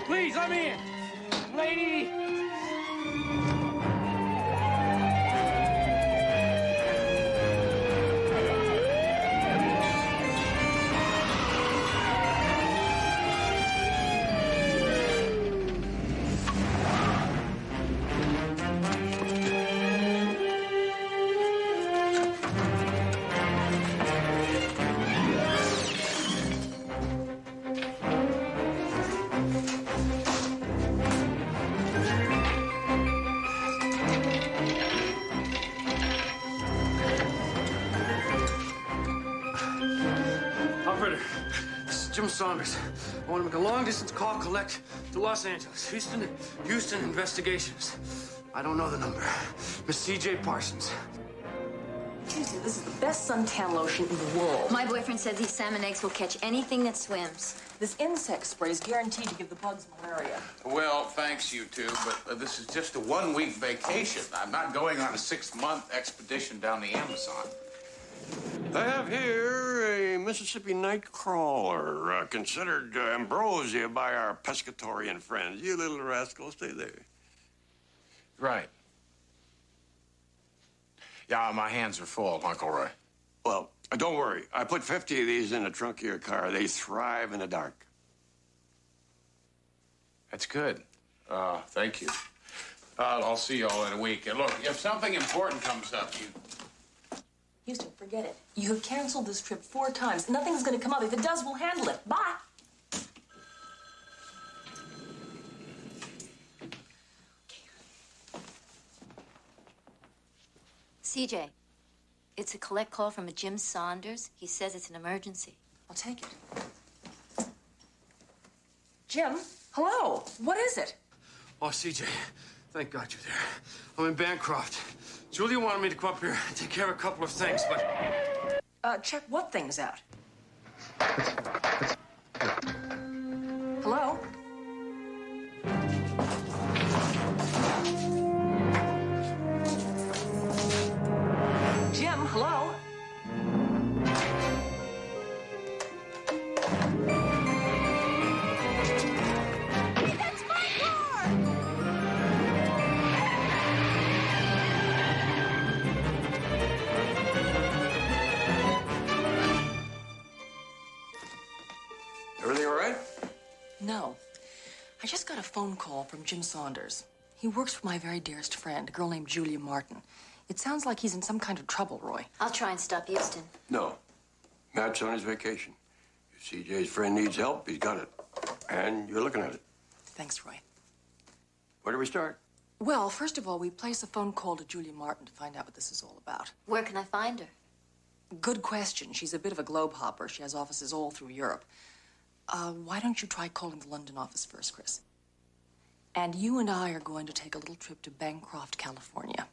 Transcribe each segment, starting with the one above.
Please, let me in. Lady! Operator, this is Jim Saunders. I want to make a long-distance call collect to Los Angeles. Houston Investigations. I don't know the number. Miss C.J. Parsons. Tuesday, this is the best suntan lotion in the world. My boyfriend says these salmon eggs will catch anything that swims. This insect spray is guaranteed to give the bugs malaria. Well, thanks, you two, but this is just a one-week vacation. I'm not going on a 6-month expedition down the Amazon. I have here a Mississippi night crawler, considered ambrosia by our pescatorian friends. You little rascal, stay there. Right. Yeah, my hands are full, Uncle Roy. Well, don't worry. I put 50 of these in the trunk of your car. They thrive in the dark. That's good. Thank you. I'll see you all in a week. And look, if something important comes up, you... Houston, forget it. You have canceled this trip 4 times. Nothing's going to come up. If it does, we'll handle it. Bye. CJ, it's a collect call from a Jim Saunders. He says it's an emergency. I'll take it. Jim, hello. What is it? Oh, CJ, thank God you're there. I'm in Bancroft. Julia wanted me to come up here and take care of a couple of things, but... Check what things out? Hello? Jim, hello? That's my car! Everything all right? No. I just got a phone call from Jim Saunders. He works for my very dearest friend, a girl named Julia Martin. It sounds like he's in some kind of trouble, Roy. I'll try and stop Houston. No. Matt's on his vacation. If CJ's friend needs help, he's got it. And you're looking at it. Thanks, Roy. Where do we start? Well, first of all, we place a phone call to Julia Martin to find out what this is all about. Where can I find her? Good question. She's a bit of a globe hopper. She has offices all through Europe. Why don't you try calling the London office first, Chris? And you and I are going to take a little trip to Bancroft, California.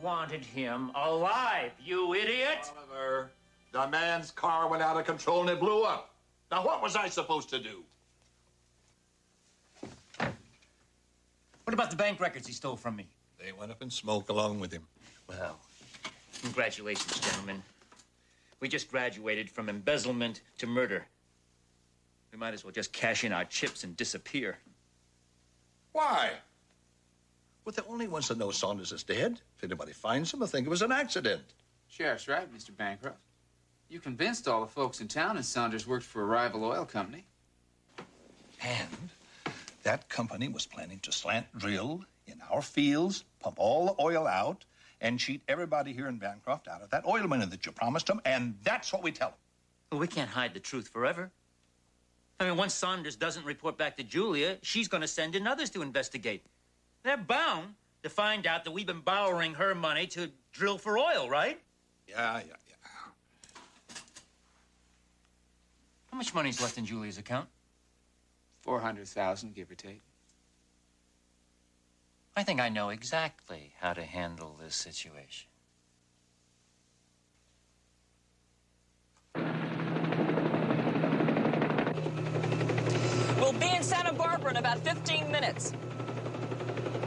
Wanted him alive, you idiot! Oliver, the man's car went out of control and it blew up. Now, what was I supposed to do? What about the bank records he stole from me? They went up in smoke along with him. Well, congratulations, gentlemen. We just graduated from embezzlement to murder. We might as well just cash in our chips and disappear. Why? We're the only ones that know Saunders is dead. If anybody finds him, they'll think it was an accident. Sheriff's right, Mr. Bancroft. You convinced all the folks in town that Saunders worked for a rival oil company. And that company was planning to slant drill in our fields, pump all the oil out, and cheat everybody here in Bancroft out of that oil money that you promised them, and that's what we tell them. Well, we can't hide the truth forever. I mean, once Saunders doesn't report back to Julia, she's going to send in others to investigate. They're bound to find out that we've been borrowing her money to drill for oil, right? Yeah. How much money's left in Julia's account? 400,000, give or take. I think I know exactly how to handle this situation. We'll be in Santa Barbara in about 15 minutes.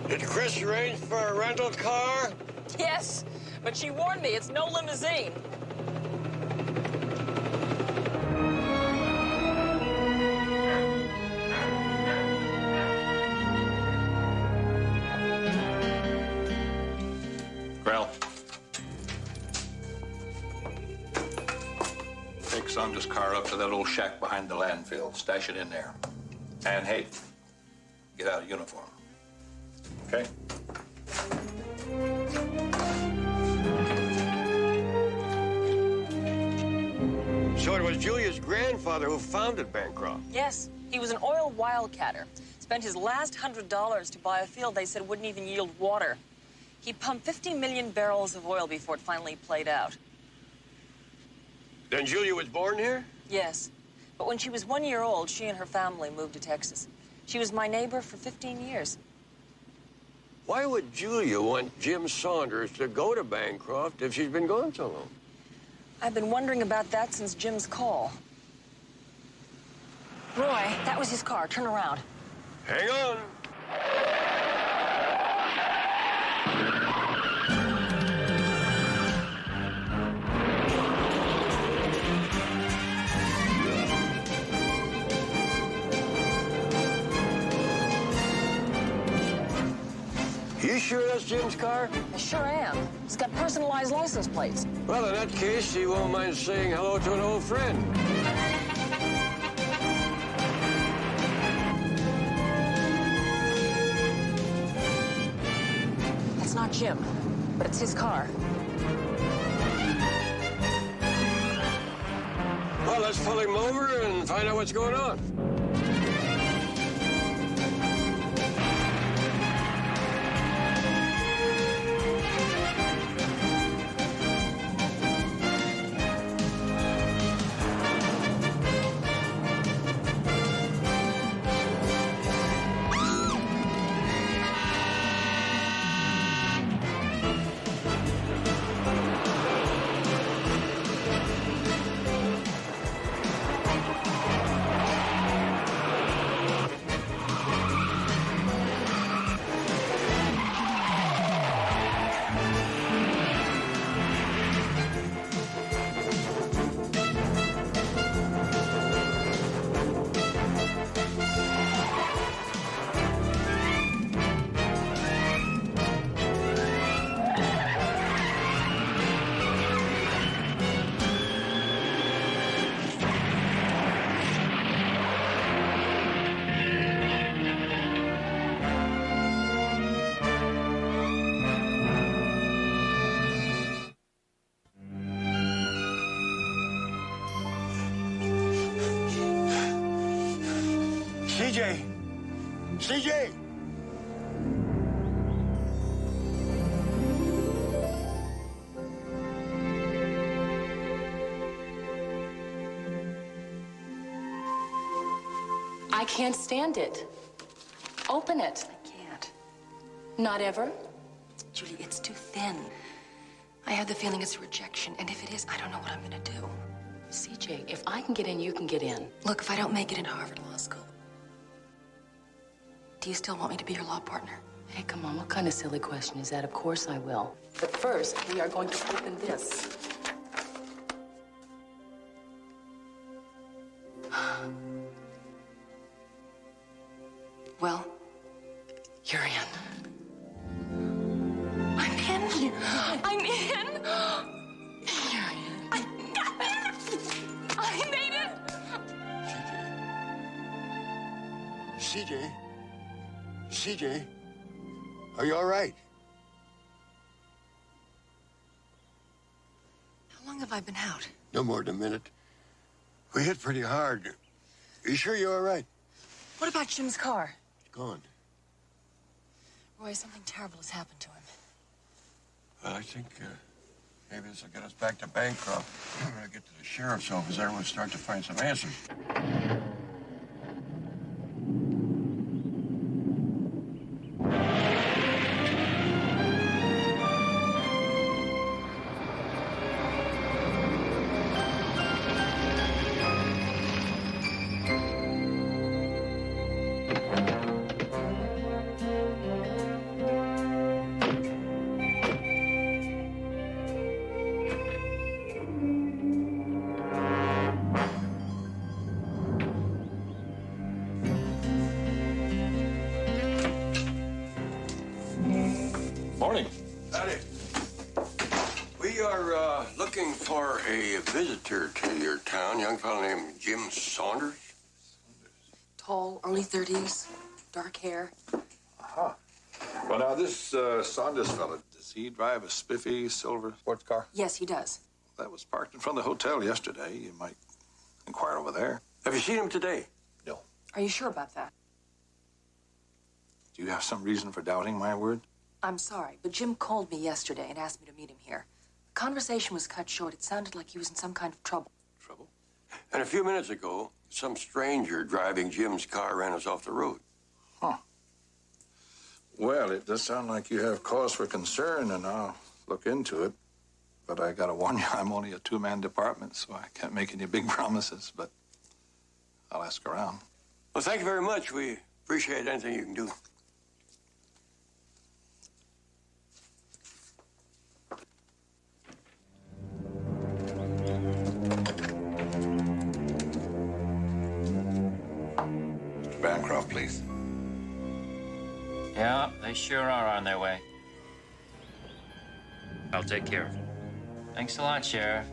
Did Chris arrange for a rental car? Yes, but she warned me it's no limousine. Grell. Take Saunders' car up to that old shack behind the landfill. Stash it in there. And hey, get out of uniform. Okay? So it was Julia's grandfather who founded Bancroft. Yes, he was an oil wildcatter. Spent his last $100 to buy a field they said wouldn't even yield water. He pumped 50 million barrels of oil before it finally played out. Then Julia was born here? Yes, but when she was 1 year old, she and her family moved to Texas. She was my neighbor for 15 years. Why would Julia want Jim Saunders to go to Bancroft if she's been gone so long? I've been wondering about that since Jim's call. Roy, that was his car. Turn around. Hang on. You sure that's Jim's car? I sure am. He's got personalized license plates. Well, in that case, he won't mind saying hello to an old friend. That's not Jim, but it's his car. Well, let's pull him over and find out what's going on. CJ! CJ! I can't stand it. Open it. I can't. Not ever? Julie, it's too thin. I have the feeling it's a rejection, and if it is, I don't know what I'm gonna do. CJ, if I can get in, you can get in. Look, if I don't make it in Harvard Law School, do you still want me to be your law partner? Hey, come on, what kind of silly question is that? Of course I will. But first, we are going to open this. Well, you're in. I'm in. I'm in. You're in. I made it. CJ? CJ? Are you all right? How long have I been out? No more than a minute. We hit pretty hard. Are you sure you're all right? What about Jim's car? Gone. Roy, something terrible has happened to him. Well, I think maybe this will get us back to Bancroft. We're going to get to the sheriff's office there. We'll start to find some answers. Morning. Howdy. We are looking for a visitor to your town, young fellow named Jim Saunders. Tall, early 30s, dark hair. Aha. Well, now, this Saunders fella, does he drive a spiffy silver sports car? Yes, he does. That was parked in front of the hotel yesterday. You might inquire over there. Have you seen him today? No. Are you sure about that? Do you have some reason for doubting my word? I'm sorry, but Jim called me yesterday and asked me to meet him here. The conversation was cut short. It sounded like he was in some kind of trouble. Trouble? And a few minutes ago, some stranger driving Jim's car ran us off the road. Huh. Well, it does sound like you have cause for concern, and I'll look into it. But I gotta warn you, I'm only a two-man department, so I can't make any big promises, but I'll ask around. Well, thank you very much. We appreciate anything you can do. Mr. Bancroft, please. Yeah, they sure are on their way. I'll take care of it. Thanks a lot, Sheriff.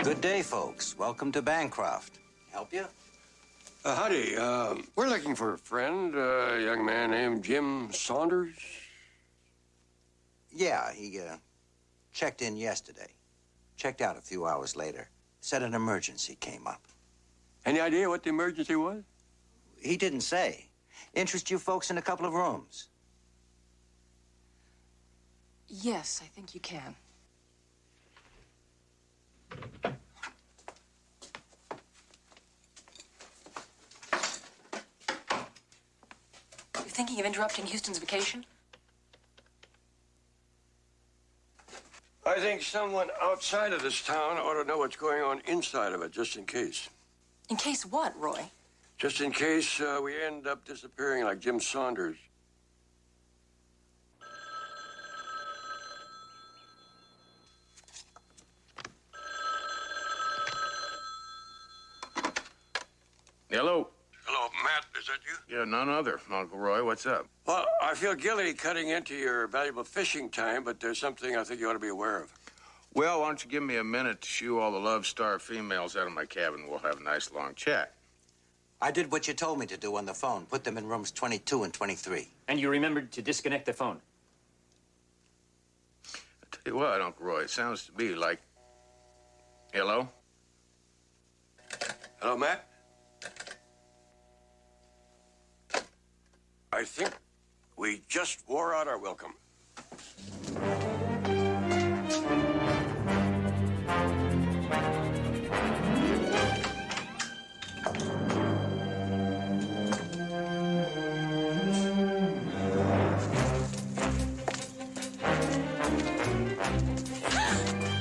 Good day, folks. Welcome to Bancroft. Help you? Howdy. We're looking for a friend, a young man named Jim Saunders. Yeah, he checked in yesterday. Checked out a few hours later. Said an emergency came up. Any idea what the emergency was? He didn't say. Interest you folks in a couple of rooms? Yes, I think you can. You thinking of interrupting Houston's vacation? I think someone outside of this town ought to know what's going on inside of it, just in case. In case what, Roy? Just in case we end up disappearing like Jim Saunders. Hello? Hello, Matt. Is that you? Yeah, none other. Uncle Roy, what's up? Well, I feel guilty cutting into your valuable fishing time, but there's something I think you ought to be aware of. Well, why don't you give me a minute to shoo all the love-starved females out of my cabin? We'll have a nice long chat. I did what you told me to do on the phone. Put them in rooms 22 and 23. And you remembered to disconnect the phone. I tell you what, Uncle Roy, it sounds to me like... Hello? Hello, Matt? I think we just wore out our welcome.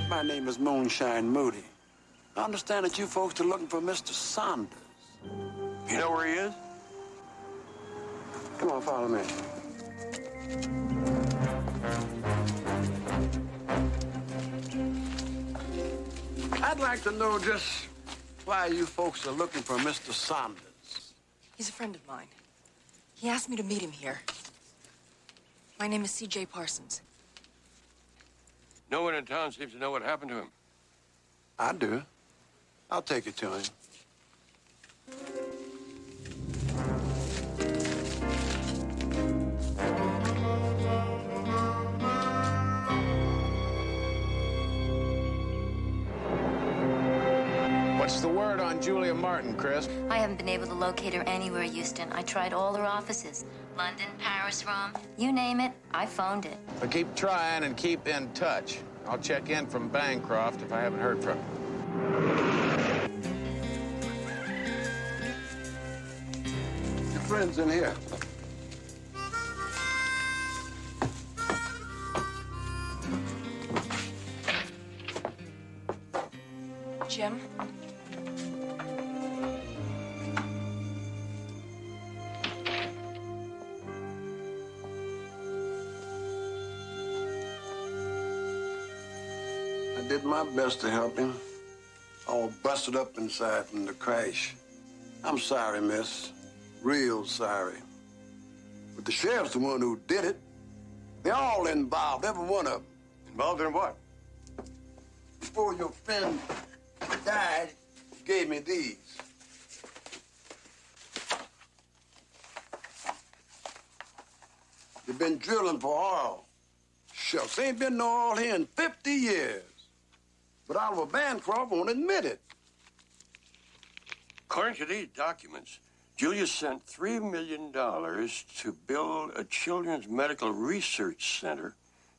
My name is Moonshine Moody. I understand that you folks are looking for Mr. Saunders. You know where he is? Come on, follow me. I'd like to know just why you folks are looking for Mr. Saunders. He's a friend of mine. He asked me to meet him here. My name is C.J. Parsons. No one in town seems to know what happened to him. I do. I'll take you to him. What's the word on Julia Martin, Chris? I haven't been able to locate her anywhere, Houston. I tried all her offices. London, Paris, Rome, you name it, I phoned it. But keep trying and keep in touch. I'll check in from Bancroft if I haven't heard from him. Your friend's in here. Jim? I did my best to help him. All busted up inside from the crash. I'm sorry, miss. Real sorry. But the sheriff's the one who did it. They're all involved, every one of them. Involved in what? Before your friend died, he gave me these. They've been drilling for oil. Shucks, ain't been no oil here in 50 years. But Oliver Bancroft won't admit it. According to these documents, Julia sent $3 million to build a children's medical research center,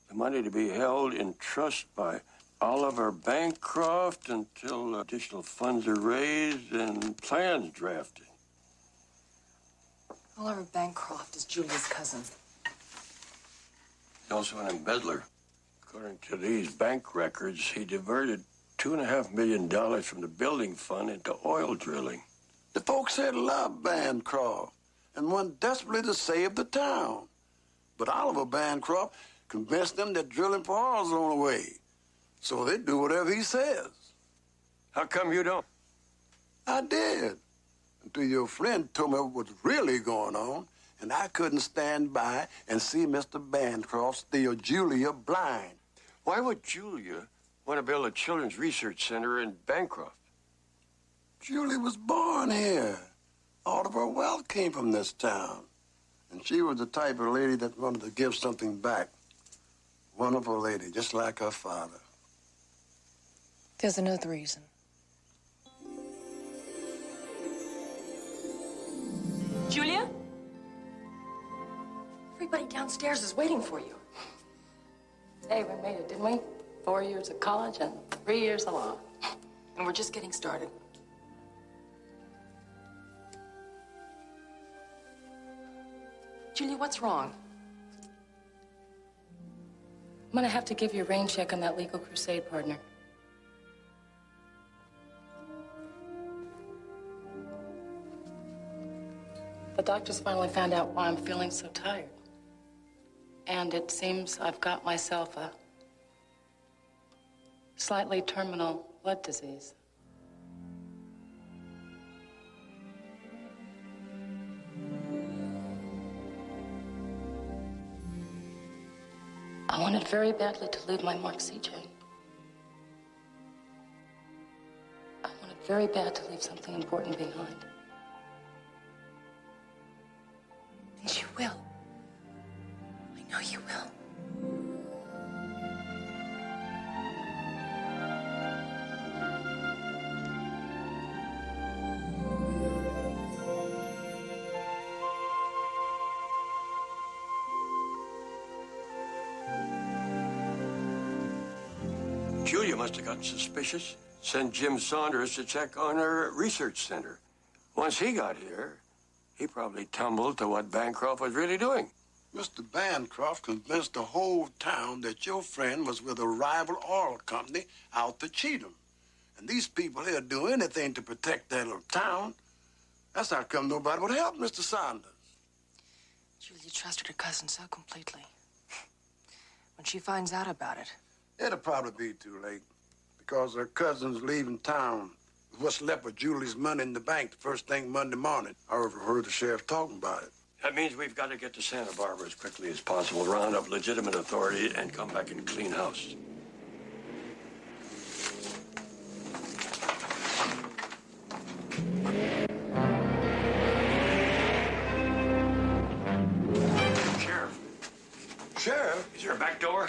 the money to be held in trust by Oliver Bancroft until additional funds are raised and plans drafted. Oliver Bancroft is Julia's cousin. He's also an embezzler. According to these bank records, he diverted $2.5 million from the building fund into oil drilling. The folks here loved Bancroft and wanted desperately to save the town. But Oliver Bancroft convinced them that drilling for oil's the only way. So they do whatever he says. How come you don't? I did. Until your friend told me what was really going on, and I couldn't stand by and see Mr. Bancroft steal Julia blind. Why would Julia want to build a children's research center in Bancroft? Julia was born here. All of her wealth came from this town. And she was the type of lady that wanted to give something back. Wonderful lady, just like her father. There's another reason. Julia? Everybody downstairs is waiting for you. Hey, we made it, didn't we? 4 years of college and 3 years of law. And we're just getting started. Julia, what's wrong? I'm gonna have to give you a rain check on that legal crusade, partner. The doctors finally found out why I'm feeling so tired. And it seems I've got myself a slightly terminal blood disease. I wanted very badly to leave my mark, CJ. I wanted very bad to leave something important behind. And you will. I know you will. Julia must have gotten suspicious. Sent Jim Saunders to check on her research center. Once he got here, he probably tumbled to what Bancroft was really doing. Mr. Bancroft convinced the whole town that your friend was with a rival oil company out to cheat him. And these people here do anything to protect their little town. That's how come nobody would help Mr. Saunders. Julia trusted her cousin so completely. When she finds out about it... It'll probably be too late. Because her cousin's leaving town. What's left of Julie's money in the bank the first thing Monday morning. I overheard the sheriff talking about it. That means we've got to get to Santa Barbara as quickly as possible, round up legitimate authority, and come back and clean house. Sheriff. Sheriff? Is there a back door?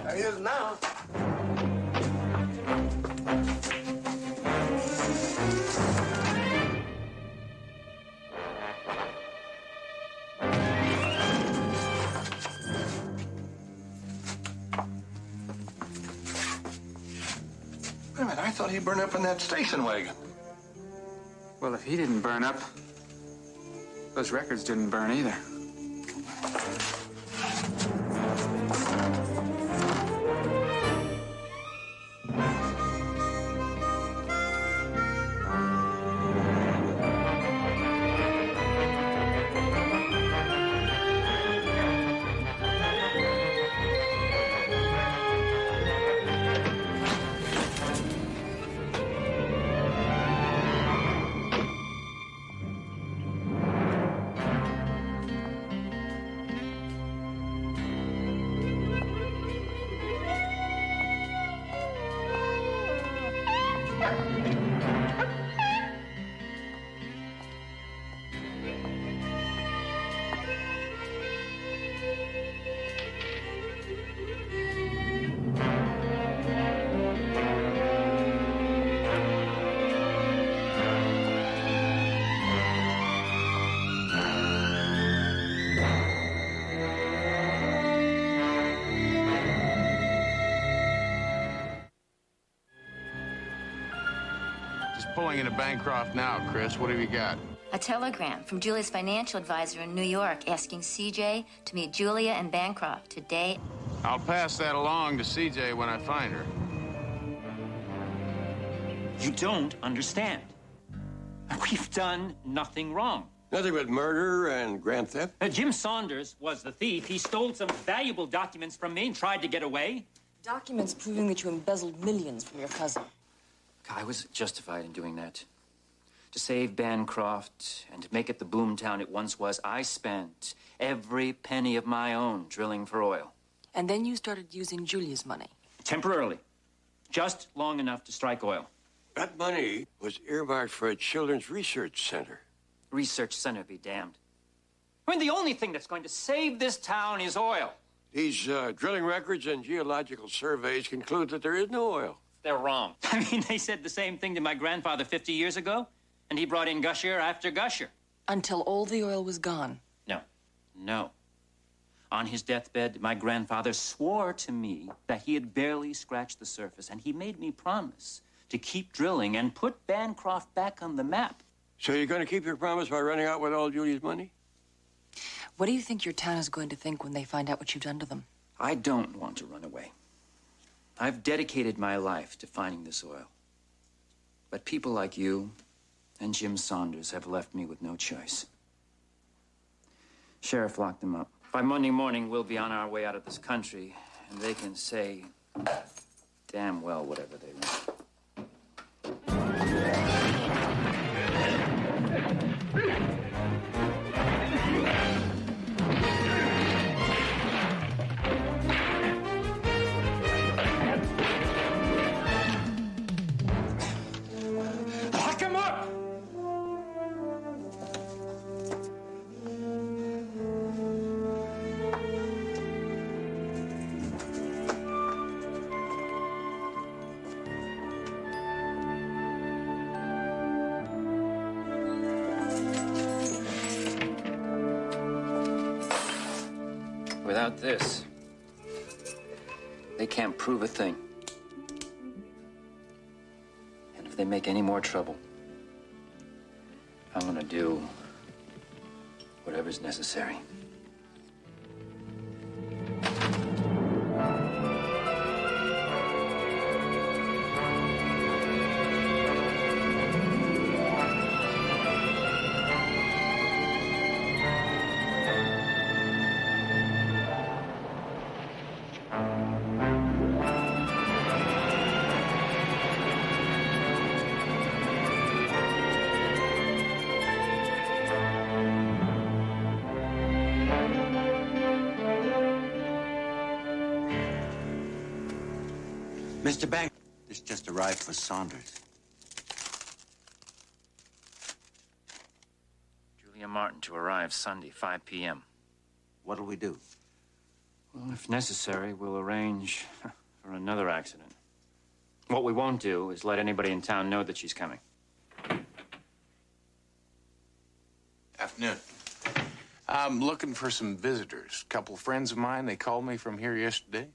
There he is now. Wait a minute, I thought he burned up in that station wagon. Well, if he didn't burn up, those records didn't burn either. is pulling into Bancroft now, Chris. What have you got? A telegram from Julia's financial advisor in New York asking CJ to meet Julia and Bancroft today. I'll pass that along to CJ when I find her. You don't understand. We've done nothing wrong. Nothing but murder and grand theft? Jim Saunders was the thief. He stole some valuable documents from me and tried to get away. Documents proving that you embezzled millions from your cousin. I was justified in doing that. To save Bancroft and to make it the boomtown it once was, I spent every penny of my own drilling for oil. And then you started using Julia's money. Temporarily. Just long enough to strike oil. That money was earmarked for a children's research center. Research center be damned. I mean, the only thing that's going to save this town is oil. These drilling records and geological surveys conclude that there is no oil. They're wrong. I mean, they said the same thing to my grandfather 50 years ago, and he brought in gusher after gusher. Until all the oil was gone. No. On his deathbed, my grandfather swore to me that he had barely scratched the surface, and he made me promise to keep drilling and put Bancroft back on the map. So you're going to keep your promise by running out with all Julia's money? What do you think your town is going to think when they find out what you've done to them? I don't want to run away. I've dedicated my life to finding this oil. But people like you and Jim Saunders have left me with no choice. Sheriff locked them up. By Monday morning, we'll be on our way out of this country, and they can say damn well whatever they want. Lock him up! Without this, they can't prove a thing. And if they make any more trouble, I'm gonna do whatever's necessary. Mr. Bank, this just arrived for Saunders. Julia Martin to arrive Sunday, 5 p.m. What'll we do? Well, if necessary, we'll arrange for another accident. What we won't do is let anybody in town know that she's coming. Afternoon. I'm looking for some visitors. A couple of friends of mine, they called me from here yesterday.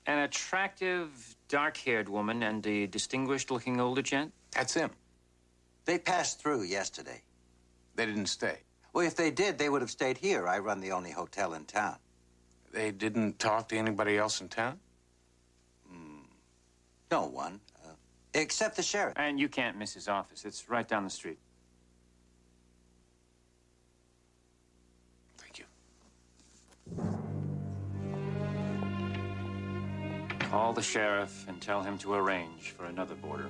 An attractive, dark-haired woman and a distinguished-looking older gent? That's him. They passed through yesterday. They didn't stay. Well, if they did, they would have stayed here. I run the only hotel in town. They didn't talk to anybody else in town? No one, except the sheriff. And you can't miss his office. It's right down the street. Thank you. Call the sheriff and tell him to arrange for another boarder.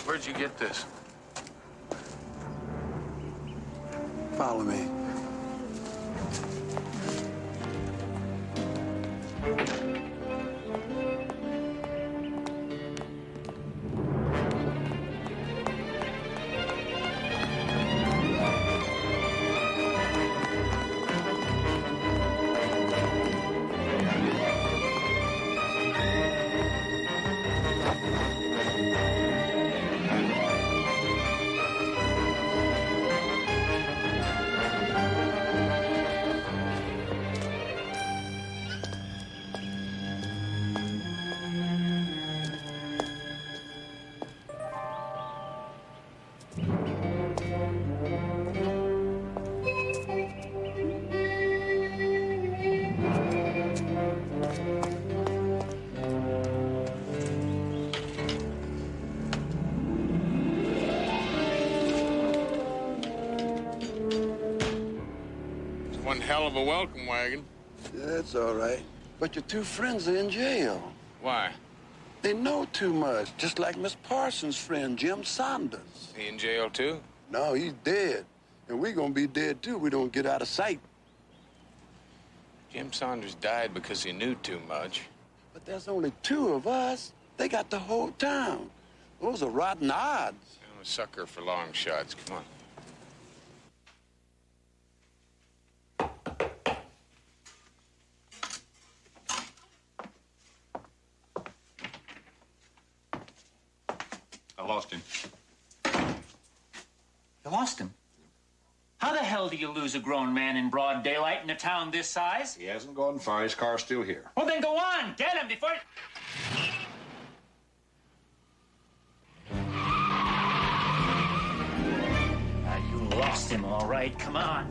Where'd you get this? Follow me. One hell of a welcome wagon. Yeah, it's all right. But your two friends are in jail. Why? They know too much, just like Miss Parsons' friend, Jim Saunders. He in jail, too? No, he's dead. And we're gonna be dead, too. We don't get out of sight. Jim Saunders died because he knew too much. But there's only two of us. They got the whole town. Those are rotten odds. I'm a sucker for long shots. Come on. I lost him. You lost him? How the hell do you lose a grown man in broad daylight in a town this size? He hasn't gone far. His car's still here. Well, then go on. Get him before... You lost him, all right. Come on.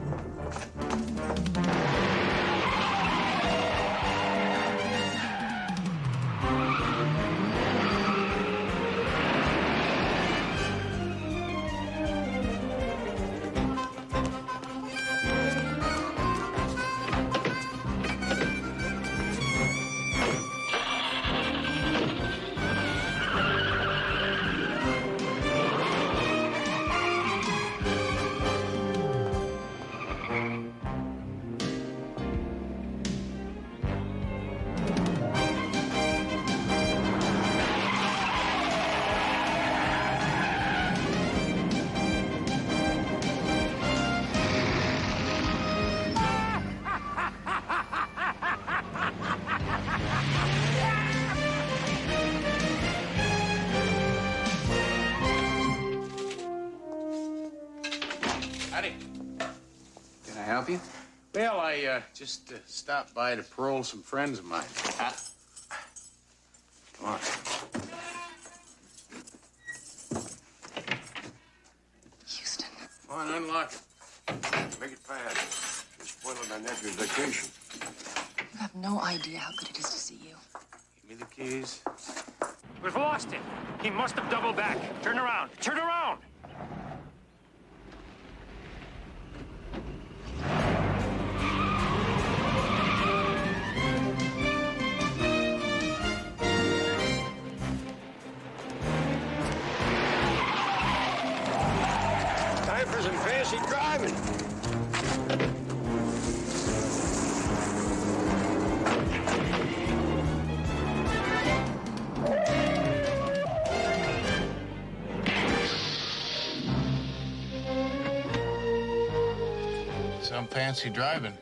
Howdy. Can I help you? Well, I just stopped by to parole some friends of mine. Come on. Houston. Come on, unlock it. Make it fast. You're spoiling my nephew's vacation. You have no idea how good it is to see you. Give me the keys. We've lost him. He must have doubled back. Turn around. Turn around. Time for some fancy driving. Some fancy driving.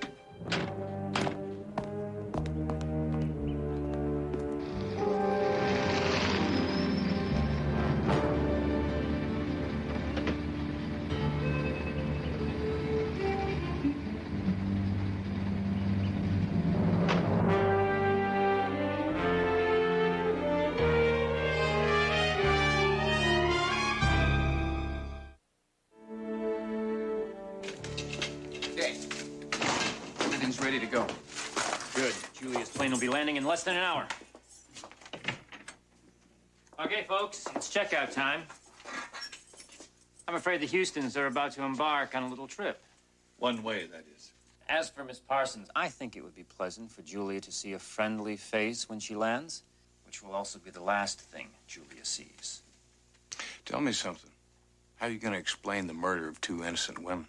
Okay. Everything's ready to go. Good. Julia's plane will be landing in less than an hour. Okay, folks, it's checkout time. I'm afraid the Houstons are about to embark on a little trip. One way, that is. As for Miss Parsons, I think it would be pleasant for Julia to see a friendly face when she lands, which will also be the last thing Julia sees. Tell me something. How are you going to explain the murder of two innocent women?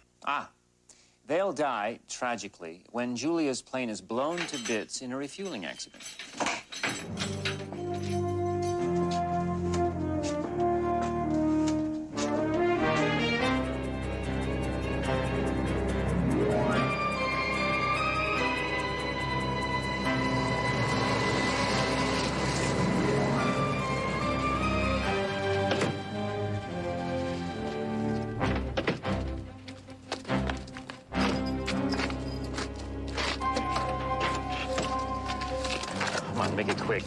They'll die, tragically, when Julia's plane is blown to bits in a refueling accident. Come on, make it quick.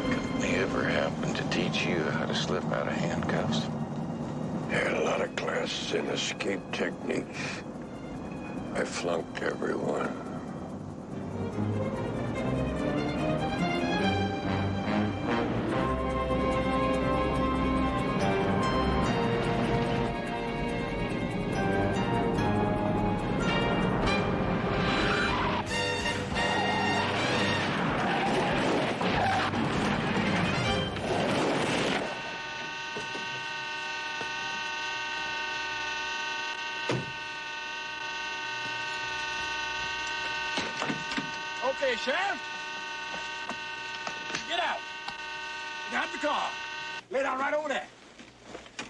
Couldn't they ever happen to teach you how to slip out of handcuffs? Had a lot of class tests and escape techniques. I flunked everyone. Okay, Sheriff. Get out. Get out the car. Lay down right over there.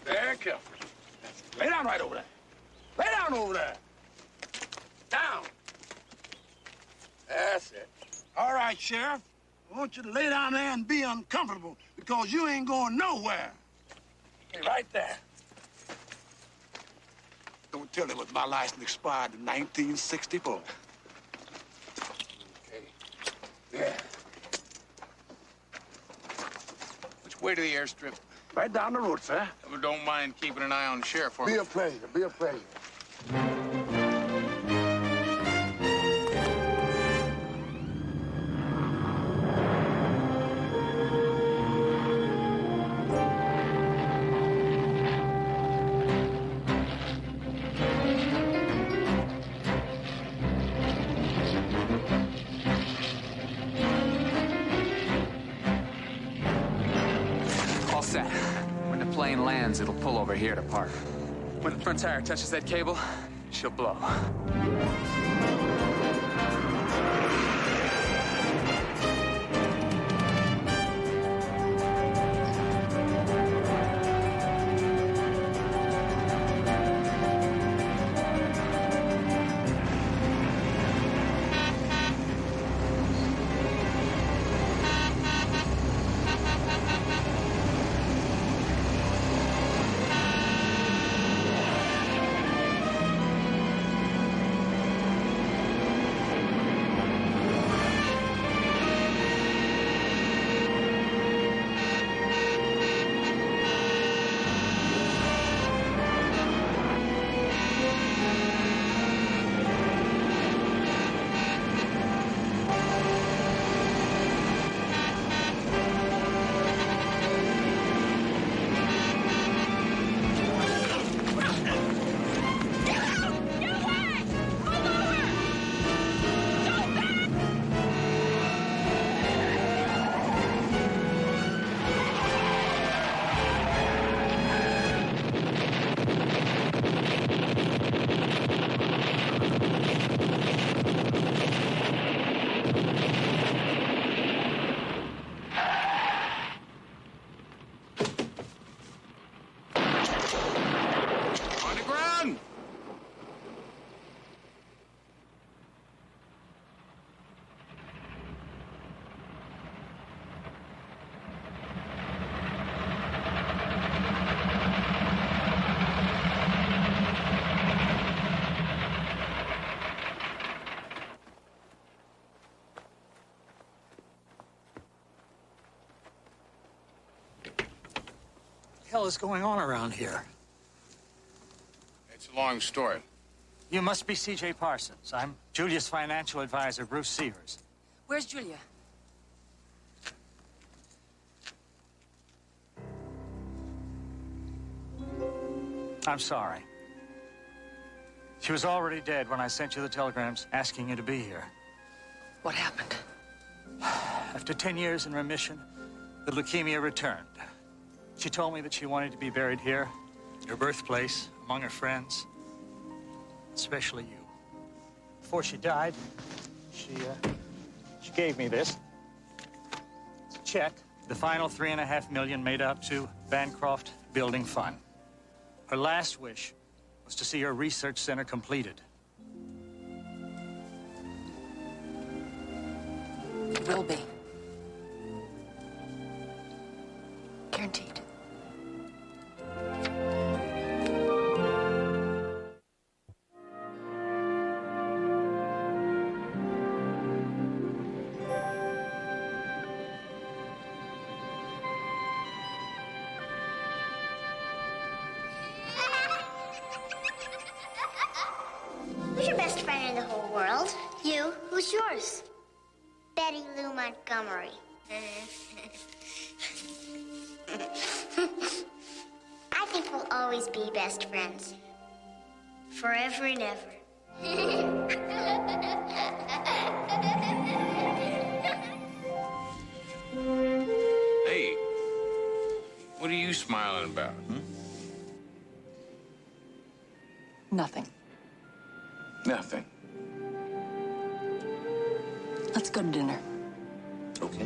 Very careful. Lay down right over there. Lay down over there. Down. That's it. All right, Sheriff. I want you to lay down there and be uncomfortable because you ain't going nowhere. Stay right there. Don't tell them my license expired in 1964. Yeah. Which way to the airstrip? Right down the road, sir. Don't mind keeping an eye on the sheriff for me. Be a pleasure. Be a pleasure. All set. When the plane lands, it'll pull over here to park. When the front tire touches that cable, she'll blow. On the ground! What the hell is going on around here? It's a long story. You must be C.J. Parsons. I'm Julia's financial advisor, Bruce Severs. Where's Julia? I'm sorry. She was already dead when I sent you the telegrams asking you to be here. What happened? After 10 years in remission, the leukemia returned. She told me that she wanted to be buried here, your birthplace, among her friends, especially you. Before she died, she gave me this. It's a check. The final $3.5 million made up to Bancroft Building Fund. Her last wish was to see her research center completed. It will be. Guaranteed. Betty Lou Montgomery. I think we'll always be best friends. Forever and ever. Hey, what are you smiling about? Nothing. Nothing. Let's go to dinner. Okay.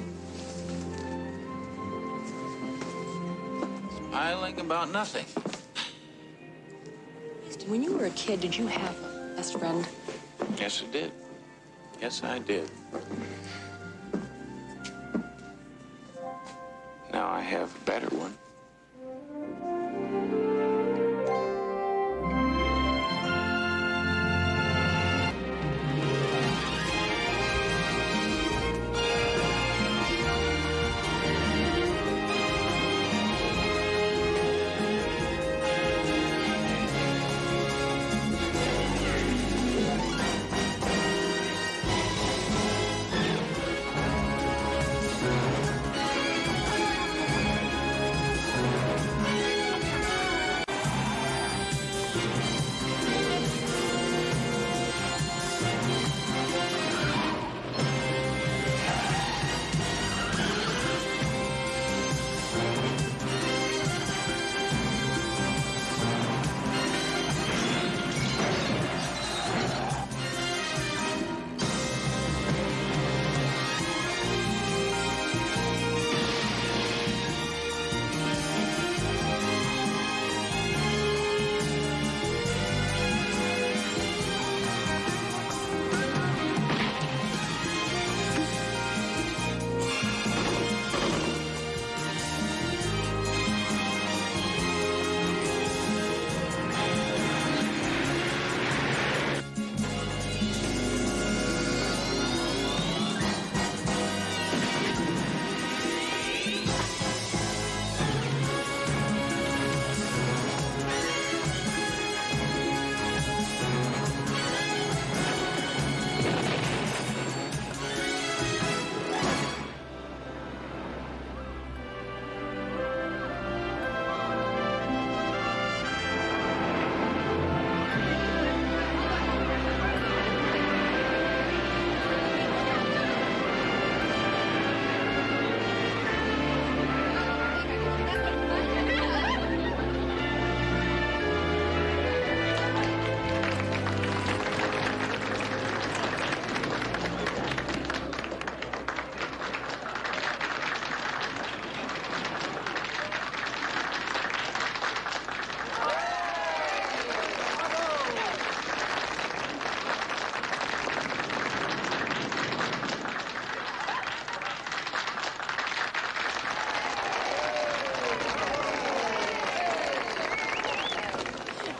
Smiling about nothing. Houston, when you were a kid, did you have a best friend? Yes, I did. Yes, I did. Now I have a better one.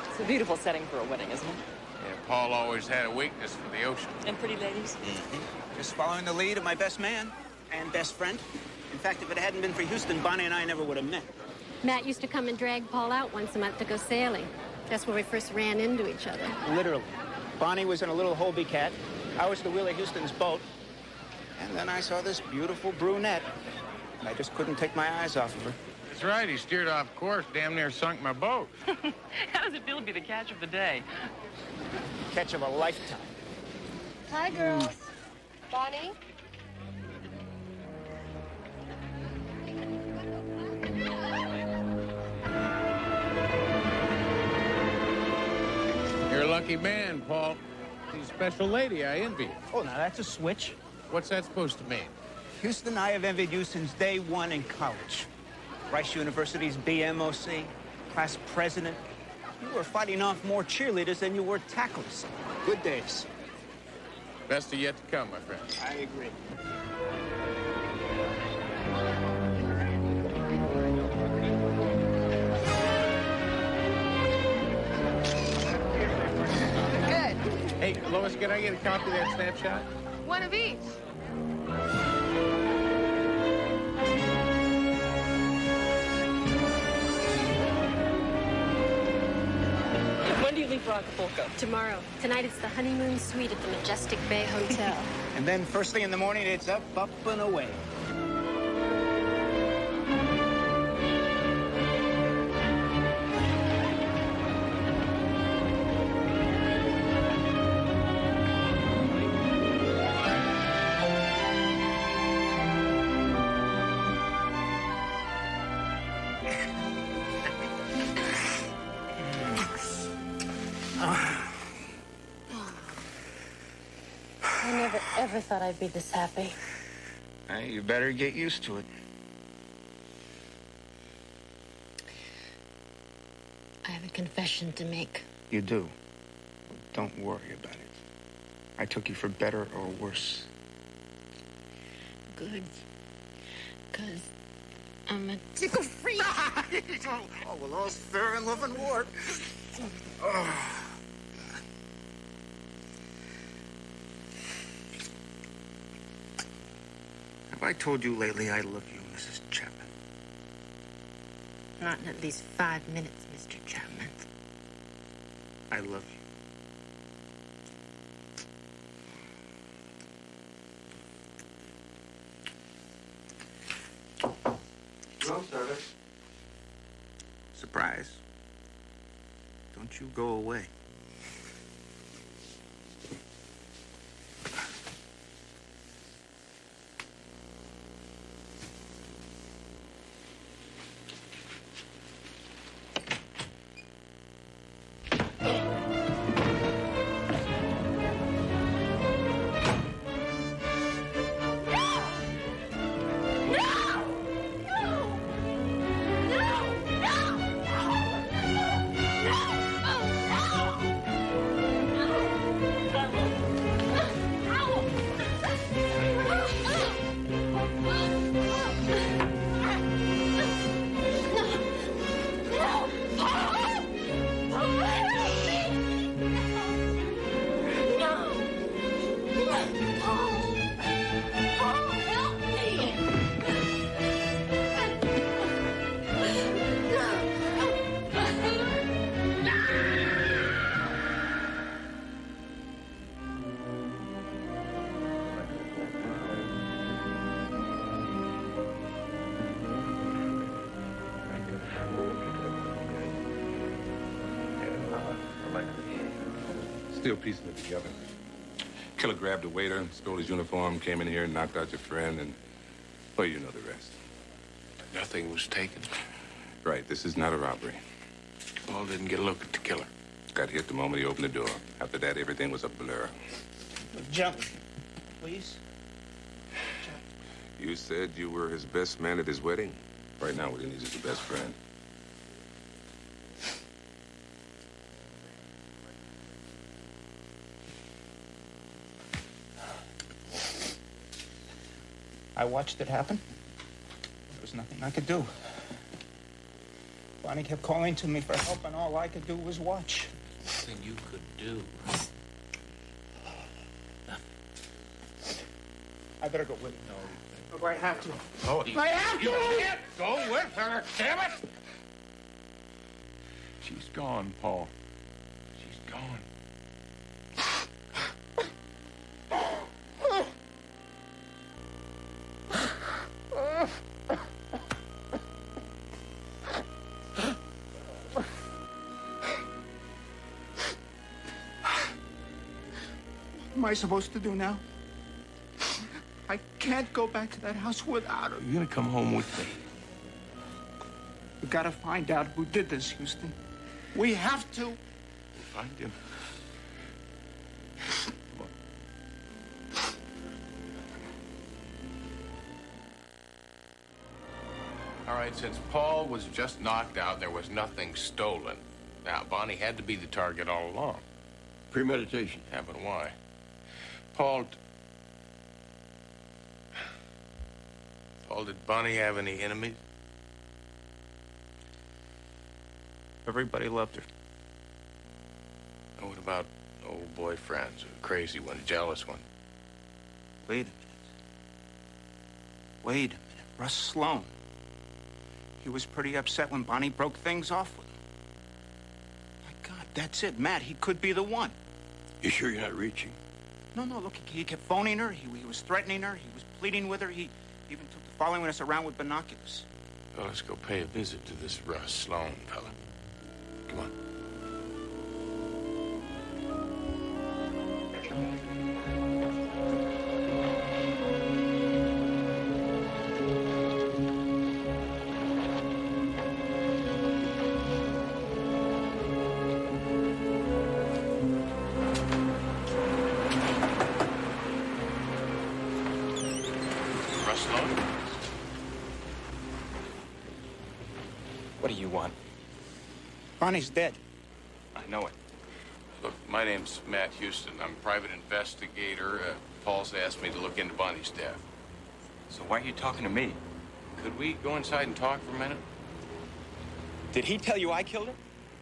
It's a beautiful setting for a wedding, isn't it? Yeah, Paul always had a weakness for the ocean. And pretty ladies. Just following the lead of my best man and best friend. In fact, if it hadn't been for Houston, Bonnie and I never would have met. Matt used to come and drag Paul out once a month to go sailing. That's where we first ran into each other. Literally. Bonnie was in a little Hobie cat. I was the wheel of Houston's boat. And then I saw this beautiful brunette. And I just couldn't take my eyes off of her. That's right. He steered off course, damn near sunk my boat. How does it feel to be the catch of the day? Catch of a lifetime. Hi, girls. Bonnie? You're a lucky man, Paul. She's a special lady. I envy you. Oh, now that's a switch. What's that supposed to mean? Houston, I have envied you since day one in college. Rice University's BMOC, class president. You were fighting off more cheerleaders than you were tacklers. Good days. Best of yet to come, my friend. I agree. Good. Hey, Lois, can I get a copy of that snapshot? One of each. When do you leave leave for Acapulco? Tomorrow. Tonight it's the honeymoon suite at the Majestic Bay Hotel. And then first thing in the morning, it's up, and away. I never ever thought I'd be this happy. Hey, you better get used to it. I have a confession to make. You do. Don't worry about it. I took you for better or worse. Good. Because I'm a tickle freak. Oh, well, all's fair in love and war. Oh. Have I told you lately I love you, Mrs. Chapman? Not in at least 5 minutes, Mr. Chapman. I love you. Room service. Surprise. Don't you go away. Still piecing it together. Killer grabbed a waiter, stole his uniform, came in here and knocked out your friend, and, well, you know the rest. Nothing was taken. Right, this is not a robbery. Paul didn't get a look at the killer. Got hit the moment he opened the door. After that, everything was a blur. Jump, please. You said you were his best man at his wedding? Right now, what he needs is a best friend. I watched it happen. There was nothing I could do. Bonnie kept calling to me for help, and all I could do was watch. Nothing you could do. I better go with her. No. I have to. Oh, I have to! You can't go with her, damn it! She's gone, Paul. She's gone. What am I supposed to do now? I can't go back to that house without her. You're gonna come home with me. We gotta find out who did this, Houston. We have to. We'll find him. All right, since Paul was just knocked out, there was nothing stolen. Now, Bonnie had to be the target all along. Premeditation. Yeah, but why? Paul, did Bonnie have any enemies? Everybody loved her. And what about old boyfriends? A crazy one, a jealous one? Wait a minute. Wait a minute. Russ Sloan. He was pretty upset when Bonnie broke things off with him. My God, That's it, Matt. He could be the one. You sure you're not reaching? No, look, he kept phoning her. He was threatening her. He was pleading with her. He even took to following us around with binoculars. Well, let's go pay a visit to this Russ Sloan fella. Come on. Russ Sloan? What do you want? Bonnie's dead. I know it. Look, my name's Matt Houston. I'm a private investigator. Paul's asked me to look into Bonnie's death. So why are you talking to me? Could we go inside and talk for a minute? Did he tell you I killed her?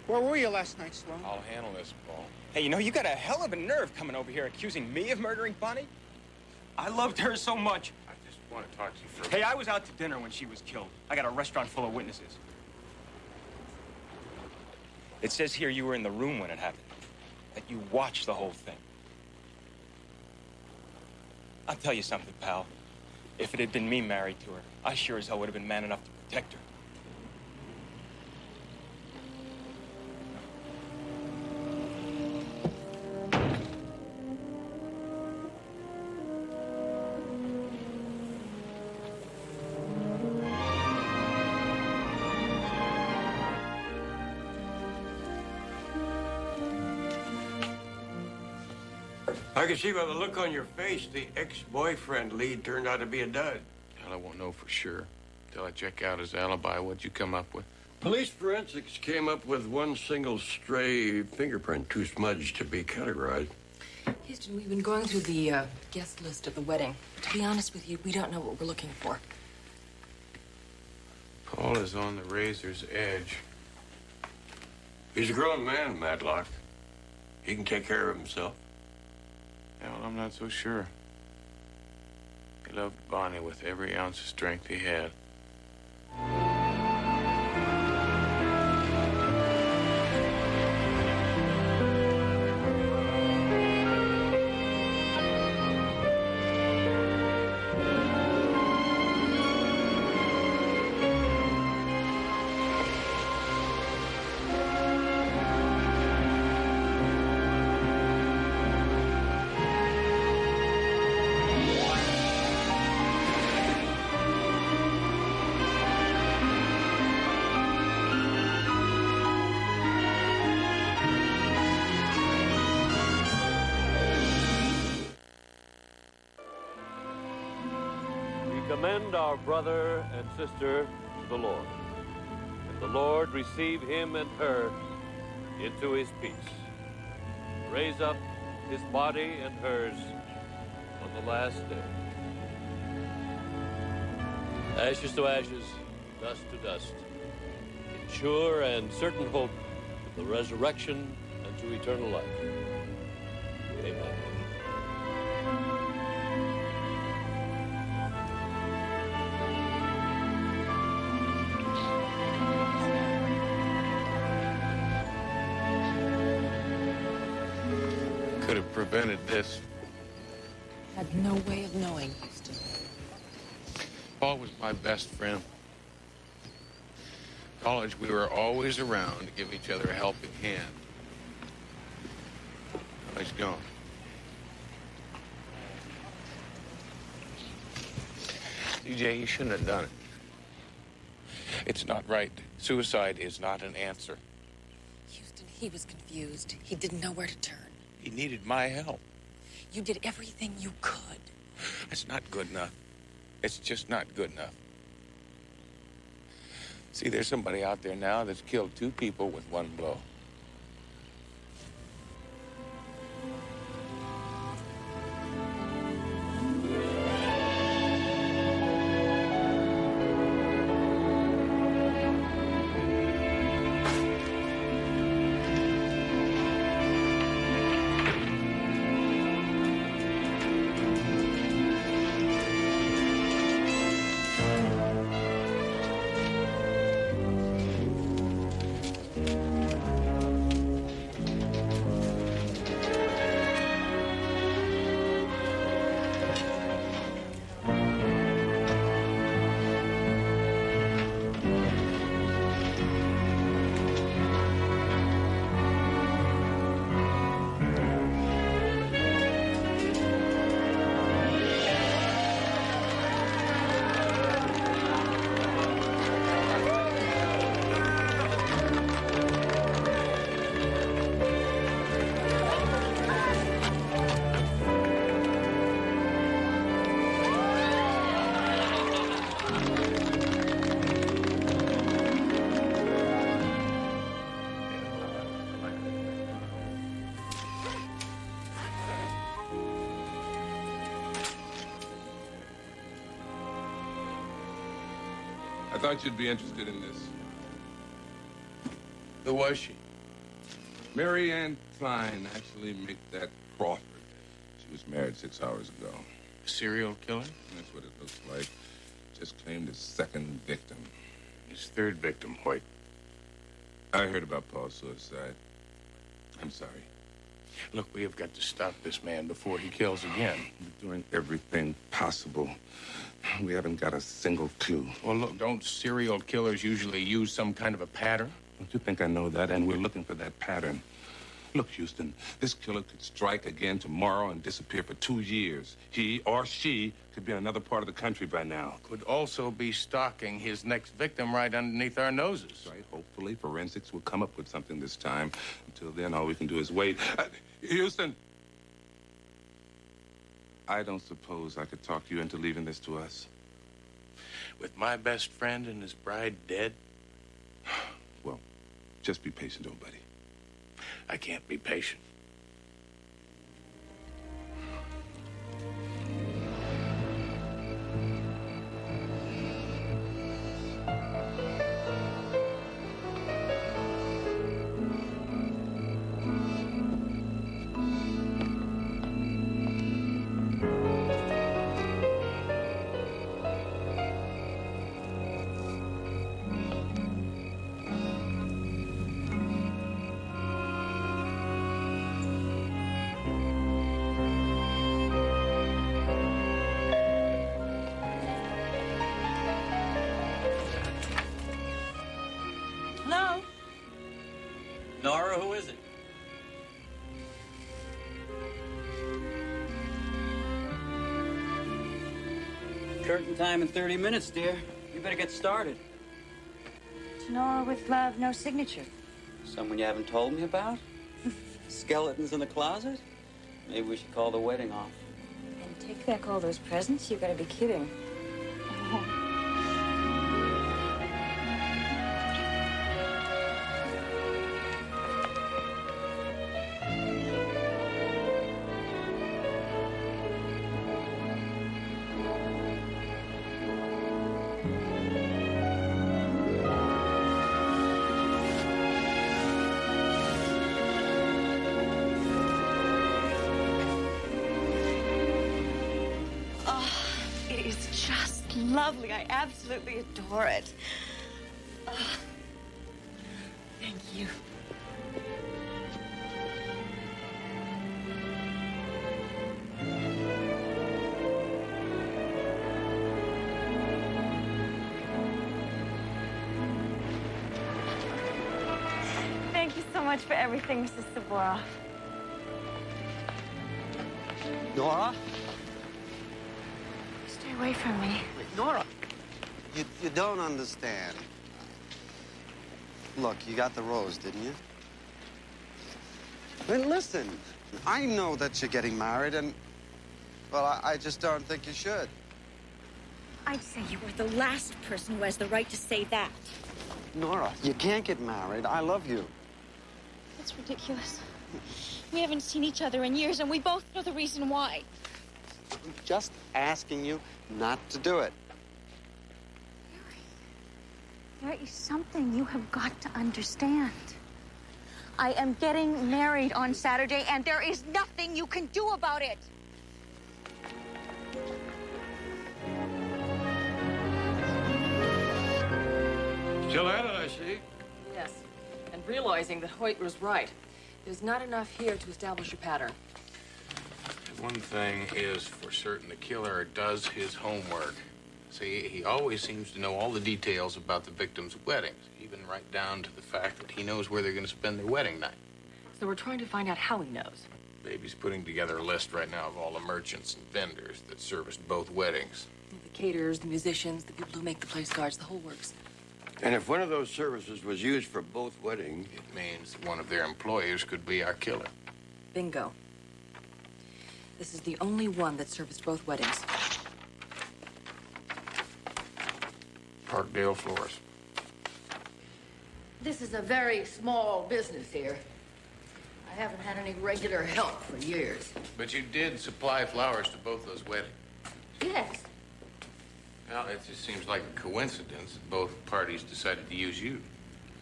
Where were you last night, Sloan? I'll handle this, Paul. Hey, you know, you got a hell of a nerve coming over here accusing me of murdering Bonnie. I loved her so much. I just want to talk to you for a Hey, I was out to dinner when she was killed. I got a restaurant full of witnesses. It says here you were in the room when it happened, that you watched the whole thing. I'll tell you something, pal. If it had been me married to her, I sure as hell would have been man enough to protect her. I can see by the look on your face, the ex-boyfriend lead turned out to be a dud. Hell, I won't know for sure until I check out his alibi. What'd you come up with? Police forensics came up with one single stray fingerprint, too smudged to be categorized. Houston, we've been going through the guest list of the wedding. To be honest with you, we don't know what we're looking for. Paul is on the razor's edge. He's a grown man, Matlock. He can take care of himself. Well, I'm not so sure. He loved Bonnie with every ounce of strength he had. Commend our brother and sister to the Lord, and the Lord receive him and her into his peace. Raise up his body and hers on the last day. Ashes to ashes, dust to dust, in sure and certain hope of the resurrection and to eternal life. Amen. Could have prevented this. Had no way of knowing, Houston. Paul was my best friend. College, we were always around to give each other a helping hand. Well, he's gone. DJ, you shouldn't have done it. It's not right. Suicide is not an answer. Houston, he was confused. He didn't know where to turn. He needed my help. You did everything you could. That's not good enough. It's just not good enough. See, there's somebody out there now that's killed 2 people with 1 blow. thought you'd be interested in this. Who was she? Mary Ann Klein, actually make that Crawford. She was married 6 hours ago. A serial killer? That's what it looks like. Just claimed his second victim. His third victim, Hoyt. I heard about Paul's suicide. I'm sorry. Look, we have got to stop this man before he kills again. We're doing everything possible. We haven't got a single clue. Well, look, don't serial killers usually use some kind of a pattern? Don't you think I know that? And we're looking for that pattern. Look, Houston, this killer could strike again tomorrow and disappear for 2 years. He or she could be in another part of the country by now. Could also be stalking his next victim right underneath our noses. Right. Hopefully, forensics will come up with something this time. Until then, all we can do is wait. Houston! I don't suppose I could talk you into leaving this to us. With my best friend and his bride dead? Well, just be patient, old buddy. I can't be patient. Hello? Nora, who is it? Curtain time in 30 minutes, dear. You better get started. Nora with love, no signature. Someone you haven't told me about? Skeletons in the closet? Maybe we should call the wedding off. And take back all those presents? You gotta be kidding. It is just lovely. I absolutely adore it. Thank you. Thank you so much for everything, Mrs. Saboroff. Nora? Stay away from me. Nora! You don't understand. Look, you got the rose, didn't you? Then listen, I know that you're getting married, and, well, I just don't think you should. I'd say you were the last person who has the right to say that. Nora, you can't get married. I love you. That's ridiculous. We haven't seen each other in years, and we both know the reason why. I'm just asking you not to do it. There is something you have got to understand. I am getting married on Saturday, and there is nothing you can do about it. Still at it, I see. Yes, and realizing that Hoyt was right. There's not enough here to establish a pattern. One thing is for certain, the killer does his homework. See, he always seems to know all the details about the victims' weddings, even right down to the fact that he knows where they're going to spend their wedding night. So we're trying to find out how he knows. Baby's putting together a list right now of all the merchants and vendors that serviced both weddings. The caterers, the musicians, the people who make the place cards, the whole works. And if one of those services was used for both weddings... It means that one of their employers could be our killer. Bingo. This is the only one that serviced both weddings. Parkdale Florist. This is a very small business here. I haven't had any regular help for years. But you did supply flowers to both those weddings. Yes. Well, it just seems like a coincidence that both parties decided to use you.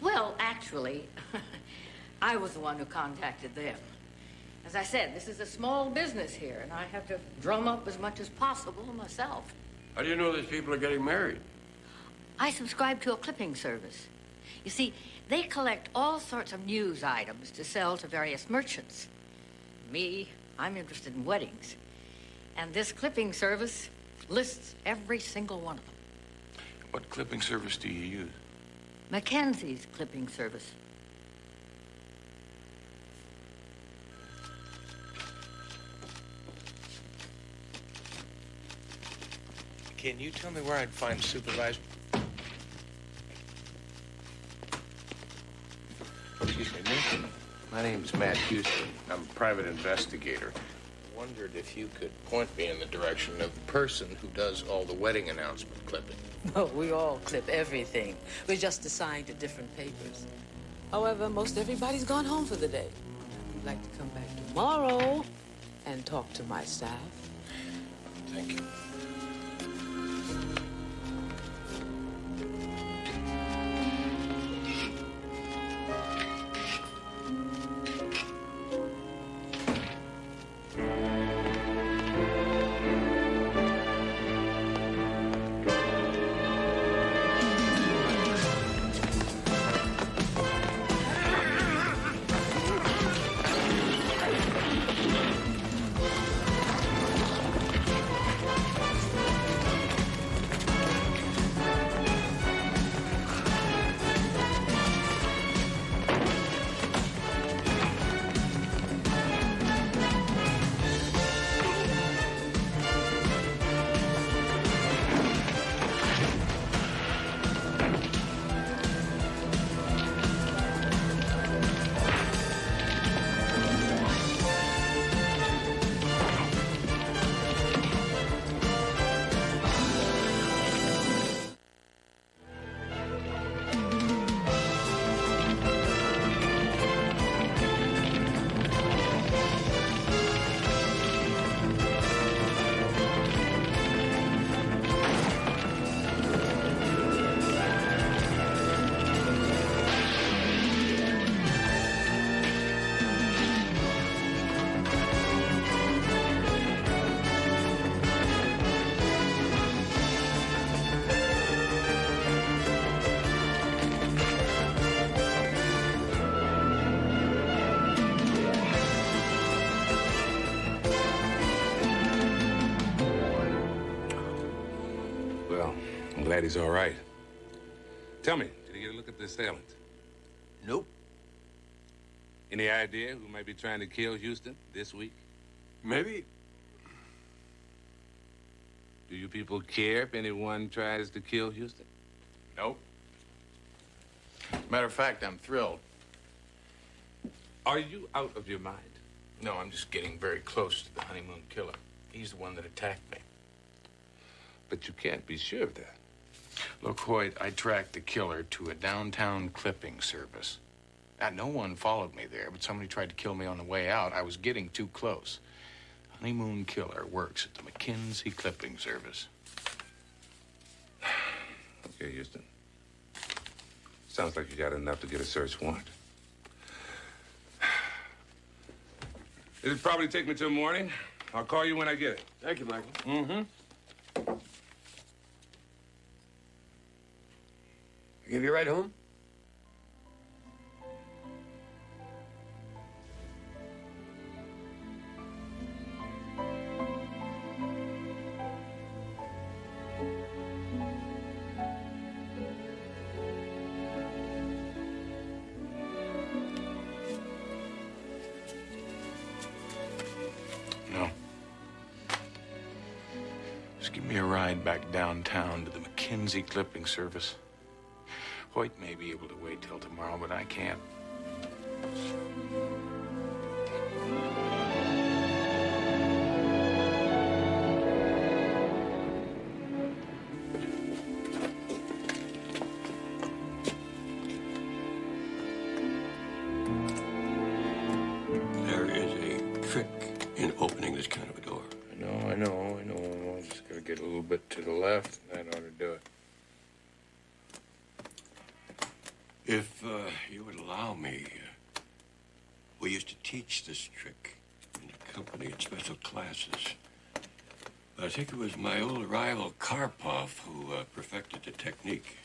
Well, actually, I was the one who contacted them. As I said, this is a small business here, and I have to drum up as much as possible myself. How do you know these people are getting married? I subscribe to a clipping service. You see, they collect all sorts of news items to sell to various merchants. Me, I'm interested in weddings. And this clipping service lists every single one of them. What clipping service do you use? Mackenzie's clipping service. Can you tell me where I'd find supervisor? Excuse me, Nick. My name's Matt Houston. I'm a private investigator. I wondered if you could point me in the direction of the person who does all the wedding announcement clipping. Oh, we all clip everything. We're just assigned to different papers. However, most everybody's gone home for the day. I'd like to come back tomorrow and talk to my staff. Thank you. Glad he's all right. Tell me, did you get a look at the assailant? Nope. Any idea who might be trying to kill Houston this week? Maybe. Do you people care if anyone tries to kill Houston? Nope. Matter of fact, I'm thrilled. Are you out of your mind? No, I'm just getting very close to the honeymoon killer. He's the one that attacked me. But you can't be sure of that. Look, Hoyt, I tracked the killer to a downtown clipping service. Now, no one followed me there, but somebody tried to kill me on the way out. I was getting too close. Honeymoon killer works at the Mackenzie Clipping Service. Okay, Houston. Sounds like you got enough to get a search warrant. It'll probably take me till morning. I'll call you when I get it. Thank you, Michael. Mm-hmm. Give you a ride home? No. Just give me a ride back downtown to the Mackenzie Clipping Service. Hoyt may be able to wait till tomorrow, but I can't. There is a trick in opening this kind of a door. I know. just gotta get a little bit to the left, and that ought to do it. If you would allow me, we used to teach this trick in the company in special classes. But I think it was my old rival Karpov who perfected the technique.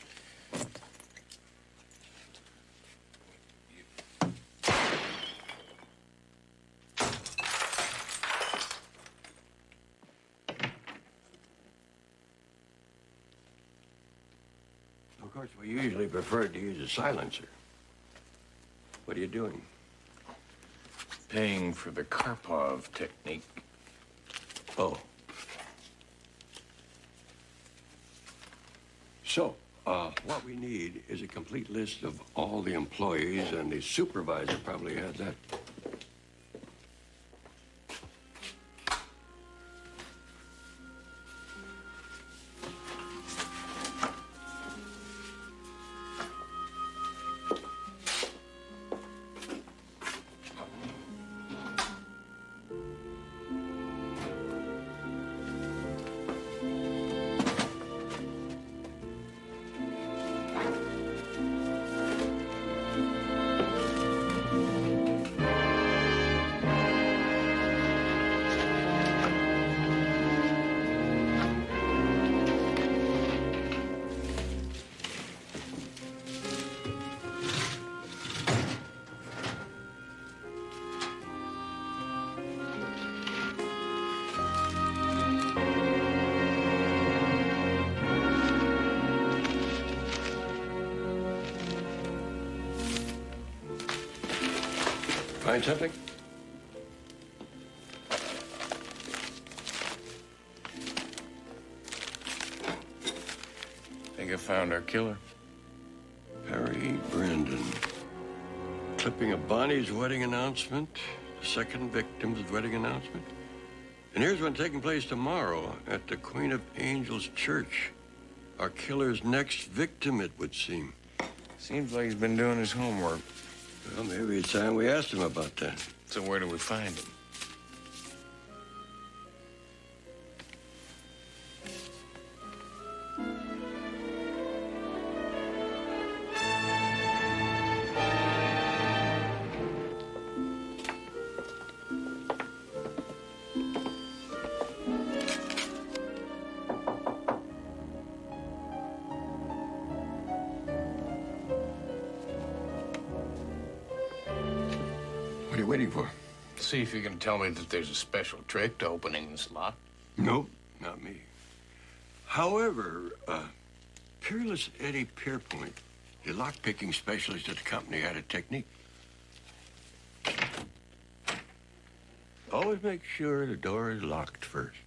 Of course, we usually preferred to use a silencer. What are you doing? Paying for the Karpov technique. Oh. So, what we need is a complete list of all the employees, and the supervisor probably has that. Find something? Think I found our killer. Perry Brandon. Clipping of Bonnie's wedding announcement, the second victim's wedding announcement. And here's one taking place tomorrow at the Queen of Angels Church. Our killer's next victim, it would seem. Seems like he's been doing his homework. Well, maybe it's time we asked him about that. So where do we find him? What are you waiting for? See if you can tell me that there's a special trick to opening this lock. Nope, not me. However, Peerless Eddie Pierpoint, the lock-picking specialist at the company, had a technique. Always make sure the door is locked first.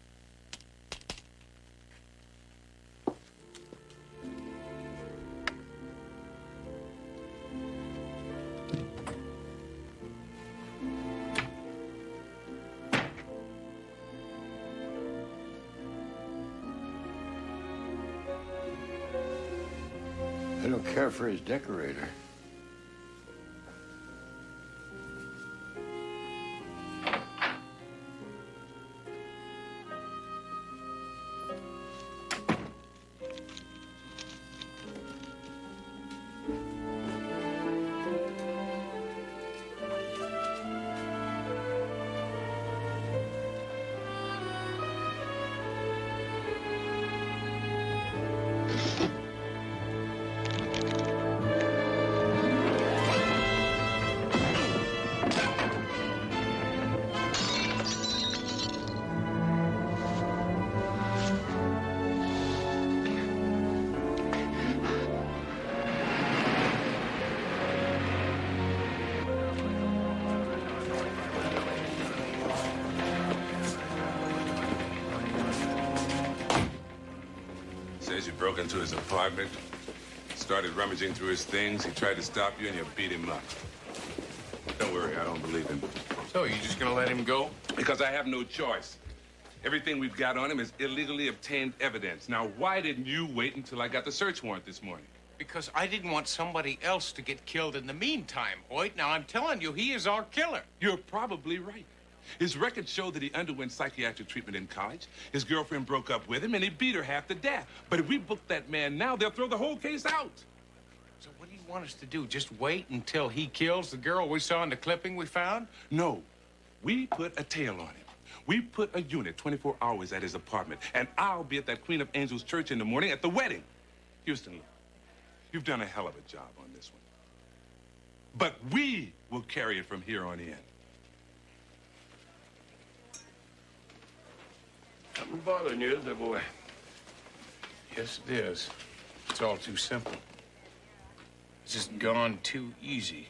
I don't care for his decorator. Says you broke into his apartment, started rummaging through his things. He tried to stop you, and you beat him up. Don't worry, I don't believe him. So, you just gonna let him go? Because I have no choice. Everything we've got on him is illegally obtained evidence. Now, why didn't you wait until I got the search warrant this morning? Because I didn't want somebody else to get killed in the meantime, Hoyt. Now, I'm telling you, he is our killer. You're probably right. His records show that he underwent psychiatric treatment in college. His girlfriend broke up with him, and he beat her half to death. But if we book that man now, they'll throw the whole case out. So what do you want us to do? Just wait until he kills the girl we saw in the clipping we found? No. We put a tail on him. We put a unit 24 hours at his apartment, and I'll be at that Queen of Angels church in the morning at the wedding. Houston, look, you've done a hell of a job on this one. But we will carry it from here on in. Something bothering you, isn't it, boy? Yes, it is. It's all too simple. It's just gone too easy.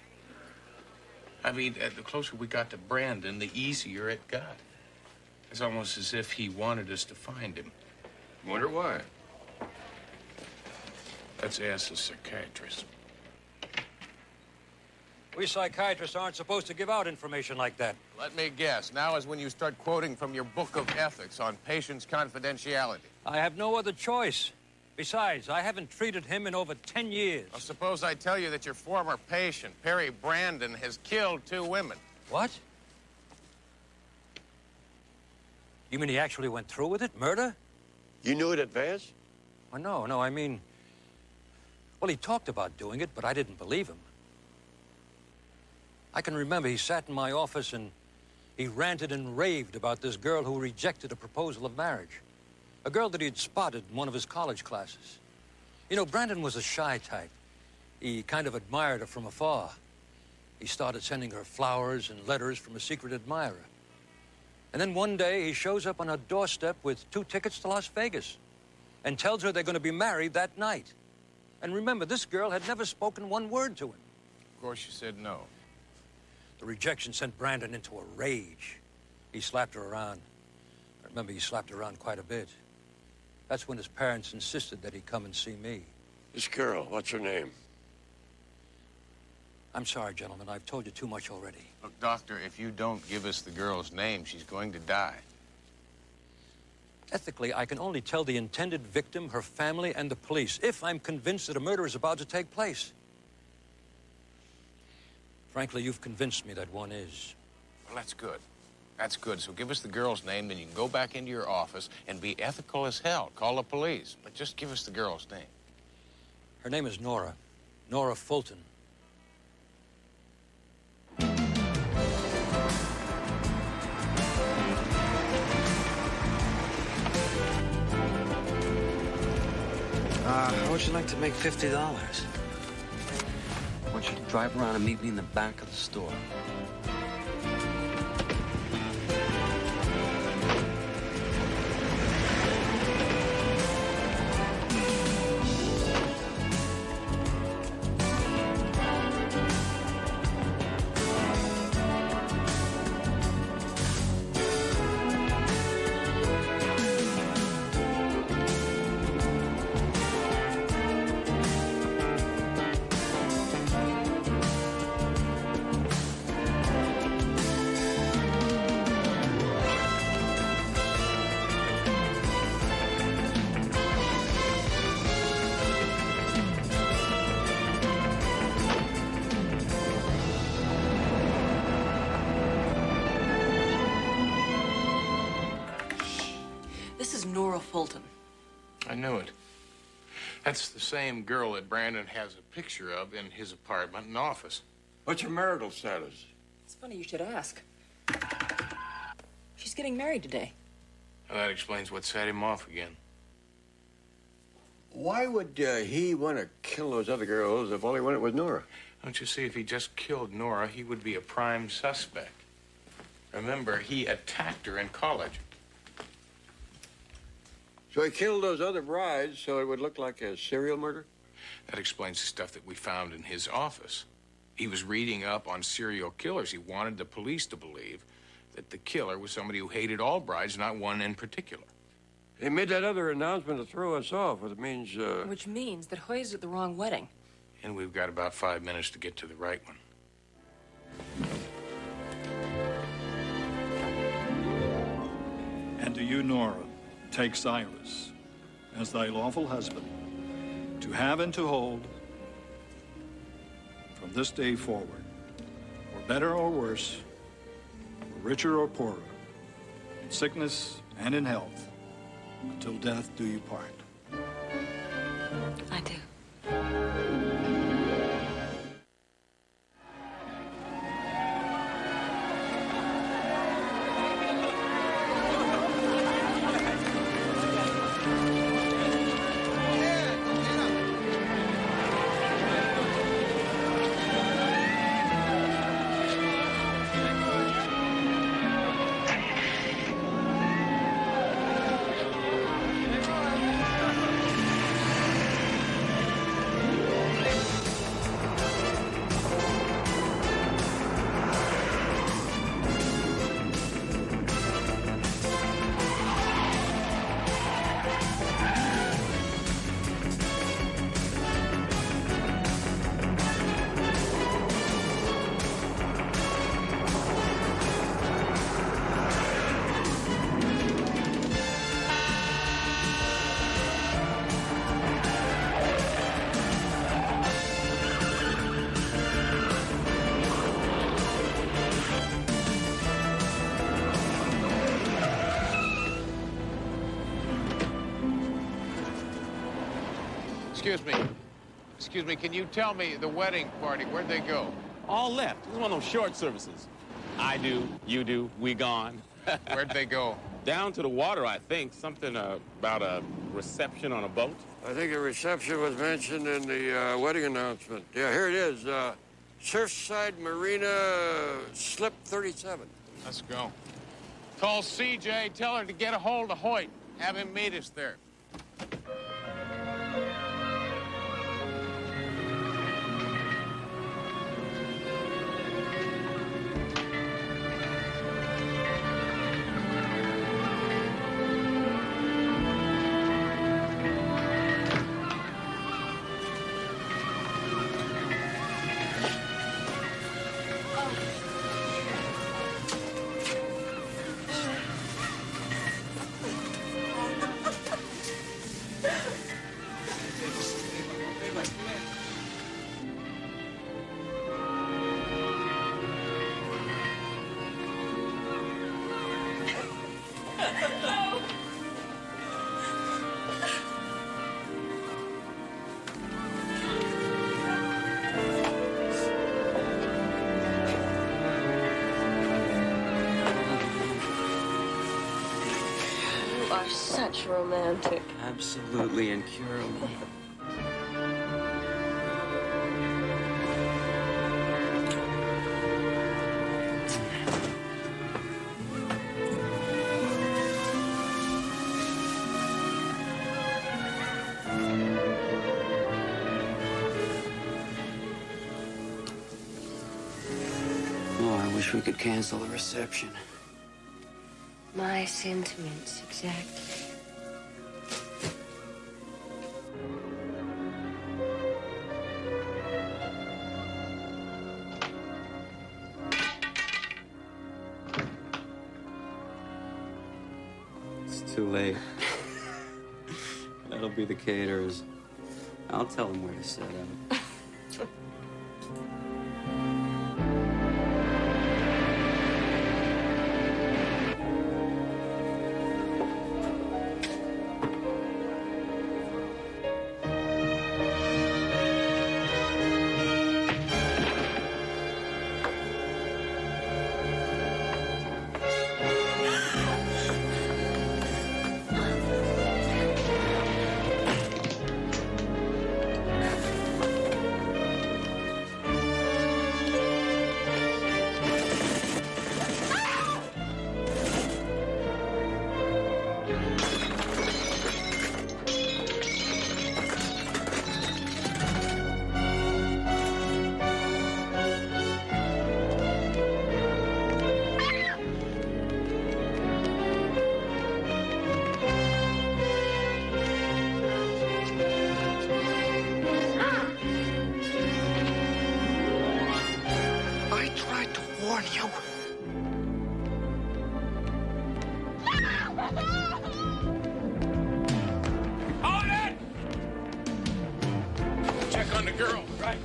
I mean, the closer we got to Brandon, the easier it got. It's almost as if he wanted us to find him. Wonder why. Let's ask the psychiatrist. We psychiatrists aren't supposed to give out information like that. Let me guess. Now is when you start quoting from your book of ethics on patient's confidentiality. I have no other choice. Besides, I haven't treated him in over 10 years. Well, suppose I tell you that your former patient, Perry Brandon, has killed 2 women. What? You mean he actually went through with it? Murder? You knew in advance? Oh, no, I mean... Well, he talked about doing it, but I didn't believe him. I can remember he sat in my office and he ranted and raved about this girl who rejected a proposal of marriage. A girl that he'd spotted in one of his college classes. You know, Brandon was a shy type. He kind of admired her from afar. He started sending her flowers and letters from a secret admirer. And then one day, he shows up on her doorstep with 2 tickets to Las Vegas and tells her they're going to be married that night. And remember, this girl had never spoken one word to him. Of course, you said no. The rejection sent Brandon into a rage. He slapped her around. I remember he slapped her around quite a bit. That's when his parents insisted that he come and see me. This girl, what's her name? I'm sorry, gentlemen. I've told you too much already. Look, Doctor, if you don't give us the girl's name, she's going to die. Ethically, I can only tell the intended victim, her family, and the police if I'm convinced that a murder is about to take place. Frankly, you've convinced me that one is. Well, that's good. That's good. So give us the girl's name, then you can go back into your office and be ethical as hell. Call the police. But just give us the girl's name. Her name is Nora. Nora Fulton. How would you like to make $50? I want you to drive around and meet me in the back of the store. Nora Fulton. I knew it. That's the same girl that Brandon has a picture of in his apartment and office. What's her marital status? It's funny you should ask. She's getting married today. Well, that explains what set him off again. Why would he want to kill those other girls if all he wanted was Nora? Don't you see, if he just killed Nora, he would be a prime suspect. Remember, he attacked her in college. So he killed those other brides so it would look like a serial murder? That explains the stuff that we found in his office. He was reading up on serial killers. He wanted the police to believe that the killer was somebody who hated all brides, not one in particular. He made that other announcement to throw us off, which means, Which means that Hoy's at the wrong wedding. And we've got about 5 minutes to get to the right one. And do you, Nora, take Silas as thy lawful husband, to have and to hold from this day forward, for better or worse, for richer or poorer, in sickness and in health, until death do you part. I do. Excuse me, can you tell me the wedding party, where'd they go? All left. This is one of those short services. I do, you do, we gone. Where'd they go? Down to the water, I think. Something about a reception on a boat. I think a reception was mentioned in the wedding announcement. Yeah, here it is. Surfside Marina, Slip 37. Let's go. Call CJ, tell her to get a hold of Hoyt. Have him meet us there. Such romantic. Absolutely incurable. Oh, I wish we could cancel the reception. My sentiments, exactly. It's too late. That'll be the caterers. I'll tell them where to set up. Check on the girl. Right.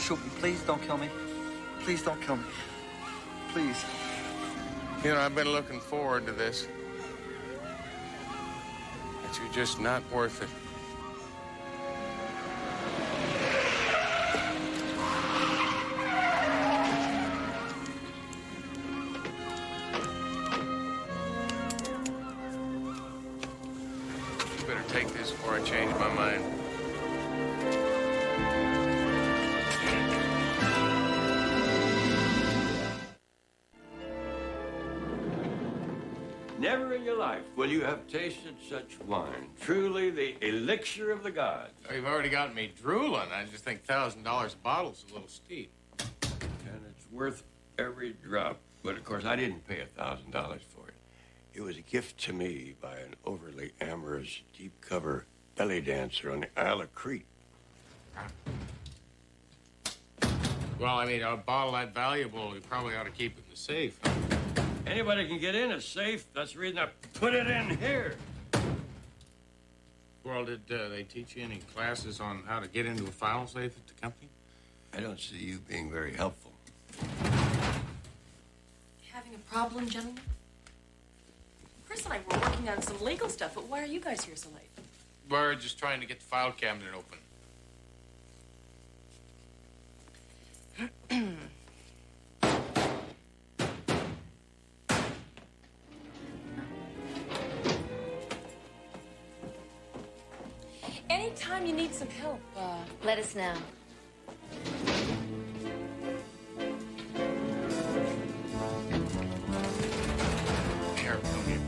Shoot me. Please don't kill me. Please don't kill me. Please. You know, I've been looking forward to this. But you're just not worth it. You better take this before I change my mind. Never in your life will you have tasted such wine. Truly the elixir of the gods. Oh, you've already got me drooling. I just think $1,000 a bottle's a little steep. And it's worth every drop. But of course, I didn't pay $1,000 for it. It was a gift to me by an overly amorous, deep-cover belly dancer on the Isle of Crete. Well, I mean, a bottle that valuable, we probably ought to keep it in the safe. Anybody can get in a safe. That's the reason I put it in here. Well, did they teach you any classes on how to get into a file safe at the company? I don't see you being very helpful. Having a problem, gentlemen? Chris and I were working on some legal stuff, but why are you guys here so late? We're just trying to get the file cabinet open. Anytime you need some help, Let us know. Here, come here.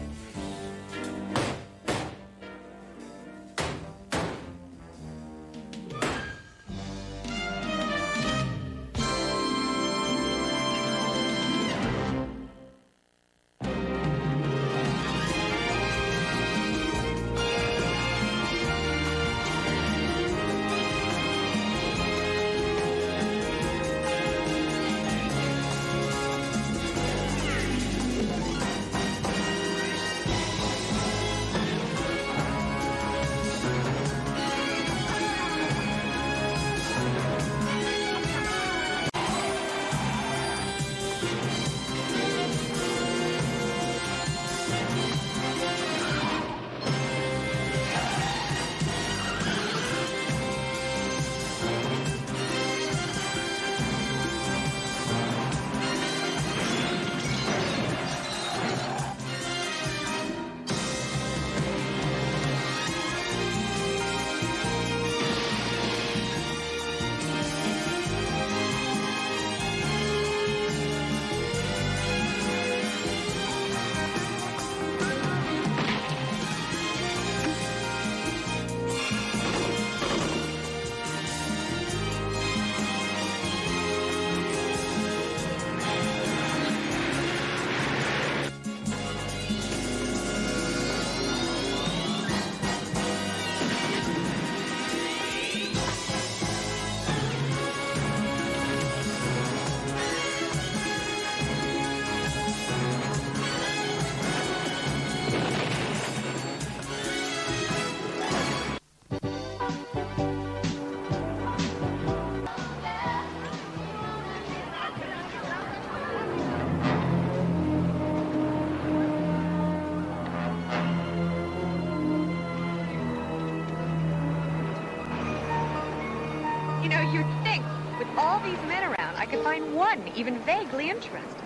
You know, you'd think, with all these men around, I could find one even vaguely interesting.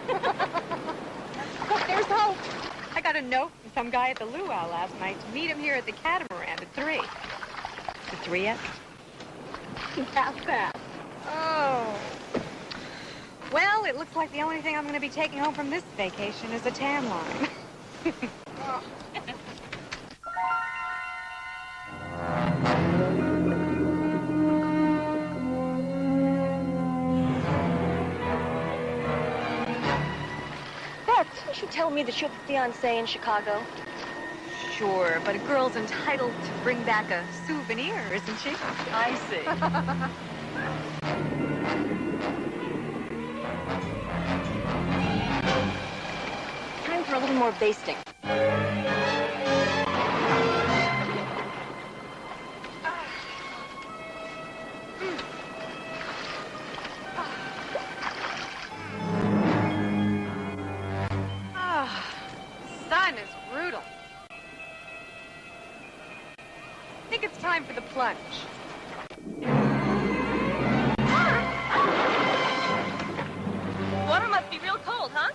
Look, there's hope. I got a note from some guy at the luau last night to meet him here at the Catamaran at 3. Is it 3 yet? Half past. Oh. Well, it looks like the only thing I'm going to be taking home from this vacation is a tan line. Oh. Didn't you tell me that you have a fiancé in Chicago? Sure, but a girl's entitled to bring back a souvenir, isn't she? I see. Time for a little more basting. sun is brutal. I think it's time for the plunge. Water must be real cold, huh?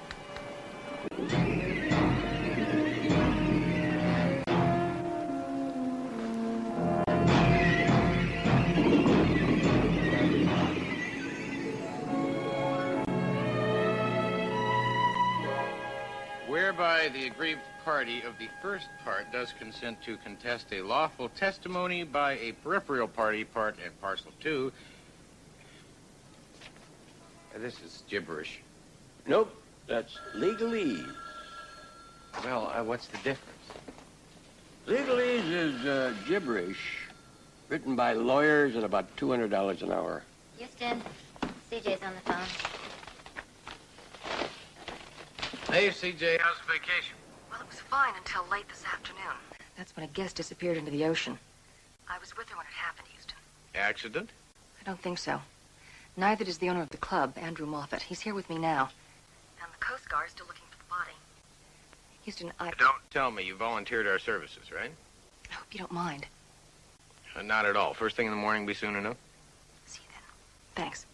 Whereby the aggrieved party of the first part does consent to contest a lawful testimony by a peripheral party, part and parcel to. This is gibberish. Nope, that's legalese. Well, what's the difference? Legalese is gibberish, written by lawyers at about $200 an hour. Houston, CJ's on the phone. Hey, CJ, how's the vacation? Well, it was fine until late this afternoon. That's when a guest disappeared into the ocean. I was with her when it happened, Houston. Accident? I don't think so. Neither does the owner of the club, Andrew Moffat. He's here with me now. And the Coast Guard is still looking for the body. Houston, Don't tell me you volunteered our services, right? I hope you don't mind. Not at all. First thing in the morning, be soon enough. See you then. Thanks.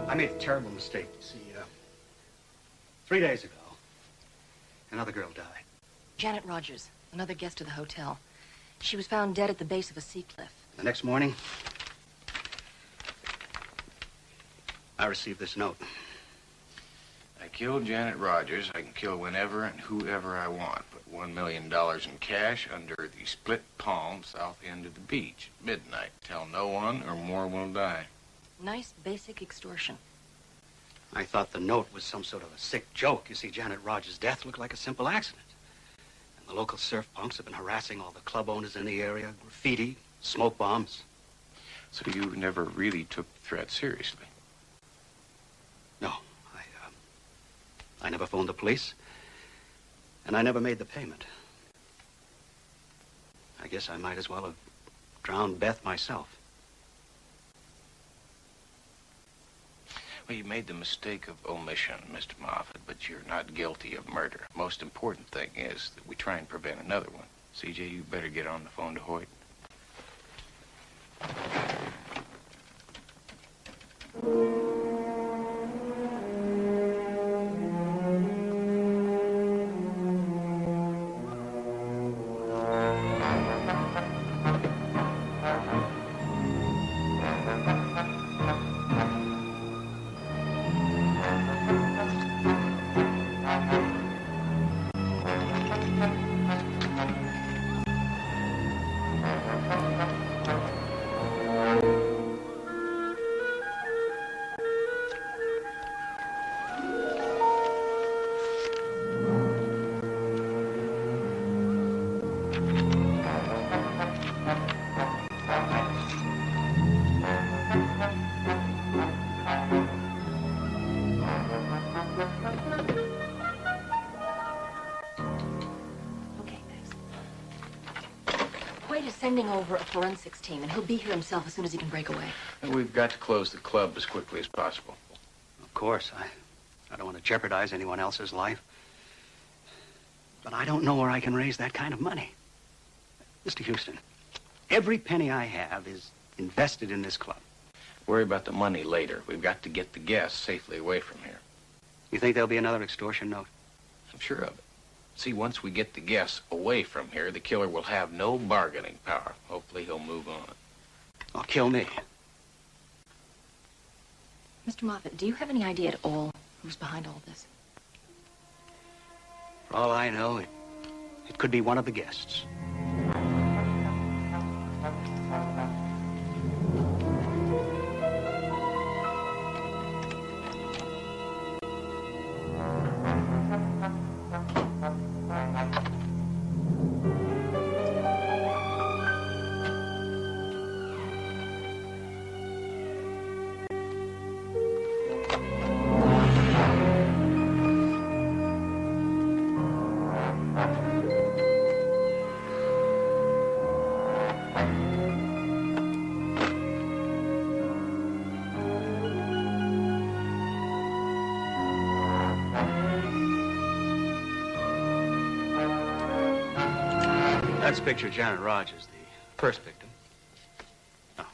I made a terrible mistake, you see. 3 days ago, another girl died. Janet Rogers, another guest of the hotel. She was found dead at the base of a sea cliff. The next morning, I received this note. I killed Janet Rogers. I can kill whenever and whoever I want. Put $1 million in cash under the split palm south end of the beach. Midnight. Tell no one or more will die. Nice basic extortion. I thought the note was some sort of a sick joke. You see, Janet Rogers' death looked like a simple accident. And the local surf punks have been harassing all the club owners in the area. Graffiti, smoke bombs. So you never really took the threat seriously? No. I never phoned the police. And I never made the payment. I guess I might as well have drowned Beth myself. Well, you made the mistake of omission, Mr. Moffat, but you're not guilty of murder. Most important thing is that we try and prevent another one. CJ, you better get on the phone to Hoyt. Sending over a forensics team, and he'll be here himself as soon as he can break away. We've got to close the club as quickly as possible. Of course. I don't want to jeopardize anyone else's life. But I don't know where I can raise that kind of money. Mr. Houston, every penny I have is invested in this club. Worry about the money later. We've got to get the guests safely away from here. You think there'll be another extortion note? I'm sure of it. See, once we get the guests away from here, the killer will have no bargaining power. Hopefully he'll move on. Or kill me. Mr. Moffat, do you have any idea at all who's behind all this? For all I know, it could be one of the guests. That's picture Janet Rogers, the first victim. Oh.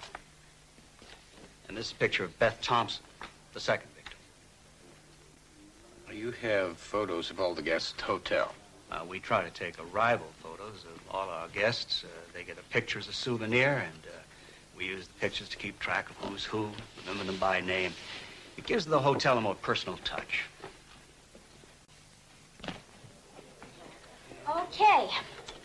And this is a picture of Beth Thompson, the second victim. You have photos of all the guests at the hotel. We try to take arrival photos of all our guests. They get a picture as a souvenir, and we use the pictures to keep track of who's who, remember them by name. It gives the hotel a more personal touch. Okay.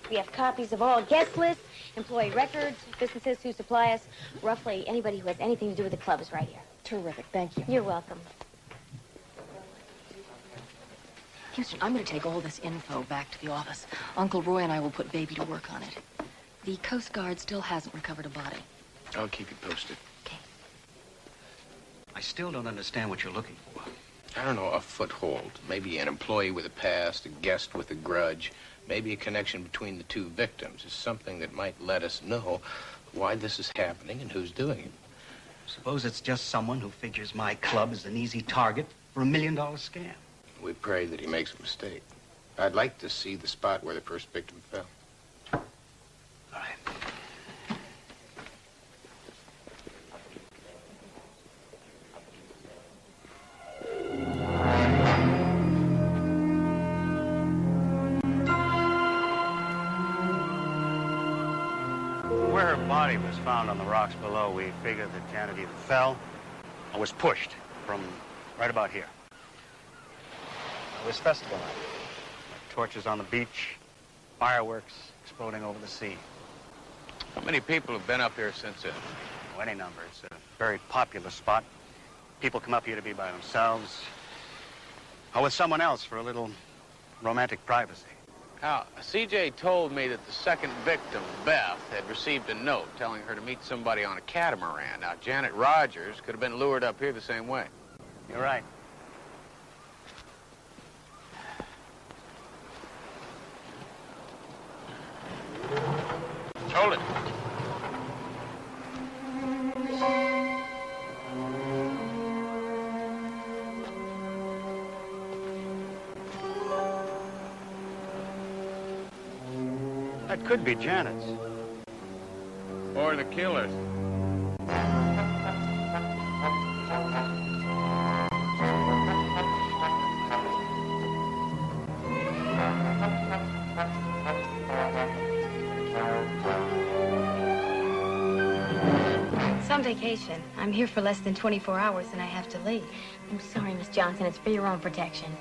We have copies of all guest lists, employee records, businesses who supply us. Roughly anybody who has anything to do with the club is right here. Terrific, thank you. You're welcome. Houston, I'm going to take all this info back to the office. Uncle Roy and I will put Baby to work on it. The Coast Guard still hasn't recovered a body. I'll keep you posted. Okay. I still don't understand what you're looking for. I don't know, a foothold. Maybe an employee with a past, a guest with a grudge. Maybe a connection between the two victims is something that might let us know why this is happening and who's doing it. Suppose it's just someone who figures my club as an easy target for $1 million scam. We pray that he makes a mistake. I'd like to see the spot where the first victim fell. All right. Where her body was found on the rocks below, we figured that Janet either fell or was pushed from right about here. It was festival night. Torches on the beach, fireworks exploding over the sea. How many people have been up here since then? Oh, any number. It's a very popular spot. People come up here to be by themselves or with someone else for a little romantic privacy. Now, CJ told me that the second victim, Beth, had received a note telling her to meet somebody on a catamaran. Now, Janet Rogers could have been lured up here the same way. You're right. Hold it. That could be Janet's. Or the killer's. Some vacation. I'm here for less than 24 hours and I have to leave. I'm sorry, Miss Johnson. It's for your own protection.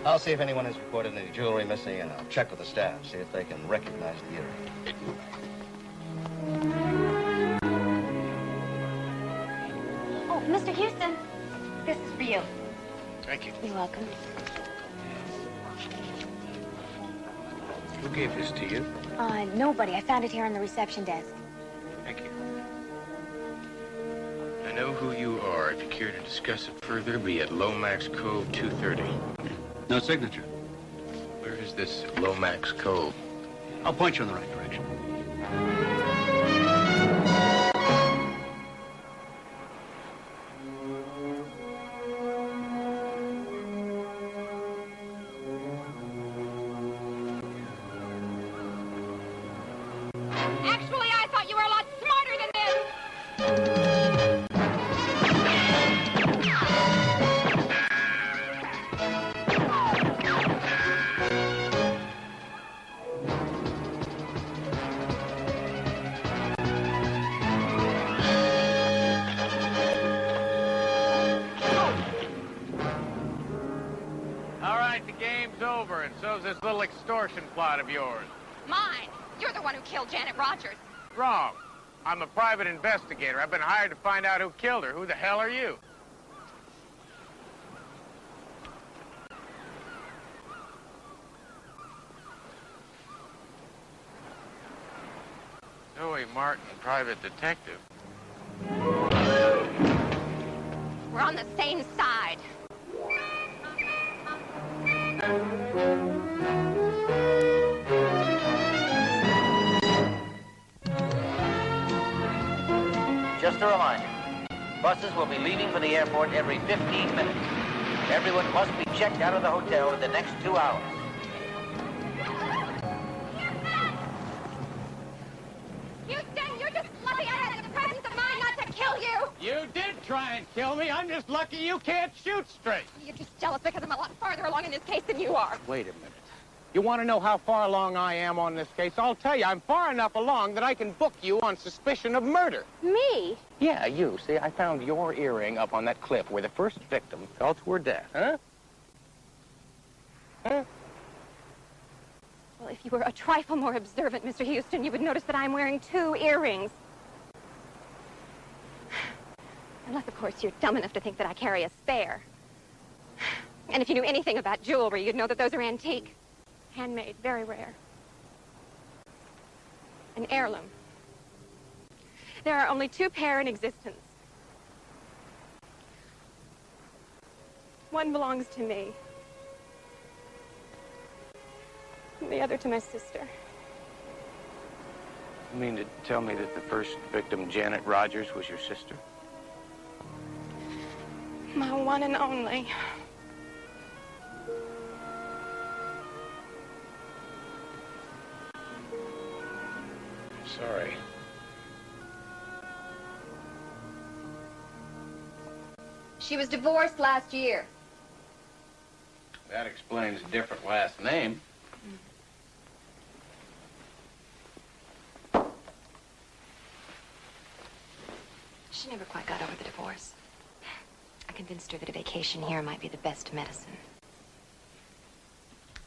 I'll see if anyone has reported any jewelry missing, and I'll check with the staff, see if they can recognize the earring. Oh, Mr. Houston, this is for you. Thank you. You're welcome. Who gave this to you? Nobody. I found it here on the reception desk. Thank you. I know who you are. If you care to discuss it further, be at Lomax Cove 230. No signature. Where is this Lomax Cove? I'll point you in the right direction. Actually, I thought you were a lot smarter than this. All right, the game's over, and so's this little extortion plot of yours. Mine. You're the one who killed Janet Rogers. Wrong. I'm a private investigator. I've been hired to find out who killed her. Who the hell are you? Zoe Martin, private detective. We're on the same side. Just a reminder, buses will be leaving for the airport every 15 minutes. Everyone must be checked out of the hotel in the next 2 hours. Houston, you're just lucky I had the presence of mind not to kill you. You did try and kill me. I'm just lucky you can't shoot straight. You're just jealous because I'm a lot farther along in this case than you are. Wait a minute. You want to know how far along I am on this case? I'll tell you, I'm far enough along that I can book you on suspicion of murder. Me? Yeah, you. See, I found your earring up on that cliff where the first victim fell to her death. Huh? Huh? Well, if you were a trifle more observant, Mr. Houston, you would notice that I'm wearing 2 earrings. Unless, of course, you're dumb enough to think that I carry a spare. And if you knew anything about jewelry, you'd know that those are antique. Handmade, very rare. An heirloom. There are only 2 pair in existence. One belongs to me. And the other to my sister. You mean to tell me that the first victim, Janet Rogers, was your sister? My one and only. Sorry. She was divorced last year. That explains a different last name. She never quite got over the divorce. I convinced her that a vacation here might be the best medicine.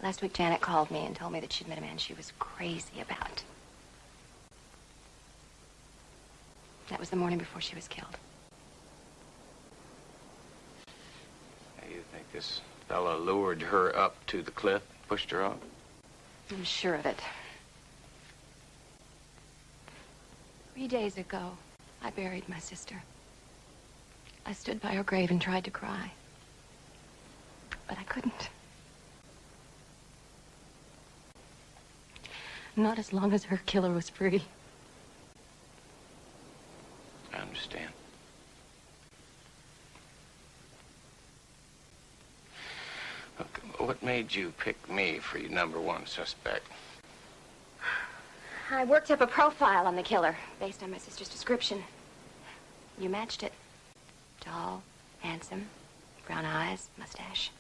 Last week, Janet called me and told me that she'd met a man she was crazy about. That was the morning before she was killed. You think this fella lured her up to the cliff, pushed her off? I'm sure of it. 3 days ago, I buried my sister. I stood by her grave and tried to cry. But I couldn't. Not as long as her killer was free. I understand. Look, what made you pick me for your #1 suspect? I worked up a profile on the killer based on my sister's description. You matched it. Tall, handsome, brown eyes, mustache.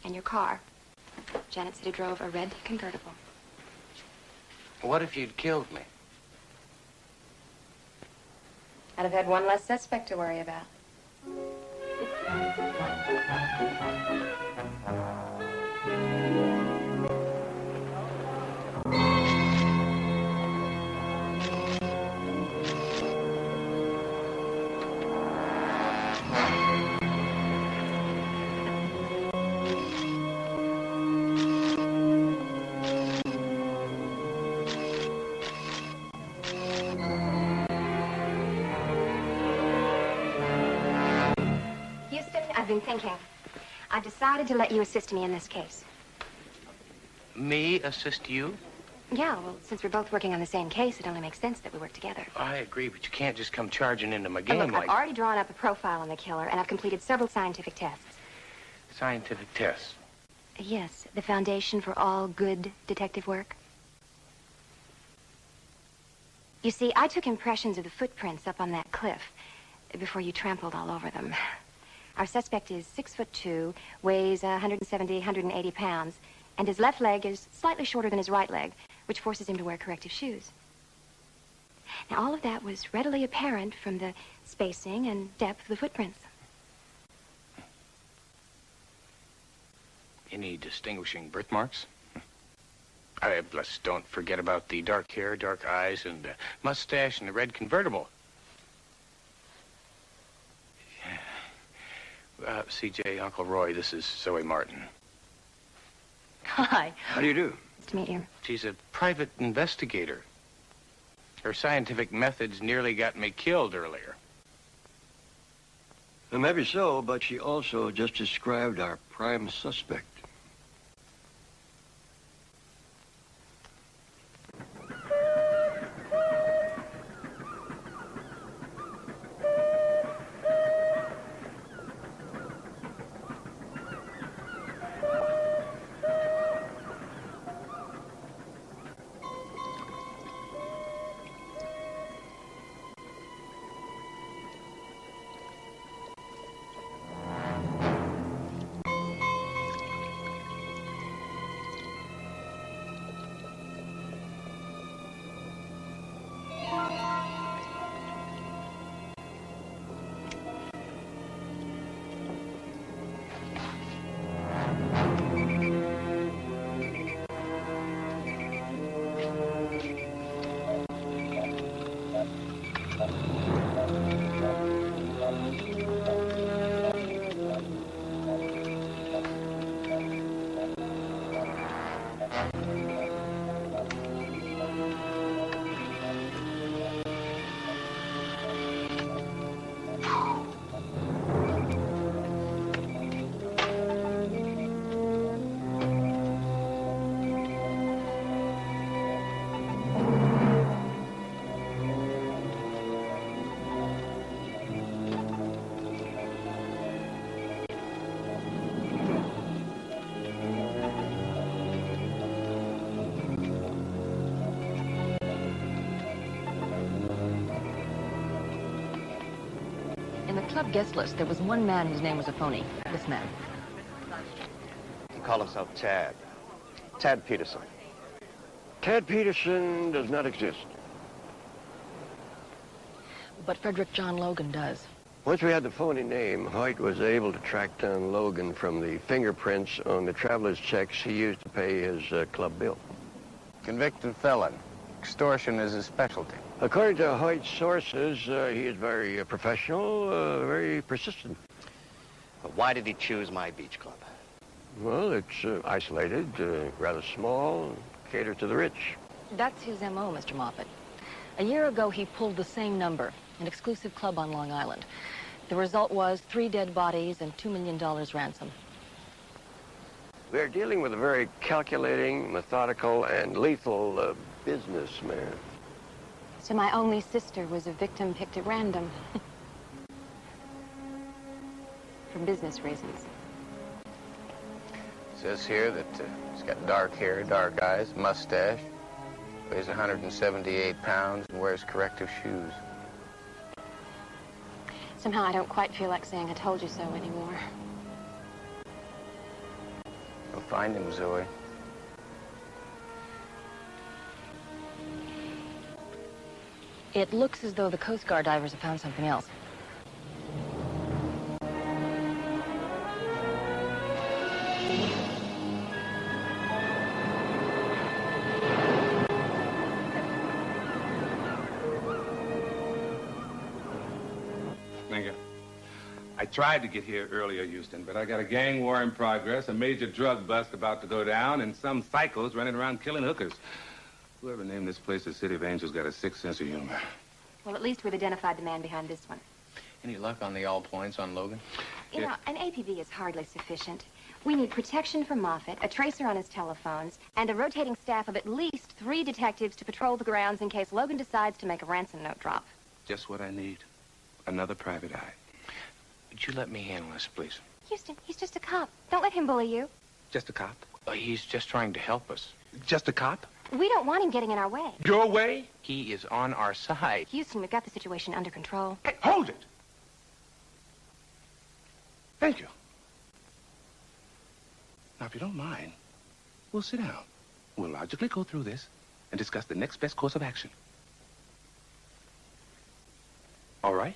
And your car. Janet said he drove a red convertible. What if you'd killed me? I'd have had one less suspect to worry about. I've been thinking. I've decided to let you assist me in this case. Me assist you? Yeah, well, since we're both working on the same case, it only makes sense that we work together. I agree, but you can't just come charging into my Look, game like... I've already drawn up a profile on the killer, and I've completed several scientific tests. Scientific tests? Yes, the foundation for all good detective work. You see, I took impressions of the footprints up on that cliff before you trampled all over them. Our suspect is 6'2", weighs 170, 180 pounds, and his left leg is slightly shorter than his right leg, which forces him to wear corrective shoes. Now, all of that was readily apparent from the spacing and depth of the footprints. Any distinguishing birthmarks? Let's don't forget about the dark hair, dark eyes, and mustache, and the red convertible. CJ, Uncle Roy, this is Zoe Martin. Hi. How do you do? Nice to meet you. She's a private investigator. Her scientific methods nearly got me killed earlier. Maybe so, but she also just described our prime suspect. In the club guest list, there was one man whose name was a phony. This man. He called himself Tad. Tad Peterson. Tad Peterson does not exist. But Frederick John Logan does. Once we had the phony name, Hoyt was able to track down Logan from the fingerprints on the traveler's checks he used to pay his club bill. Convicted felon. Extortion is his specialty. According to Hoyt's sources, he is very professional, very persistent. But why did he choose my beach club? Well, it's isolated, rather small, catered to the rich. That's his M.O., Mr. Moffat. A year ago, he pulled the same number, an exclusive club on Long Island. The result was 3 dead bodies and $2 million ransom. We are dealing with a very calculating, methodical, and lethal businessman. So my only sister was a victim picked at random. For business reasons. Says here that he's got dark hair, dark eyes, mustache, weighs 178 pounds, and wears corrective shoes. Somehow I don't quite feel like saying I told you so anymore. Go find him, Zoe. It looks as though the Coast Guard divers have found something else. Thank you. I tried to get here earlier, Houston, but I got a gang war in progress, a major drug bust about to go down, and some psychos running around killing hookers. Whoever named this place the City of Angels got a sick sense of humor. Well, at least we've identified the man behind this one. Any luck on the all points on Logan? You know, an APB is hardly sufficient. We need protection from Moffat, a tracer on his telephones, and a rotating staff of at least 3 detectives to patrol the grounds in case Logan decides to make a ransom note drop. Just what I need. Another private eye. Would you let me handle this, please? Houston, he's just a cop. Don't let him bully you. Just a cop? He's just trying to help us. Just a cop? We don't want him getting in our way. Your way? He is on our side. Houston, we've got the situation under control. Hey, hold it! Thank you. Now, if you don't mind, we'll sit down. We'll logically go through this and discuss the next best course of action. All right?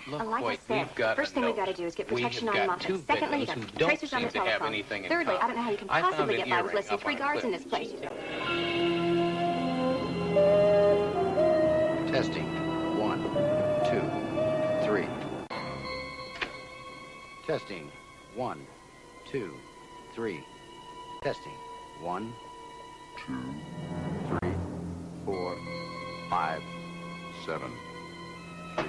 Look, Like wait, I said, we've got first thing we've got to do is get protection on Moffat. Secondly, you got tracers on the telephone. Thirdly, I don't know how you can possibly get by with less than 3 guards in this place. Testing. 1, 2, 3. Testing. 1, 2, 3. Testing. 1, 2, 3, 4, 5, 7, 3.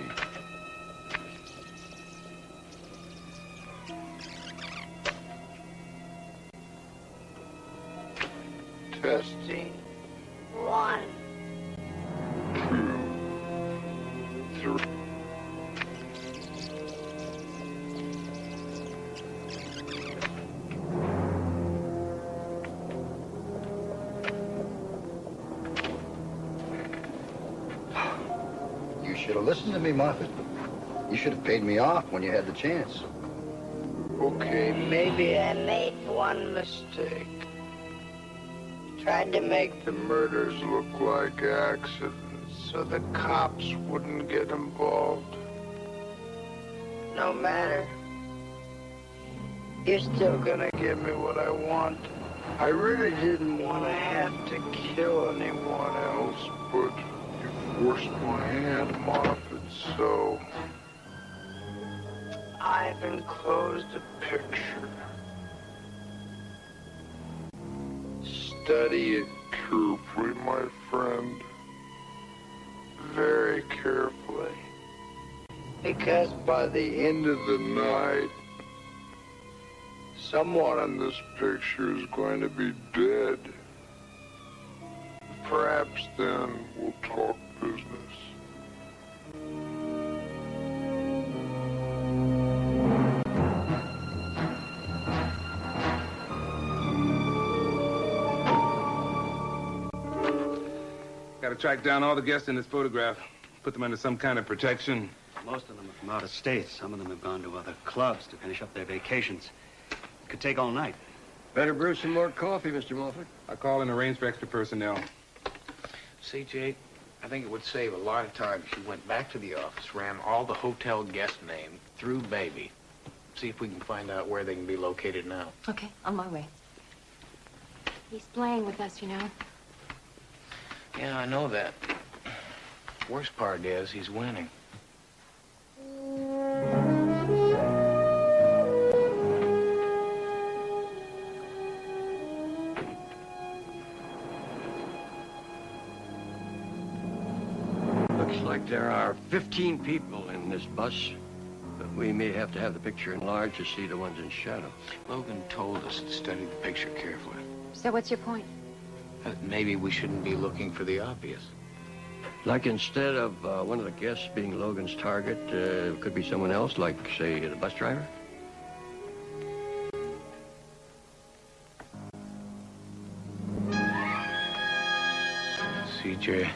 Testing. 1, 2, 3. You should have listened to me, Moffat. You should have paid me off when you had the chance. Okay, maybe I made one mistake. Tried to make the murders look like accidents so the cops wouldn't get involved. No matter. You're still gonna give me what I want. I really didn't want to have to kill anyone else, but you forced my hand, Moffat, so I've enclosed a picture. Study it carefully, my friend. Very carefully. Because by the end of the night, someone in this picture is going to be dead. Perhaps then we'll talk business. Got to track down all the guests in this photograph, put them under some kind of protection. Most of them are from out of state. Some of them have gone to other clubs to finish up their vacations. It could take all night. Better brew some more coffee, Mr. Moffat. I'll call and arrange for extra personnel. See, Jake, I think it would save a lot of time if you went back to the office, ran all the hotel guest names through Baby. See if we can find out where they can be located now. Okay, on my way. He's playing with us, you know. Yeah, I know that. Worst part is he's winning. Looks like there are 15 people in this bus, but we may have to have the picture enlarged to see the ones in shadow. Logan told us to study the picture carefully. So what's your point? Maybe we shouldn't be looking for the obvious. Like instead of one of the guests being Logan's target, could be someone else, like, say, the bus driver? CJ.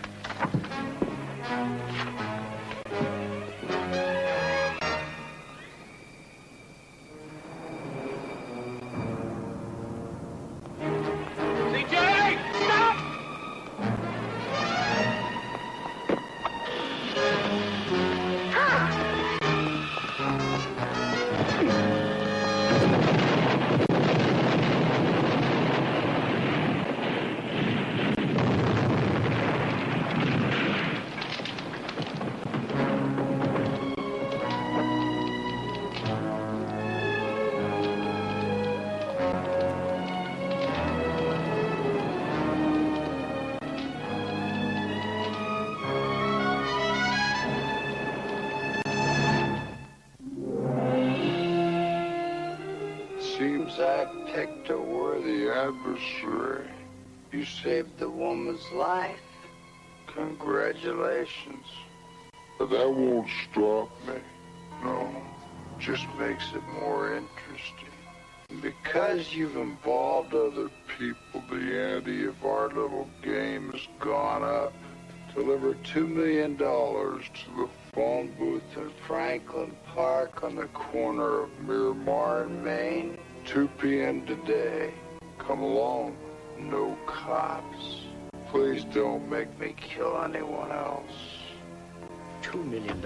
Seems I picked a worthy adversary. You saved the woman's life. Congratulations. But that won't stop me. No. just makes it more interesting. Because you've involved other people, the ante of our little game has gone up. Deliver $2 million to the phone booth in Franklin Park on the corner of Miramar and Maine, 2 p.m. today. Come along, no cops. Please don't make me kill anyone else. $2 million.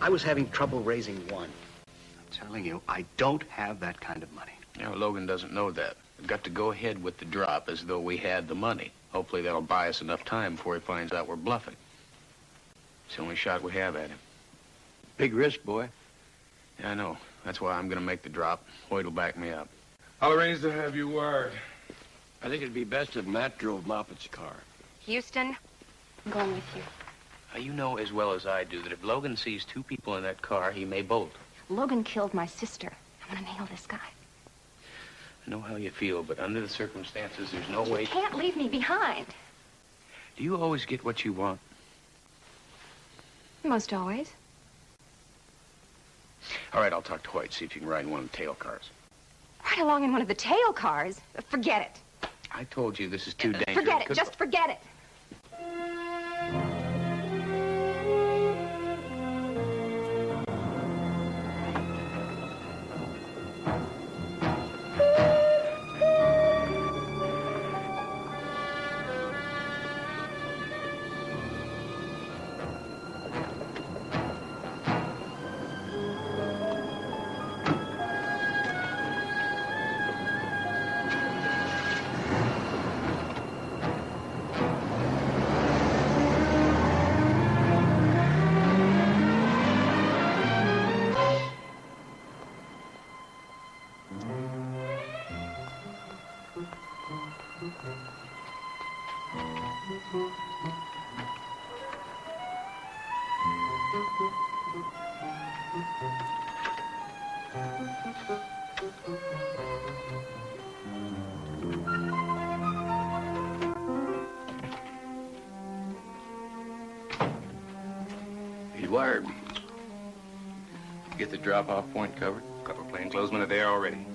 I was having trouble raising one. I'm telling you, I don't have that kind of money. You know, Logan doesn't know that. We've got to go ahead with the drop as though we had the money. Hopefully that'll buy us enough time before he finds out we're bluffing. It's the only shot we have at him. Big risk, boy. Yeah, I know. That's why I'm going to make the drop. Hoyt will back me up. I'll arrange to have you wired. I think it'd be best if Matt drove Moffat's car. Houston, I'm going with you. Now, you know as well as I do that if Logan sees 2 people in that car, he may bolt. Logan killed my sister. I'm gonna nail this guy. I know how you feel, but under the circumstances, there's no way... You can't leave me behind. Do you always get what you want? Most always. All right, I'll talk to Hoyt, see if you can ride in one of the tail cars. Right along in one of the tail cars. Forget it. I told you this is too dangerous. Forget it. Just forget it. He's wired. Get the drop-off point covered? Couple plainclothesmen are there already.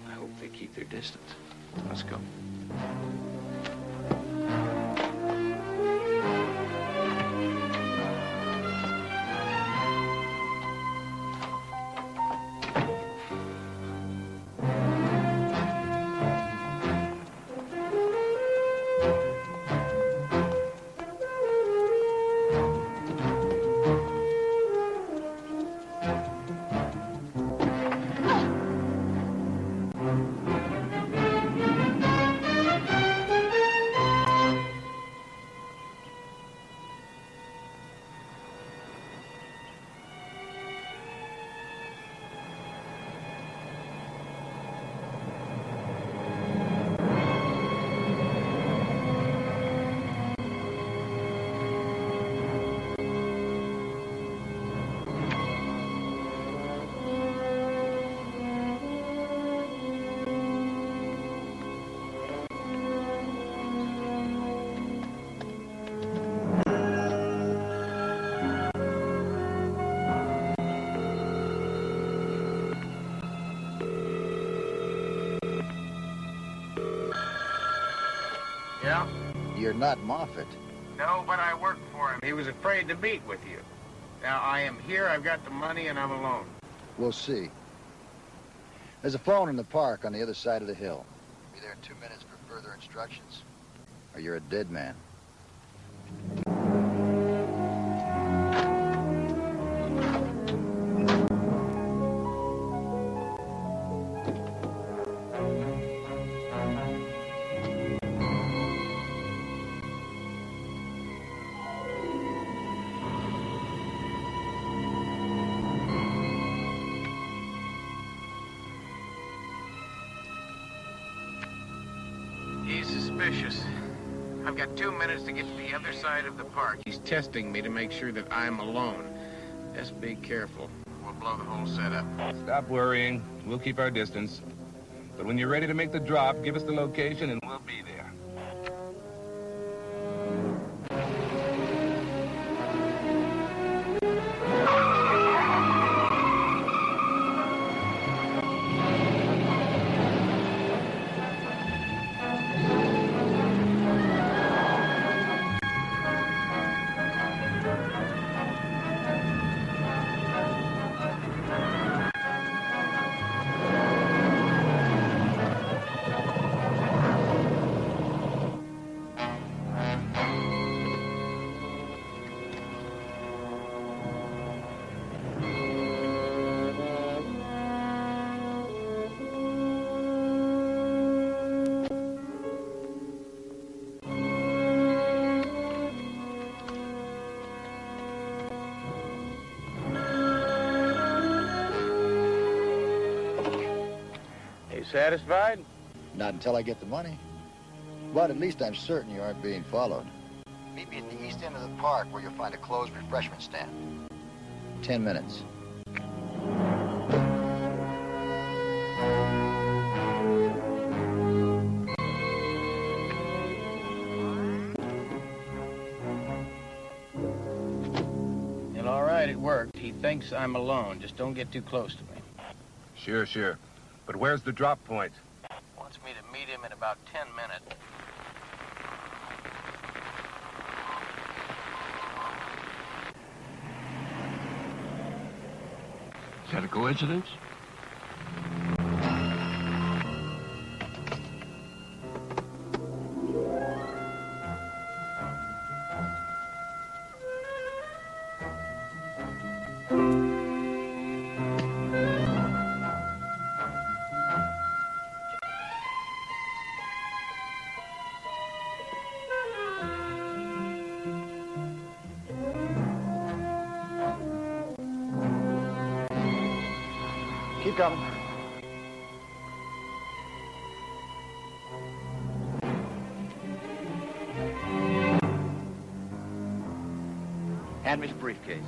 I hope they keep their distance. Let's go. Yeah? You're not Moffat. No, but I work for him. He was afraid to meet with you. Now, I am here, I've got the money, and I'm alone. We'll see. There's a phone in the park on the other side of the hill. Be there in 2 minutes for further instructions, or you're a dead man. He's suspicious. I've got 2 minutes to get to the other side of the park. He's testing me to make sure that I'm alone. Just be careful. We'll blow the whole setup. Stop worrying. We'll keep our distance. But when you're ready to make the drop, give us the location and we'll be there. satisfied? Not until I get the money. But at least I'm certain you aren't being followed. Meet me at the east end of the park where you'll find a closed refreshment stand. 10 minutes. Well, all right, it worked. He thinks I'm alone. Just don't get too close to me. Sure, sure. But where's the drop point? Wants me to meet him in about 10 minutes. Is that a coincidence? Keep coming. Hand me the briefcase.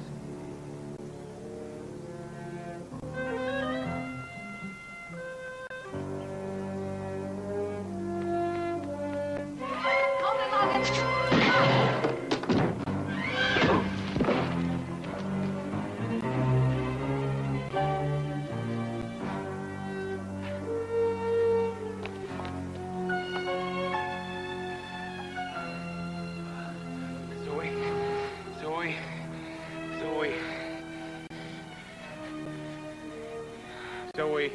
Zoe.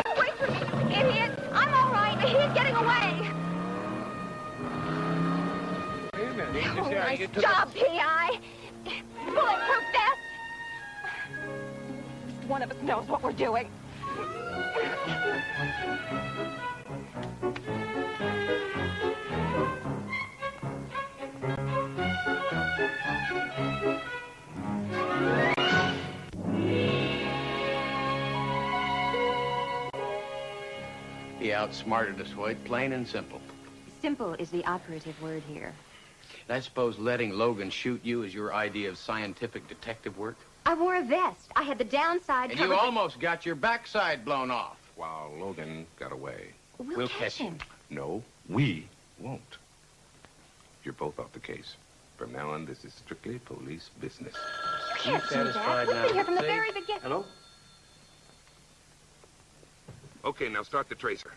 Get away from me, idiot! I'm all right. He's getting away. Wait a minute. Oh, nice job, P.I. Bulletproof vest. One of us knows what we're doing. He outsmarted us, White, plain and simple. Simple is the operative word here. And I suppose letting Logan shoot you is your idea of scientific detective work? I wore a vest. I had the downside And covered. you almost got your backside blown off. While Logan got away. We'll catch him. No, we won't. You're both off the case. From now on, this is strictly police business. You can't do that. We've been here from the very beginning. Hello? Okay, now start the tracer.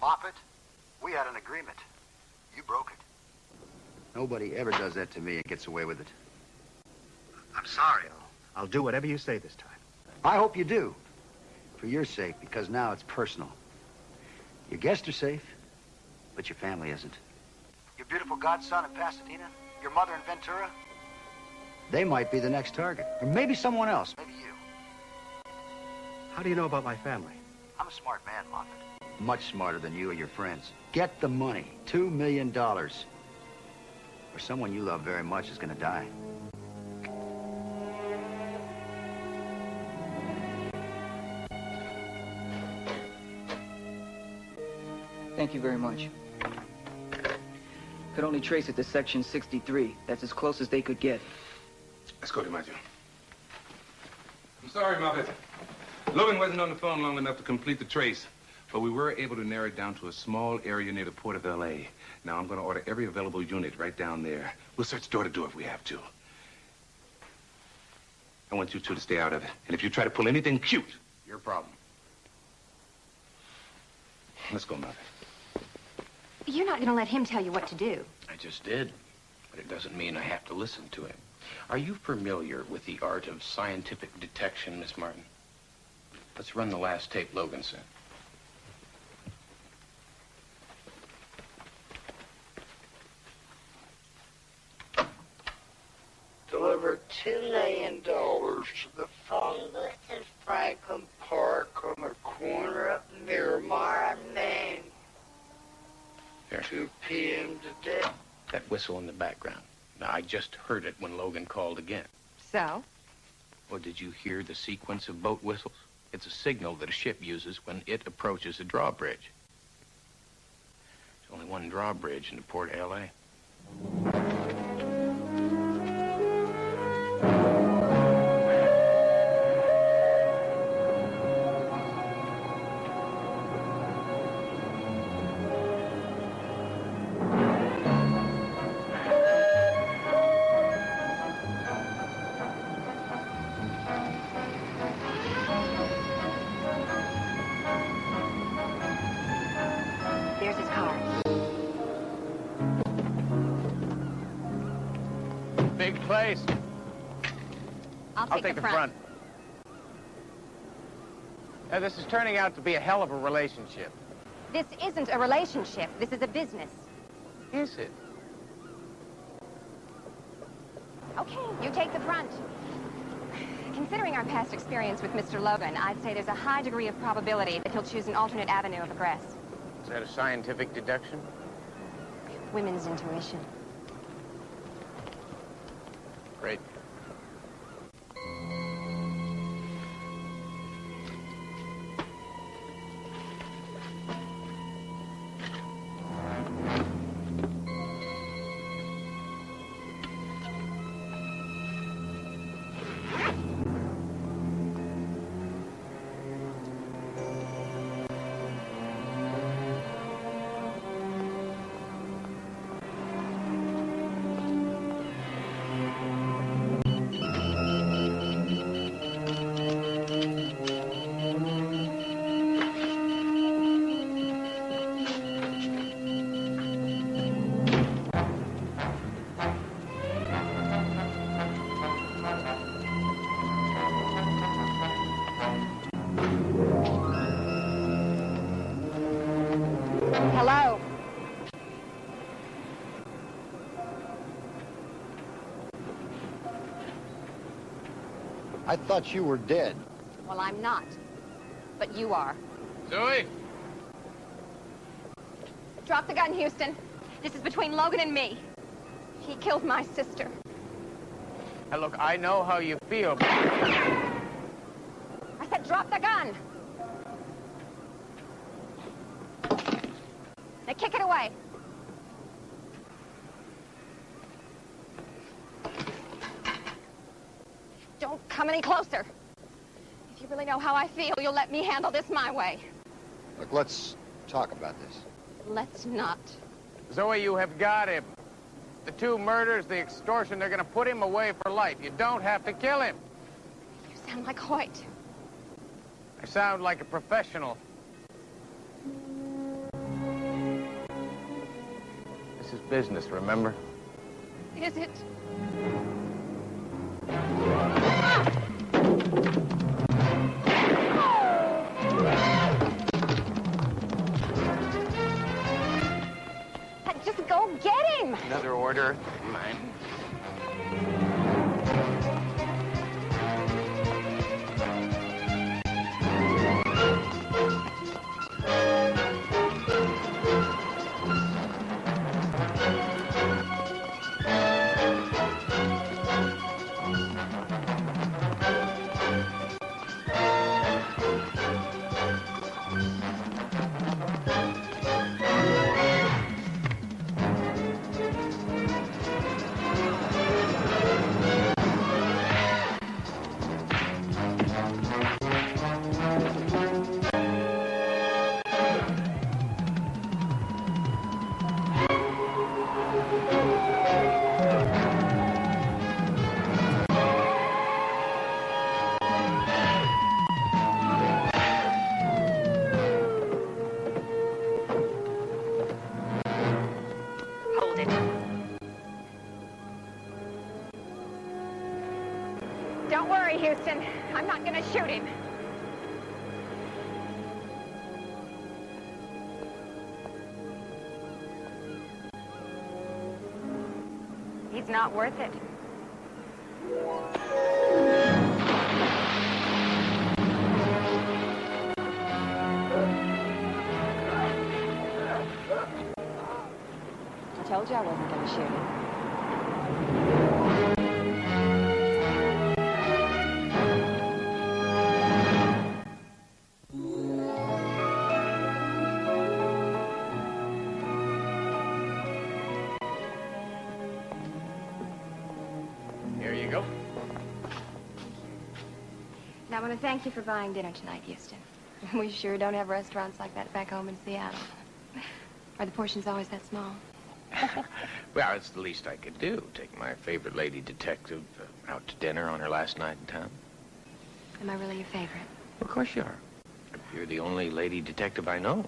Moffat, we had an agreement. You broke it. Nobody ever does that to me and gets away with it. I'm sorry. I'll do whatever you say this time. I hope you do. For your sake, because now it's personal. Your guests are safe, but your family isn't. Your beautiful godson in Pasadena? Your mother in Ventura? They might be the next target. Or maybe someone else. Maybe you. How do you know about my family? I'm a smart man, Moffat. Much smarter than you or your friends. Get the money. $2 million. Or someone you love very much is gonna die. Thank you very much. Could only trace it to section 63. That's as close as they could get. Let's go, DiMaggio. I'm sorry, Moffat. Logan wasn't on the phone long enough to complete the trace, but we were able to narrow it down to a small area near the port of L.A. Now, I'm going to order every available unit right down there. We'll search door to door if we have to. I want you two to stay out of it. And if you try to pull anything cute, Your problem. let's go, Moffat. You're not going to let him tell you what to do. I just did. But it doesn't mean I have to listen to him. Are you familiar with the art of scientific detection, Miss Martin? Let's run the last tape Logan sent. Delivered $2 million to the phone booth in Franklin Park on the corner of Miramar and Maine. Here. 2 p.m. today. That whistle in the background. Now, I just heard it when Logan called again. So? Or did you hear the sequence of boat whistles? It's a signal that a ship uses when it approaches a drawbridge. There's only one drawbridge into Port L.A. There's his car. Big place. I'll take the front. Now, this is turning out to be a hell of a relationship. This isn't a relationship. This is a business. Is it? Okay, you take the front. Considering our past experience with Mr. Logan, I'd say there's a high degree of probability that he'll choose an alternate avenue of egress. Is that a scientific deduction? Women's intuition. Great. Hello. I thought you were dead. Well, I'm not. But you are. Zoe? Drop the gun, Houston. This is between Logan and me. He killed my sister. Now, look, I know how you feel. I said drop the gun. Now kick it away. Don't come any closer. If you really know how I feel, you'll let me handle this my way. Look, let's talk about this. Let's not. Zoe, you have got him. The 2 murders, the extortion, they're gonna put him away for life. You don't have to kill him. You sound like Hoyt. I sound like a professional. This is business, remember? Is it? Just go get him! Another order. Mine. Don't worry, Houston. I'm not gonna shoot him. He's not worth it. I told you I wasn't gonna shoot him. you go. Now, I want to thank you for buying dinner tonight, Houston. We sure don't have restaurants like that back home in Seattle. Are the portions always that small? Well, it's the least I could do. Take my favorite lady detective out to dinner on her last night in town. Am I really your favorite? Of course you are. You're the only lady detective I know.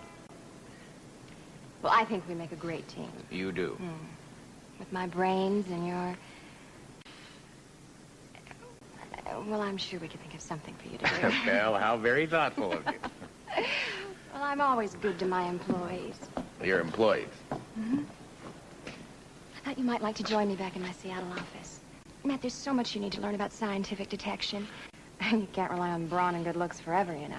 Well, I think we make a great team. You do. With my brains and your... Well, I'm sure we could think of something for you to do. Well, how very thoughtful of you. Well, I'm always good to my employees. Your employees. I thought you might like to join me back in my Seattle office. Matt, there's so much you need to learn about scientific detection. And you can't rely on brawn and good looks forever, you know.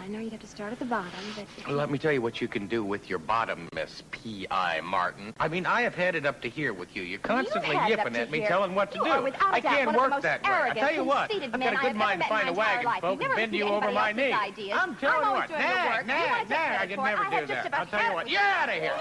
I know you'd have to start at the bottom, but... Well, let me tell you what you can do with your bottom, Miss P.I. Martin. I mean, I have had it up to here with you. You're constantly yipping at me, telling what to do. I can't work that way. I tell you what, I've got a good mind to find a wagon, folks, and bend you over my knee. I'm telling you what, nah, I could never do that. I'll tell you what, you're out of here.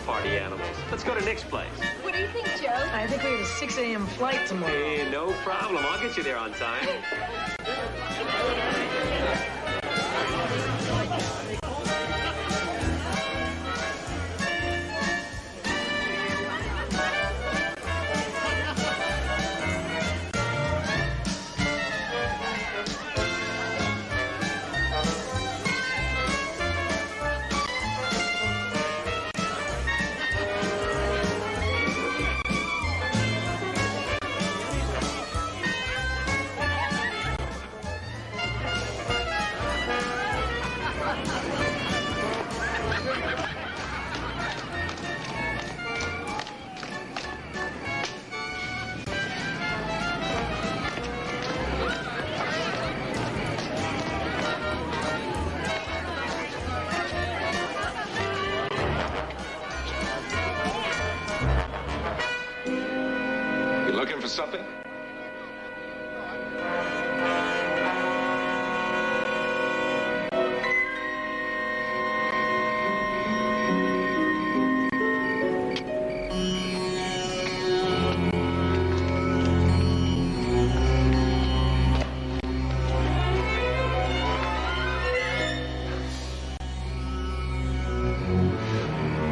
Party animals. Let's go to Nick's place. What do you think, Joe? I think we have a 6 a.m. flight tomorrow. Hey, no problem. I'll get you there on time. For something?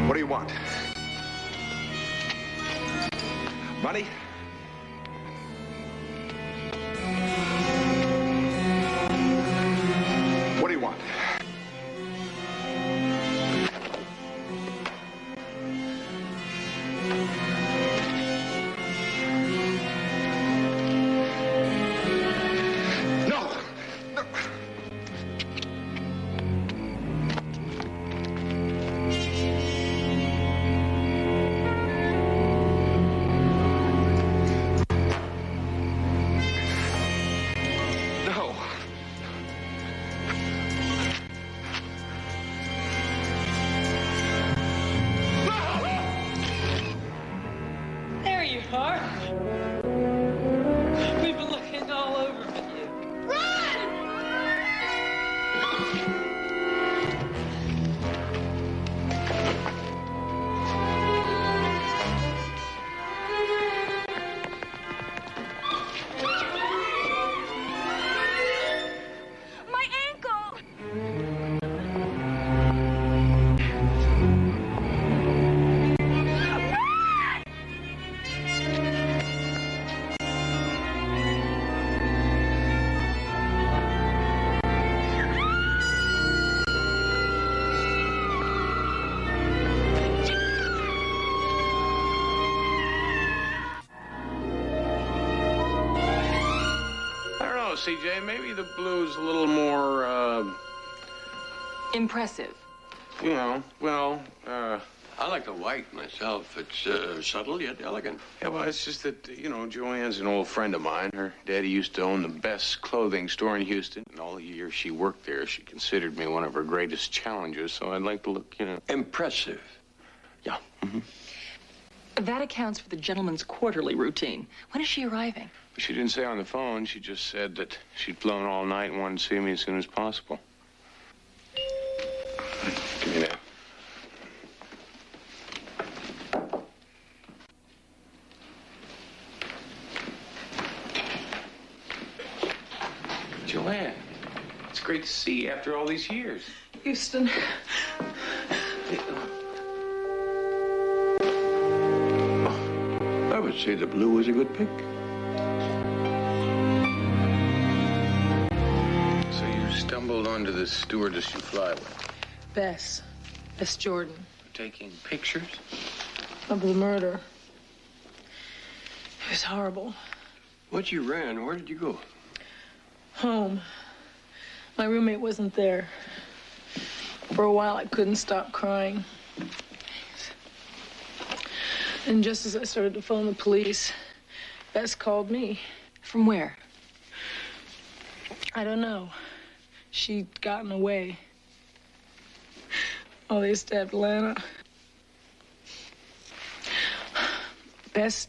What do you want? Money? What do you want? My ankle! I don't know, CJ. Maybe the blue's a little more, Impressive. you know, well, I like the white myself. It's subtle yet elegant. yeah, well, it's just that, you know, Joanne's an old friend of mine. Her daddy used to own the best clothing store in Houston. And all the years she worked there, she considered me one of her greatest challenges. So I'd like to look, you know. Impressive. Yeah. That accounts for the gentleman's quarterly routine. When is she arriving? She didn't say on the phone. She just said that she'd flown all night and wanted to see me as soon as possible. Give me that. Joanne, it's great to see you after all these years. Houston. I would say the blue was a good pick. So you stumbled onto this stewardess you fly with, Bess. Bess Jordan. taking pictures? Of the murder. It was horrible. Once you ran, where did you go? Home. My roommate wasn't there. For a while, I couldn't stop crying. And just as I started to phone the police, Bess called me. From where? I don't know. She'd gotten away. Oh, they stabbed Lana. Bess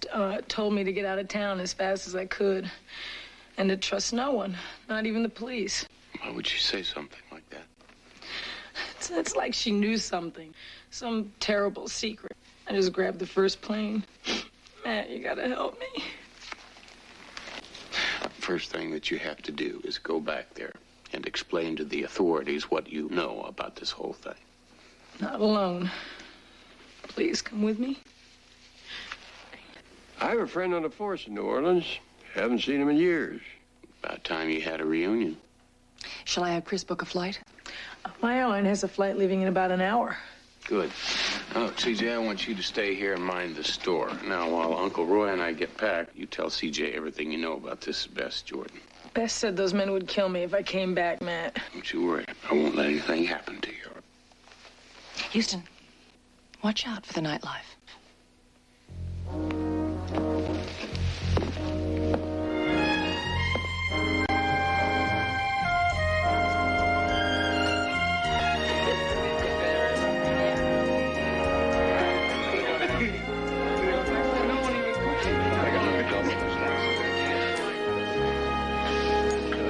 told me to get out of town as fast as I could. And to trust no one, not even the police. Why would she say something like that? It's like she knew something. Some terrible secret. I just grabbed the first plane. Matt, you gotta help me. First thing that you have to do is go back there and explain to the authorities what you know about this whole thing. Not alone. Please come with me. I have a friend on the force in New Orleans. Haven't seen him in years. About time you had a reunion. Shall I have Chris book a flight? My airline has a flight leaving in about an hour. Good. Oh, CJ, I want you to stay here and mind the store. Now, while Uncle Roy and I get packed, you tell CJ everything you know about this Bess Jordan. Bess said those men would kill me if I came back, Matt. Don't you worry. I won't let anything happen to you. Houston, watch out for the nightlife.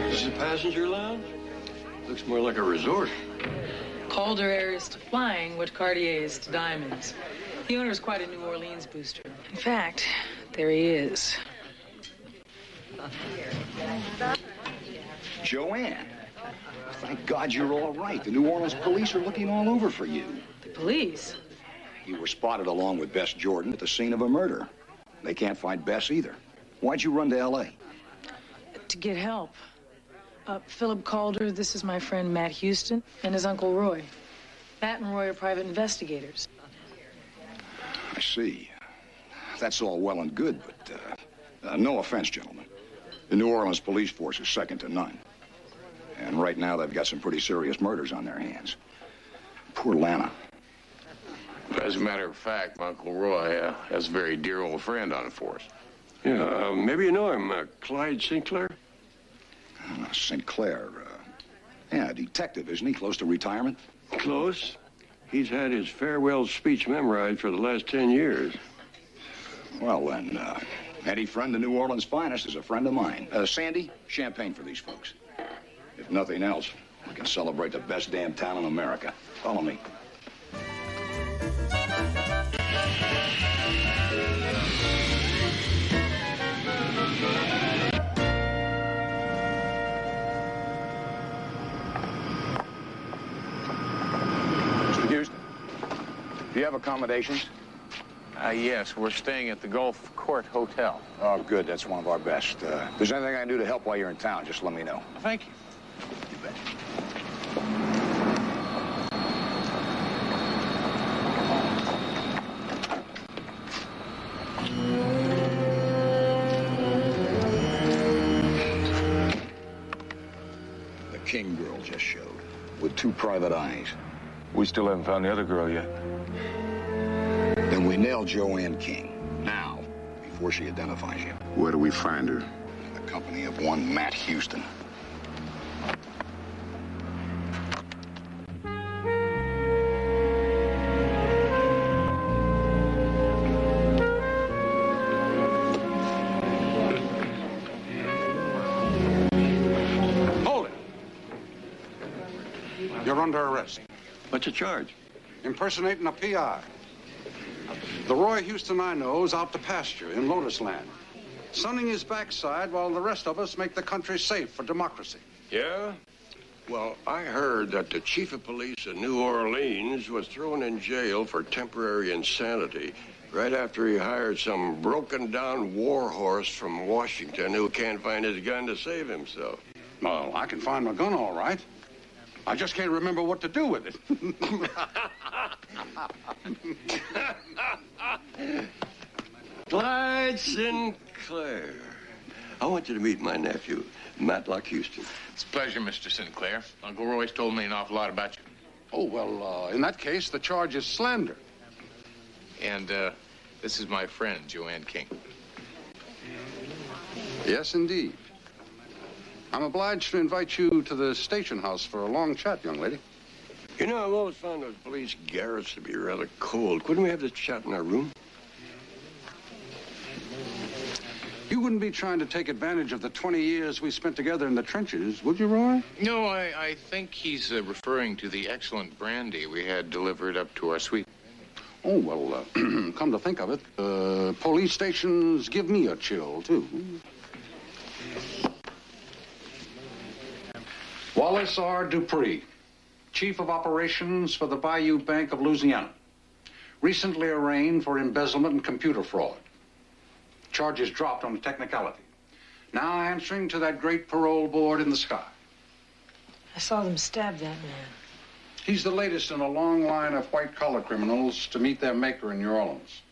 This is a passenger lounge? Looks more like a resort. Calder Air is to flying what Cartier is to diamonds. The owner's quite a New Orleans booster. In fact, there he is. Joanne, thank God you're all right. The New Orleans police are looking all over for you. The police? You were spotted along with Bess Jordan at the scene of a murder. They can't find Bess either. Why'd you run to L.A.? To get help. Philip Calder, this is my friend Matt Houston, and his Uncle Roy. Matt and Roy are private investigators. I see. That's all well and good, but no offense, gentlemen. The New Orleans police force is second to none. And right now, they've got some pretty serious murders on their hands. Poor Lana. As a matter of fact, Uncle Roy has a very dear old friend on the force. Yeah, maybe you know him, Clyde Sinclair? Sinclair, yeah, a detective, isn't he? Close to retirement? Close. He's had his farewell speech memorized for the last 10 years. Well, then, any friend of New Orleans' finest is a friend of mine. Sandy, champagne for these folks. If nothing else, We can celebrate the best damn town in America. Follow me. Mr. Houston, do you have accommodations? Yes, we're staying at the Gulf Court Hotel. Oh, good. That's one of our best. If there's anything I can do to help while you're in town, just let me know. Thank you. You bet. The King girl just showed, with 2 private eyes. We still haven't found the other girl yet. Then we nailed Joanne King. Now, before she identifies you. Where do we find her? In the company of one Matt Houston. Hold it. You're under arrest. What's the charge? Impersonating a PI. The Roy Houston I know is out to pasture in Lotus Land, sunning his backside while the rest of us make the country safe for democracy. Yeah? Well, I heard that the chief of police in New Orleans was thrown in jail for temporary insanity right after he hired some broken-down warhorse from Washington who can't find his gun to save himself. Well, I can find my gun all right. I just can't remember what to do with it. Clyde Sinclair. I want you to meet my nephew, Matlock Houston. It's a pleasure, Mr. Sinclair. Uncle Roy's told me an awful lot about you. Oh, well, in that case, the charge is slander. And this is my friend, Joanne King. Yes, indeed. I'm obliged to invite you to the station house for a long chat, young lady. You know, I've always found those police garrets to be rather cold. Couldn't we have this chat in our room? You wouldn't be trying to take advantage of the 20 years we spent together in the trenches, would you, Roy? No, I think he's referring to the excellent brandy we had delivered up to our suite. Oh, well, come to think of it, police stations give me a chill, too. Wallace R. Dupree, Chief of Operations for the Bayou Bank of Louisiana. Recently arraigned for embezzlement and computer fraud. Charges dropped on a technicality. Now answering to that great parole board in the sky. I saw them stab that man. He's the latest in a long line of white-collar criminals to meet their maker in New Orleans.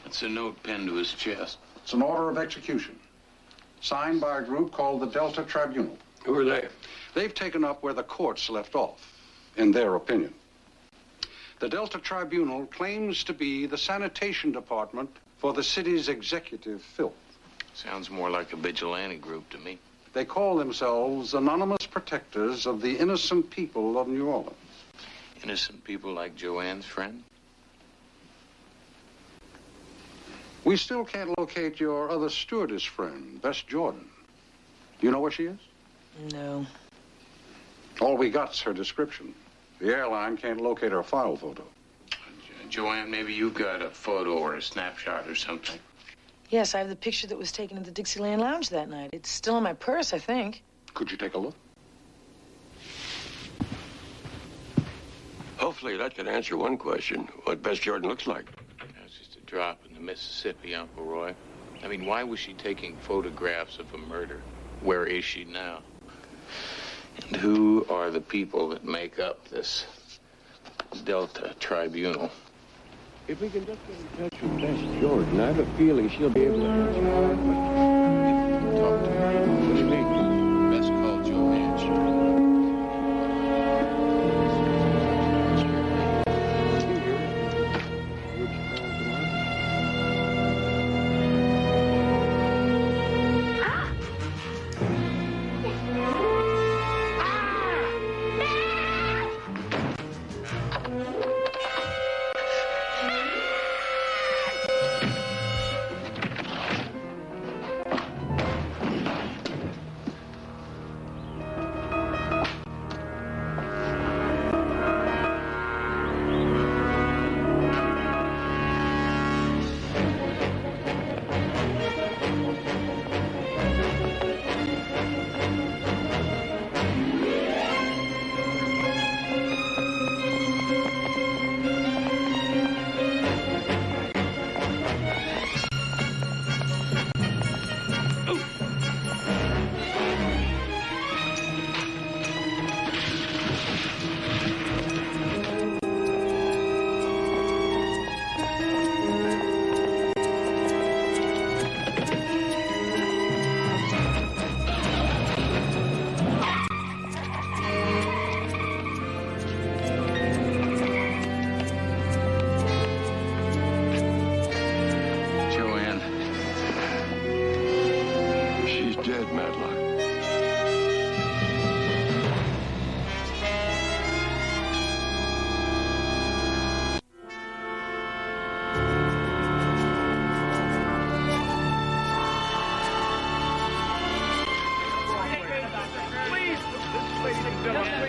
It's a note pinned to his chest. It's an order of execution, signed by a group called the Delta Tribunal. Who are they? They've taken up where the courts left off, in their opinion. The Delta Tribunal claims to be the sanitation department for the city's executive filth. Sounds more like a vigilante group to me. They call themselves anonymous protectors of the innocent people of New Orleans. Innocent people like Joanne's friend? We still can't locate your other stewardess friend, Bess Jordan. You know where she is? No. All we got's her description. The airline can't locate her file photo. Joanne, maybe you've got a photo or a snapshot or something. Yes, I have the picture that was taken at the Dixieland Lounge that night. It's still in my purse, I think. Could you take a look? Hopefully that could answer one question, what Bess Jordan looks like. That's just a drop in the Mississippi, Uncle Roy. I mean, why was she taking photographs of a murder? Where is she now? And who are the people that make up this Delta Tribunal? If we can just get in touch with Bess Jordan, I have a feeling she'll be able to answer our questions. Talk to her. What do you mean? Best call Joanne.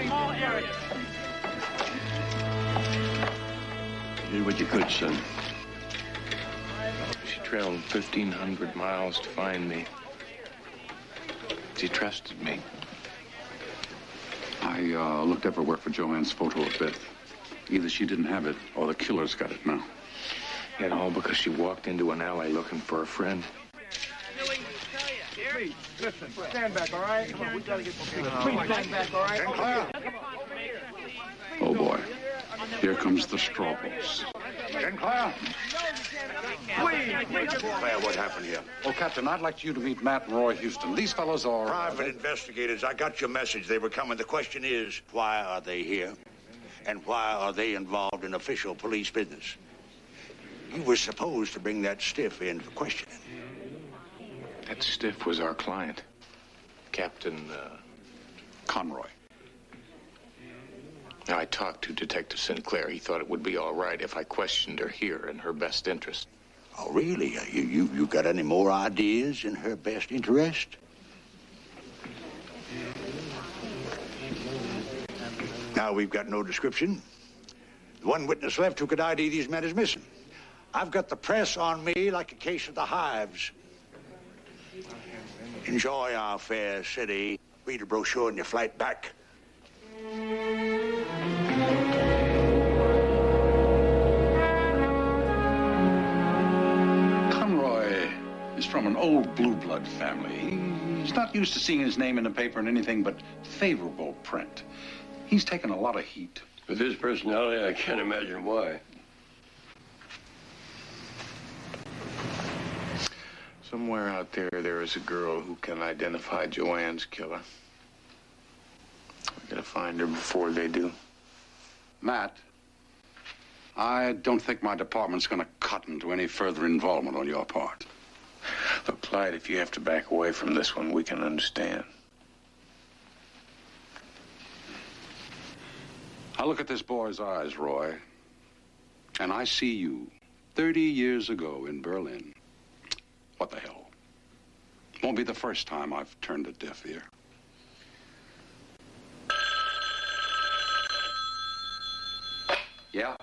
small area. You did what you could, son. She traveled 1,500 miles to find me. She trusted me. I looked everywhere for Joanne's photo of Beth. Either she didn't have it, or the killer's got it now. And all because she walked into an alley looking for a friend. Please, listen, stand back, all right? Come on, we gotta get please stand back, all right? Oh, boy. Here comes the straw boss. Sinclair? Claire, what happened here? Oh, Captain, I'd like you to meet Matt and Roy Houston. These fellows are... Private investigators. I got your message. They were coming. The question is, why are they here? And why are they involved in official police business? You were supposed to bring that stiff in for questioning. That stiff was our client. Captain, Conroy. Now, I talked to Detective Sinclair. He thought it would be all right if I questioned her here in her best interest. Oh, really? You got any more ideas in her best interest? Now we've got no description. The one witness left who could ID these men is missing. I've got the press on me like a case of the hives. Enjoy our fair city. Read a brochure on your flight back. Conroy is from an old blue blood family. He's not used to seeing his name in the paper in anything but favorable print. He's taken a lot of heat. With his personality, I can't imagine why. Somewhere out there is a girl who can identify Joanne's killer. We're gonna find her before they do. Matt, I don't think my department's going to cut into any further involvement on your part. Look, Clyde, if you have to back away from this one, we can understand. I look at this boy's eyes, Roy, and I see you 30 years ago in Berlin. What the hell? Won't be the first time I've turned a deaf ear. Yeah?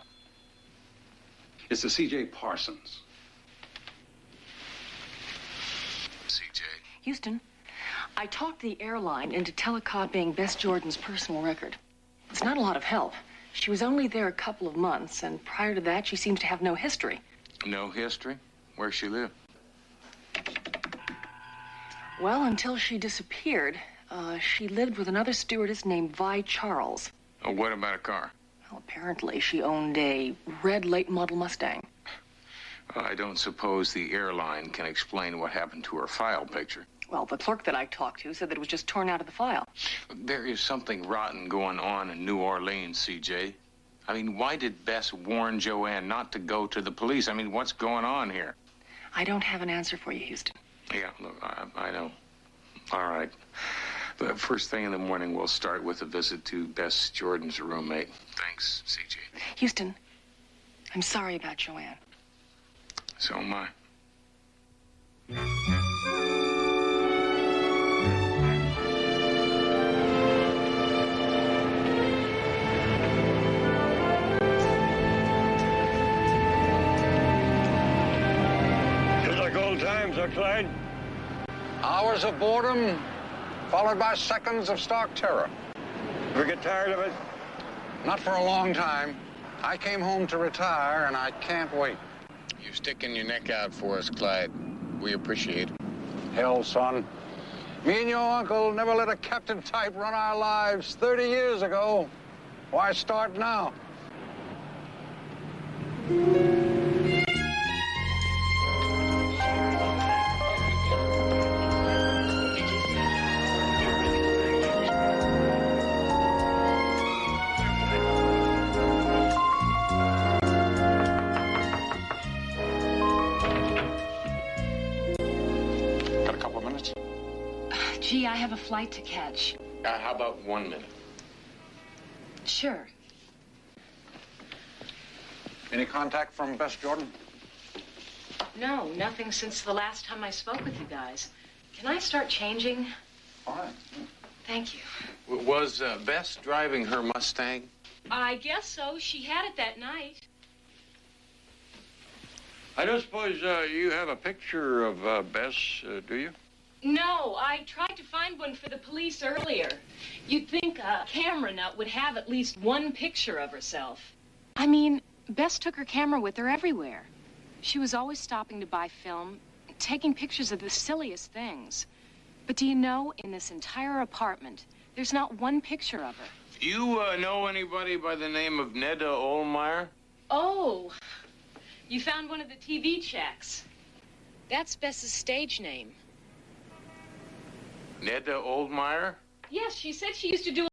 It's the C.J. Parsons. C.J. Houston, I talked the airline into telecopying Bess Jordan's personal record. It's not a lot of help. She was only there a couple of months, and prior to that, she seems to have no history. No history? Where's she live? Well, until she disappeared, she lived with another stewardess named Vi Charles. Oh, what about a car? Well, apparently she owned a red late model Mustang. Well, I don't suppose the airline can explain what happened to her file picture. Well, the clerk that I talked to said that it was just torn out of the file. There is something rotten going on in New Orleans, C.J. I mean, why did Bess warn Joanne not to go to the police? I mean, what's going on here? I don't have an answer for you, Houston. Yeah, look, I know. All right. The first thing in the morning, we'll start with a visit to Bess Jordan's roommate. Thanks, C.J. Houston, I'm sorry about Joanne. So am I. Just like old times, huh, Clyde? Hours of boredom, followed by seconds of stark terror. Ever get tired of it? Not for a long time. I came home to retire, and I can't wait. You're sticking your neck out for us, Clyde. We appreciate it. Hell, son. Me and your uncle never let a captain type run our lives 30 years ago. Why start now? Got a couple of minutes? Gee, I have a flight to catch. How about 1 minute? Sure. Any contact from Bess Jordan? No, nothing since the last time I spoke with you guys. Can I start changing? All right. Thank you. Was Bess driving her Mustang? I guess so. She had it that night. I don't suppose you have a picture of Bess, do you? No, I tried to find one for the police earlier. You'd think a camera nut would have at least one picture of herself. I mean, Bess took her camera with her everywhere. She was always stopping to buy film, taking pictures of the silliest things. But do you know, in this entire apartment, there's not one picture of her. You know anybody by the name of Neda Olmeyer? Oh, you found one of the TV checks. That's Bess's stage name. Neda Olmeyer? Yes, she said she used to do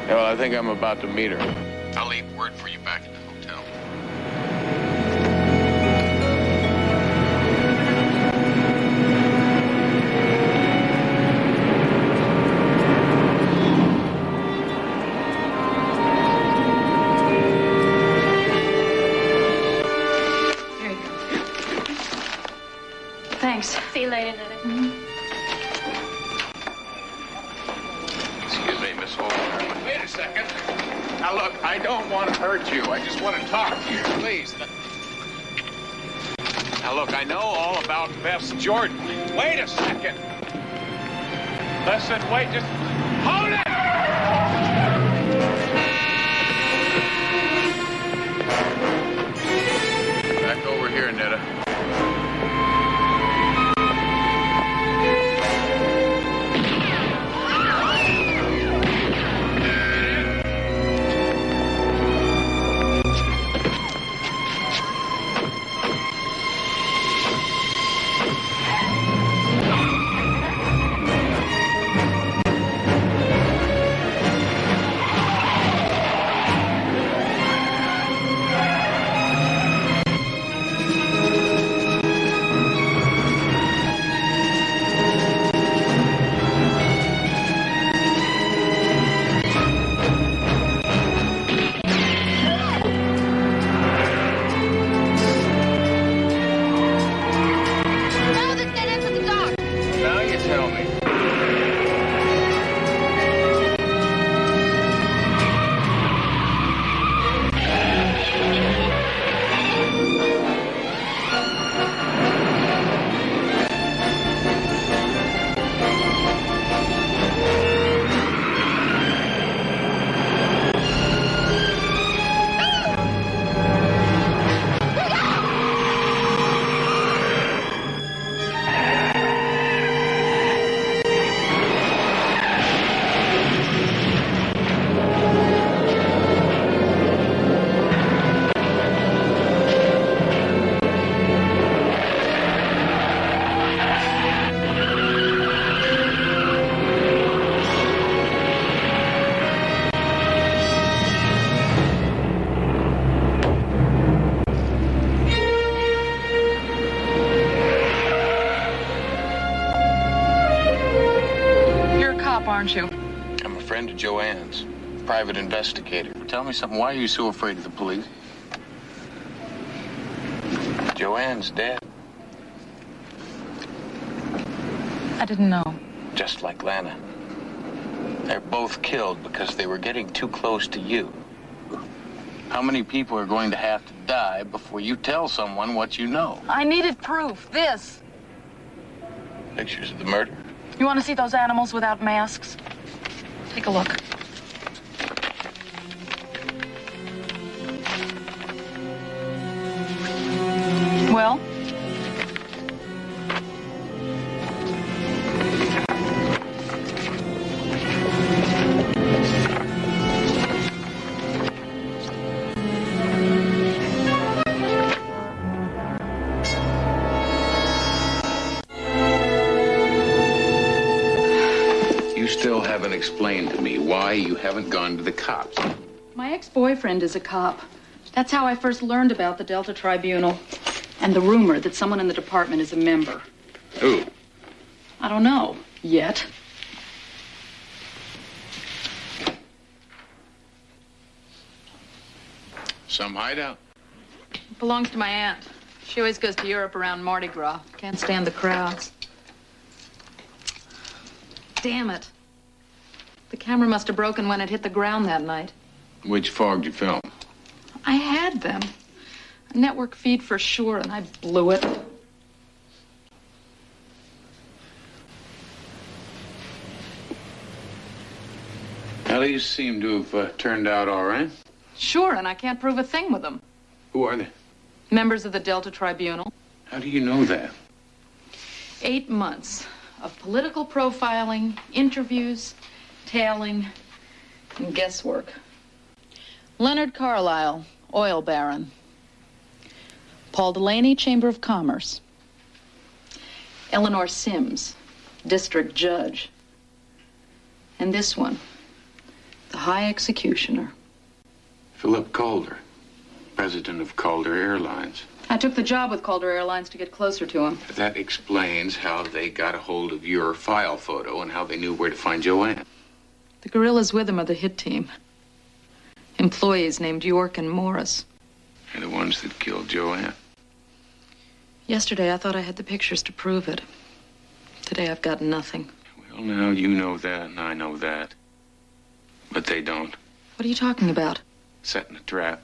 Yeah, well, I think I'm about to meet her. I'll leave word for you back at the hotel. Here you go. Thanks. See you later, Netta. Excuse me, Miss Holmes. Wait a second. Now, look, I don't want to hurt you. I just want to talk to you, please. Now, look, I know all about Bess Jordan. Wait a second. Listen, wait, just hold it! Back over here, Netta. aren't you? I'm a friend of Joanne's, private investigator. Tell me something. Why are you so afraid of the police? Joanne's dead. I didn't know. Just like Lana. They're both killed because they were getting too close to you. How many people are going to have to die before you tell someone what you know? I needed proof. This. Pictures of the murder? You want to see those animals without masks? Take a look. Well? You still haven't explained to me why you haven't gone to the cops. My ex-boyfriend is a cop. That's how I first learned about the Delta Tribunal and the rumor that someone in the department is a member. Who? I don't know yet. Some hideout? It belongs to my aunt. She always goes to Europe around Mardi Gras. Can't stand the crowds. Damn it. The camera must have broken when it hit the ground that night. Which fogged your film? I had them. A network feed for sure, and I blew it. Well, these seem to have turned out all right. Sure, and I can't prove a thing with them. Who are they? Members of the Delta Tribunal. How do you know that? 8 months of political profiling, interviews, tailing, and guesswork. Leonard Carlisle, oil baron. Paul Delaney, Chamber of Commerce. Eleanor Sims, district judge. And this one, the high executioner. Philip Calder, president of Calder Airlines. I took the job with Calder Airlines to get closer to him. That explains how they got a hold of your file photo and how they knew where to find Joanne. The guerrillas with him are the hit team. Employees named York and Morris. They're the ones that killed Joanne. Yesterday, I thought I had the pictures to prove it. Today, I've got nothing. Well, now you know that and I know that. But they don't. What are you talking about? Setting a trap.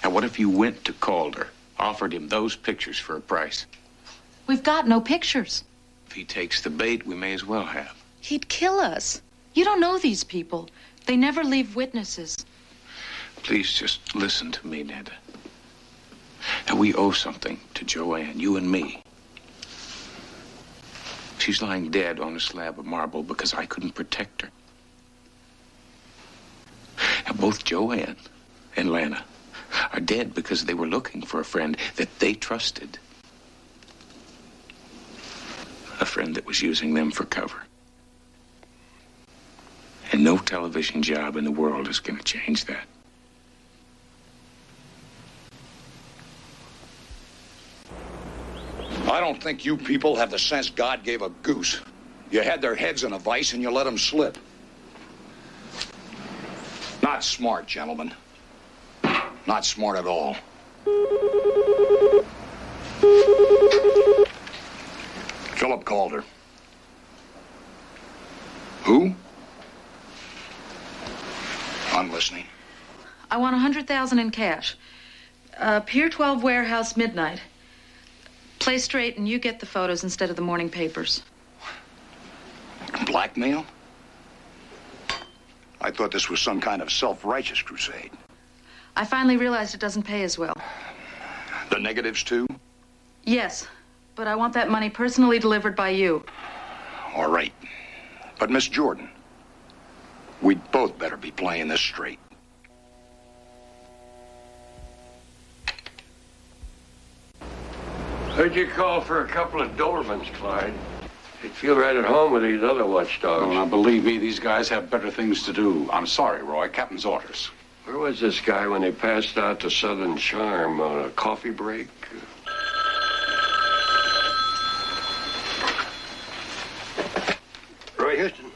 And what if you went to Calder, offered him those pictures for a price? We've got no pictures. If he takes the bait, we may as well have. He'd kill us. You don't know these people. They never leave witnesses. Please just listen to me, Ned. Now, we owe something to Joanne, you and me. She's lying dead on a slab of marble because I couldn't protect her. Now, both Joanne and Lana are dead because they were looking for a friend that they trusted. A friend that was using them for cover. And no television job in the world is going to change that. I don't think you people have the sense God gave a goose. You had their heads in a vice and you let them slip. Not smart, gentlemen. Not smart at all. Philip Calder. Who? I'm listening. I want $100,000 in cash. Pier 12 warehouse, midnight. Play straight and you get the photos instead of the morning papers. Blackmail? I thought this was some kind of self-righteous crusade. I finally realized it doesn't pay as well. The negatives, too? Yes, but I want that money personally delivered by you. All right. But, Miss Jordan, we'd both better be playing this straight. Heard you call for a couple of Dobermans, Clyde. You'd feel right at home with these other watchdogs. Oh, now, believe me, these guys have better things to do. I'm sorry, Roy. Captain's orders. Where was this guy when they passed out to Southern Charm on a coffee break? Roy Houston.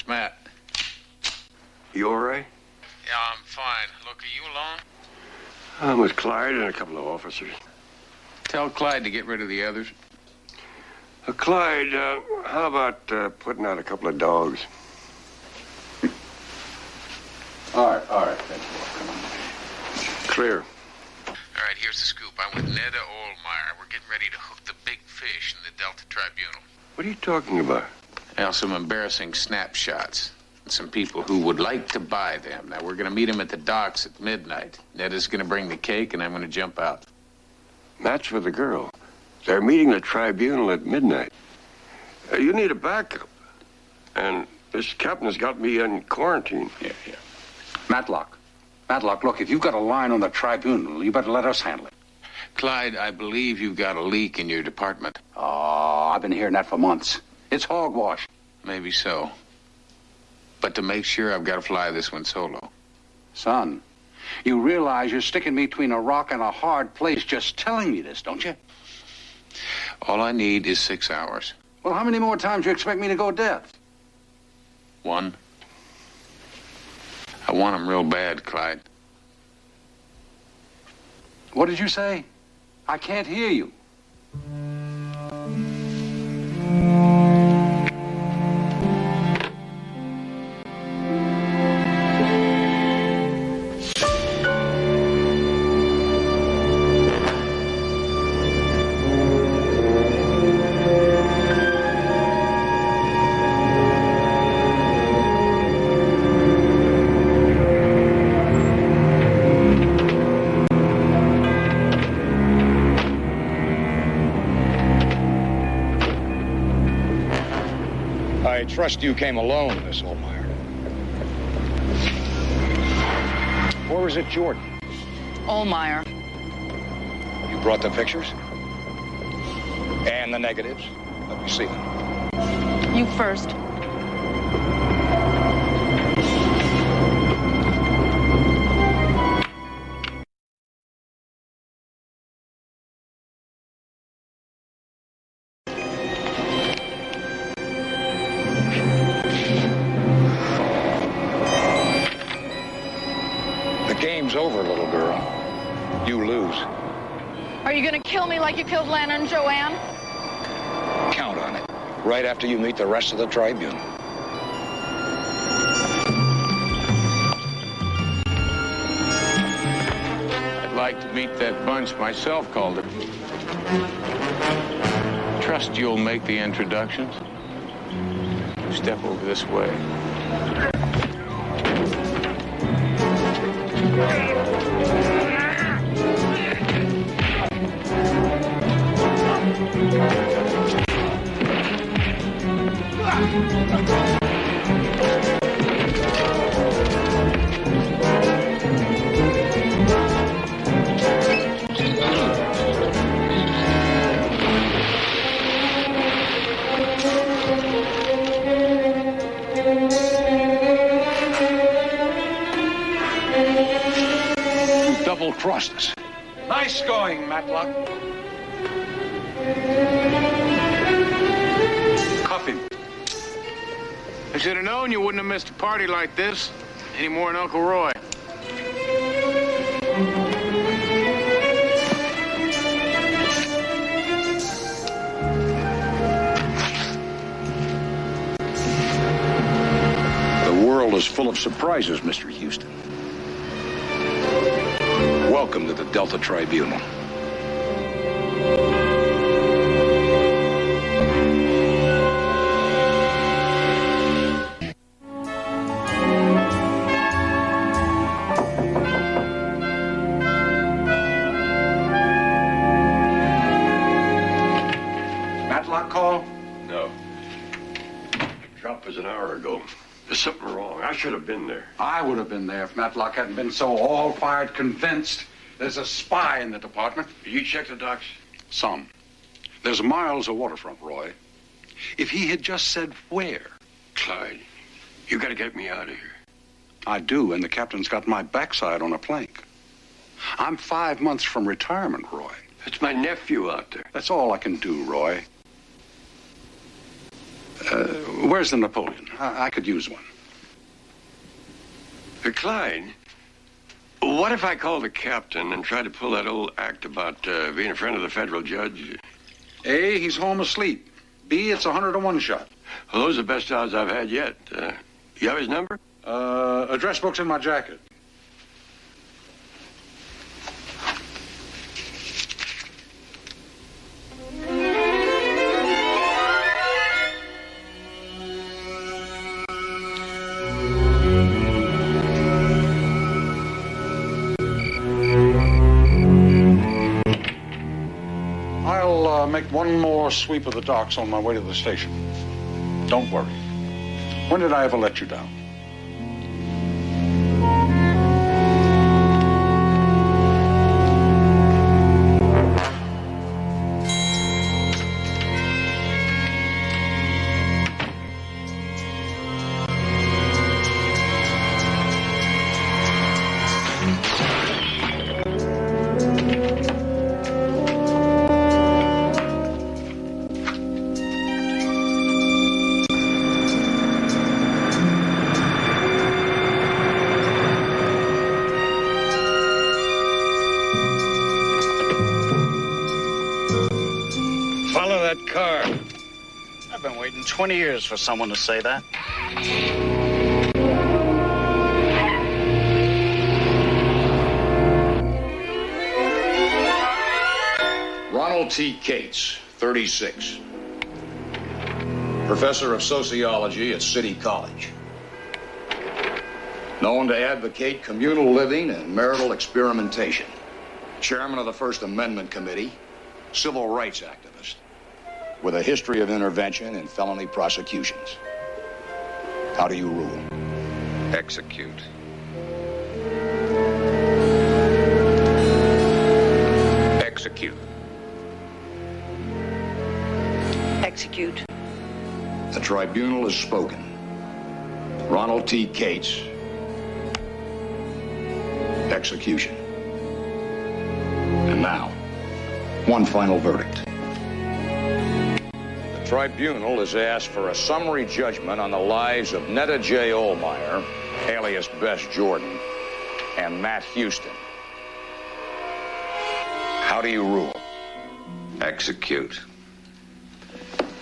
It's Matt. You all right? Yeah, I'm fine. Look, are you alone? I'm with Clyde and a couple of officers. Tell Clyde to get rid of the others. Clyde, how about putting out a couple of dogs? All right. Thank you. Come on. Clear. All right, here's the scoop. I'm with Neda Ohlmeyer. We're getting ready to hook the big fish in the Delta Tribunal. What are you talking about? Well, some embarrassing snapshots. Some people who would like to buy them. Now, we're going to meet them at the docks at midnight. Neda's going to bring the cake, and I'm going to jump out. Matt's with the girl. They're meeting the tribunal at midnight. You need a backup. And this captain has got me in quarantine. Yeah. Matlock, look, if you've got a line on the tribunal, you better let us handle it. Clyde, I believe you've got a leak in your department. Oh, I've been hearing that for months. It's hogwash. Maybe so. But to make sure, I've got to fly this one solo. Son, you realize you're sticking me between a rock and a hard place just telling me this, don't you? All I need is 6 hours. Well, how many more times do you expect me to go deaf? 1. I want him real bad, Clyde. What did you say? I can't hear you. I trust you came alone, Miss Ohlmeyer. Or is it Jordan? Ohlmeyer. You brought the pictures? And the negatives? Let me see them. You first. Game's over, little girl. You lose. Are you going to kill me like you killed Lana and Joanne? Count on it. Right after you meet the rest of the tribunal. I'd like to meet that bunch myself, Calder. Trust you'll make the introductions. Step over this way. Double-crossed us. Nice going, Matlock. Cuff him. I should have known you wouldn't have missed a party like this any more than Uncle Roy. The world is full of surprises, Mr. Houston. Welcome to the Delta Tribunal. Matlock call? No. The drop was an hour ago. There's something wrong. I should have been there. I would have been there if Matlock hadn't been so all-fired convinced there's a spy in the department. You check the docks? Some. There's miles of waterfront, Roy. If he had just said where. Clyde, you gotta get me out of here. I do, and the captain's got my backside on a plank. I'm 5 months from retirement, Roy. That's my nephew out there. That's all I can do, Roy. Where's the Napoleon? I could use one. Clyde, what if I call the captain and try to pull that old act about being a friend of the federal judge? A, he's home asleep. B, it's a 100-to-1 shot. Well, those are the best odds I've had yet. You have his number? Address book's in my jacket. I'll make one more sweep of the docks on my way to the station. Don't worry. When did I ever let you down? Follow that car. I've been waiting 20 years for someone to say that. Ronald T. Cates, 36. Professor of Sociology at City College. Known to advocate communal living and marital experimentation. Chairman of the First Amendment Committee, civil rights activist, with a history of intervention in felony prosecutions. How do you rule? Execute. Execute. Execute. The tribunal has spoken. Ronald T. Cates, execution. And now, one final verdict. The tribunal has asked for a summary judgment on the lives of Netta J. Ohlmeyer, alias Bess Jordan, and Matt Houston. How do you rule? Execute.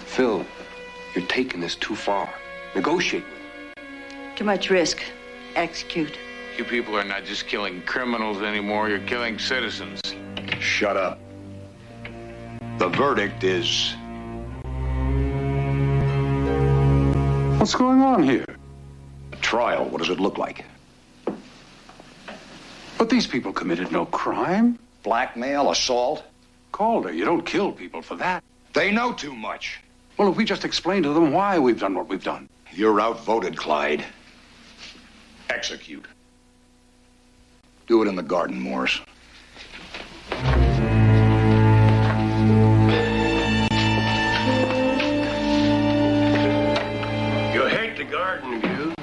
Phil, you're taking this too far. Negotiate with him. Too much risk. Execute. You people are not just killing criminals anymore, you're killing citizens. Shut up. The verdict is... What's going on here? A trial. What does it look like? But these people committed no crime. Blackmail, assault. Calder, you don't kill people for that. They know too much. Well, if we just explain to them why we've done what we've done. You're outvoted, Clyde. Execute. Do it in the garden, Morris. You hate the garden view.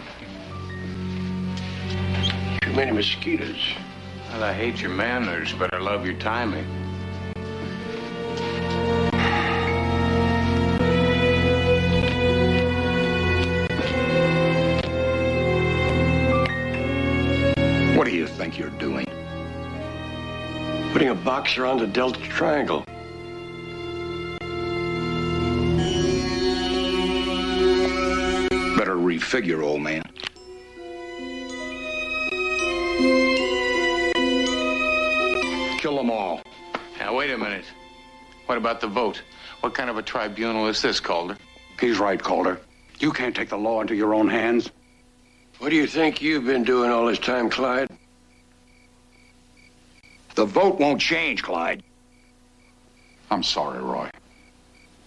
Too many mosquitoes. Well, I hate your manners, but I love your timing. What do you think you're doing? Putting a box around the Delta Triangle. Better refigure, old man. Kill them all. Now, wait a minute. What about the vote? What kind of a tribunal is this, Calder? He's right, Calder. You can't take the law into your own hands. What do you think you've been doing all this time, Clyde? The vote won't change, Clyde. I'm sorry, Roy.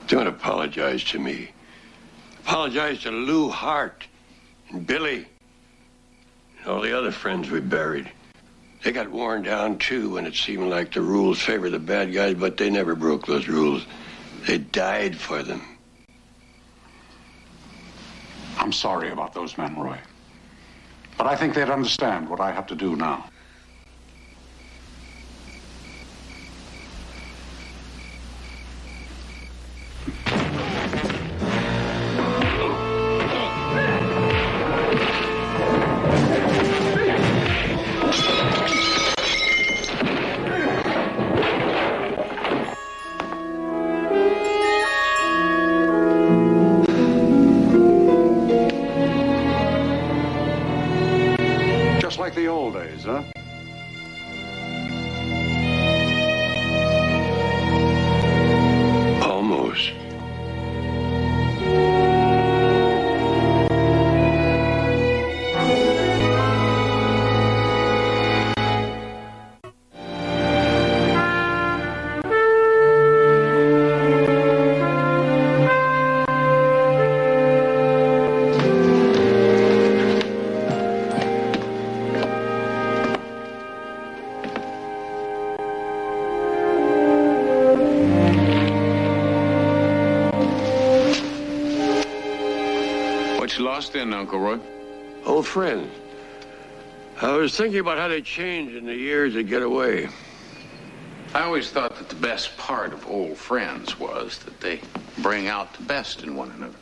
Don't apologize to me. Apologize to Lou Hart and Billy and all the other friends we buried. They got worn down, too, when it seemed like the rules favor the bad guys, but they never broke those rules. They died for them. I'm sorry about those men, Roy. But I think they'd understand what I have to do now. Bust in, Uncle Roy. Old friend. I was thinking about how they changed in the years that get away. I always thought that the best part of old friends was that they bring out the best in one another.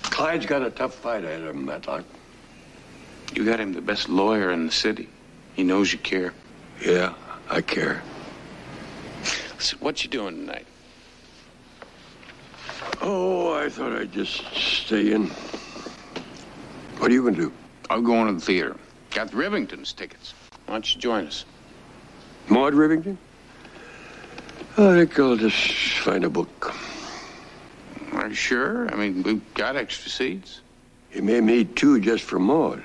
Clyde's got a tough fight ahead of him, Matlock. You got him the best lawyer in the city. He knows you care. Yeah, I care. So what you doing tonight? Oh, I thought I'd just stay in. What are you going to do? I'm going to the theater. Got the Rivington's tickets. Why don't you join us? Maud Rivington? I think I'll just find a book. Are you sure? I mean, we've got extra seats. You may need two just for Maud.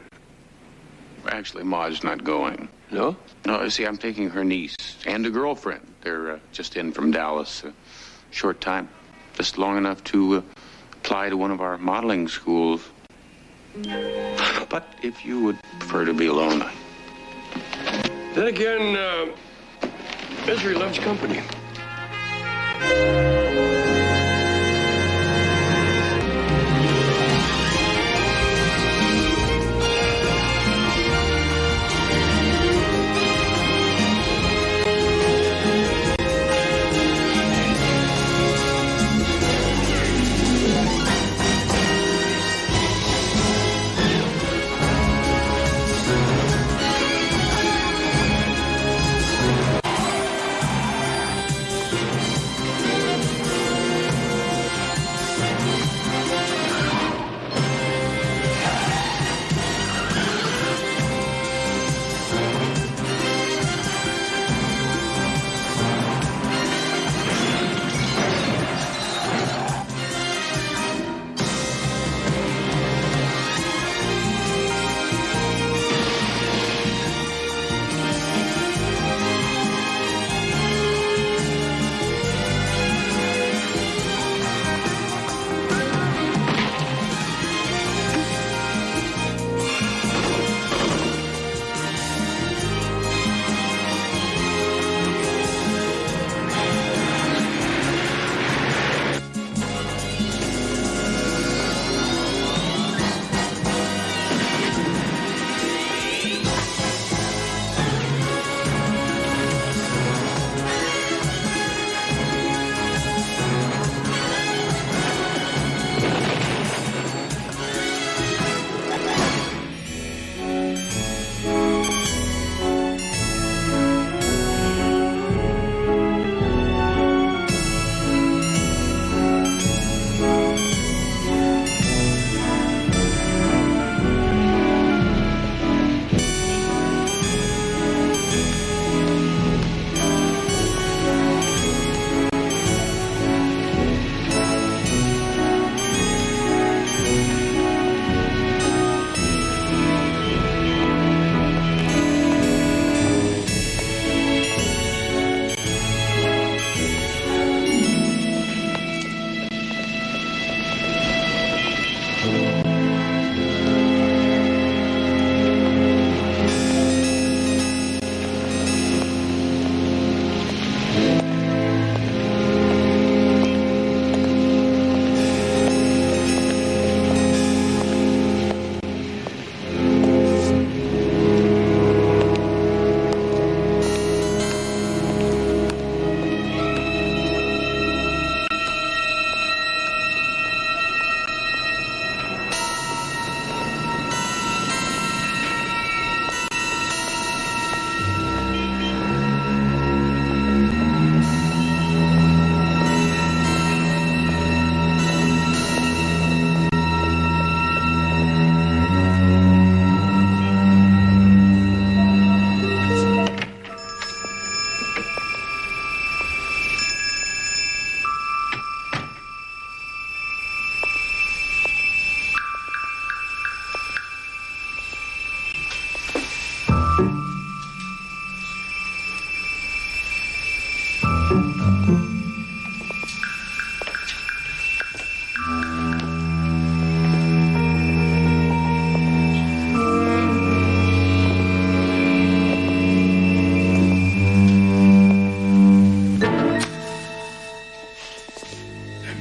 Actually, Maud's not going. No? No, see, I'm taking her niece and a girlfriend. They're just in from Dallas. A short time. Just long enough to apply to one of our modeling schools. But if you would prefer to be alone, Then again, misery loves company.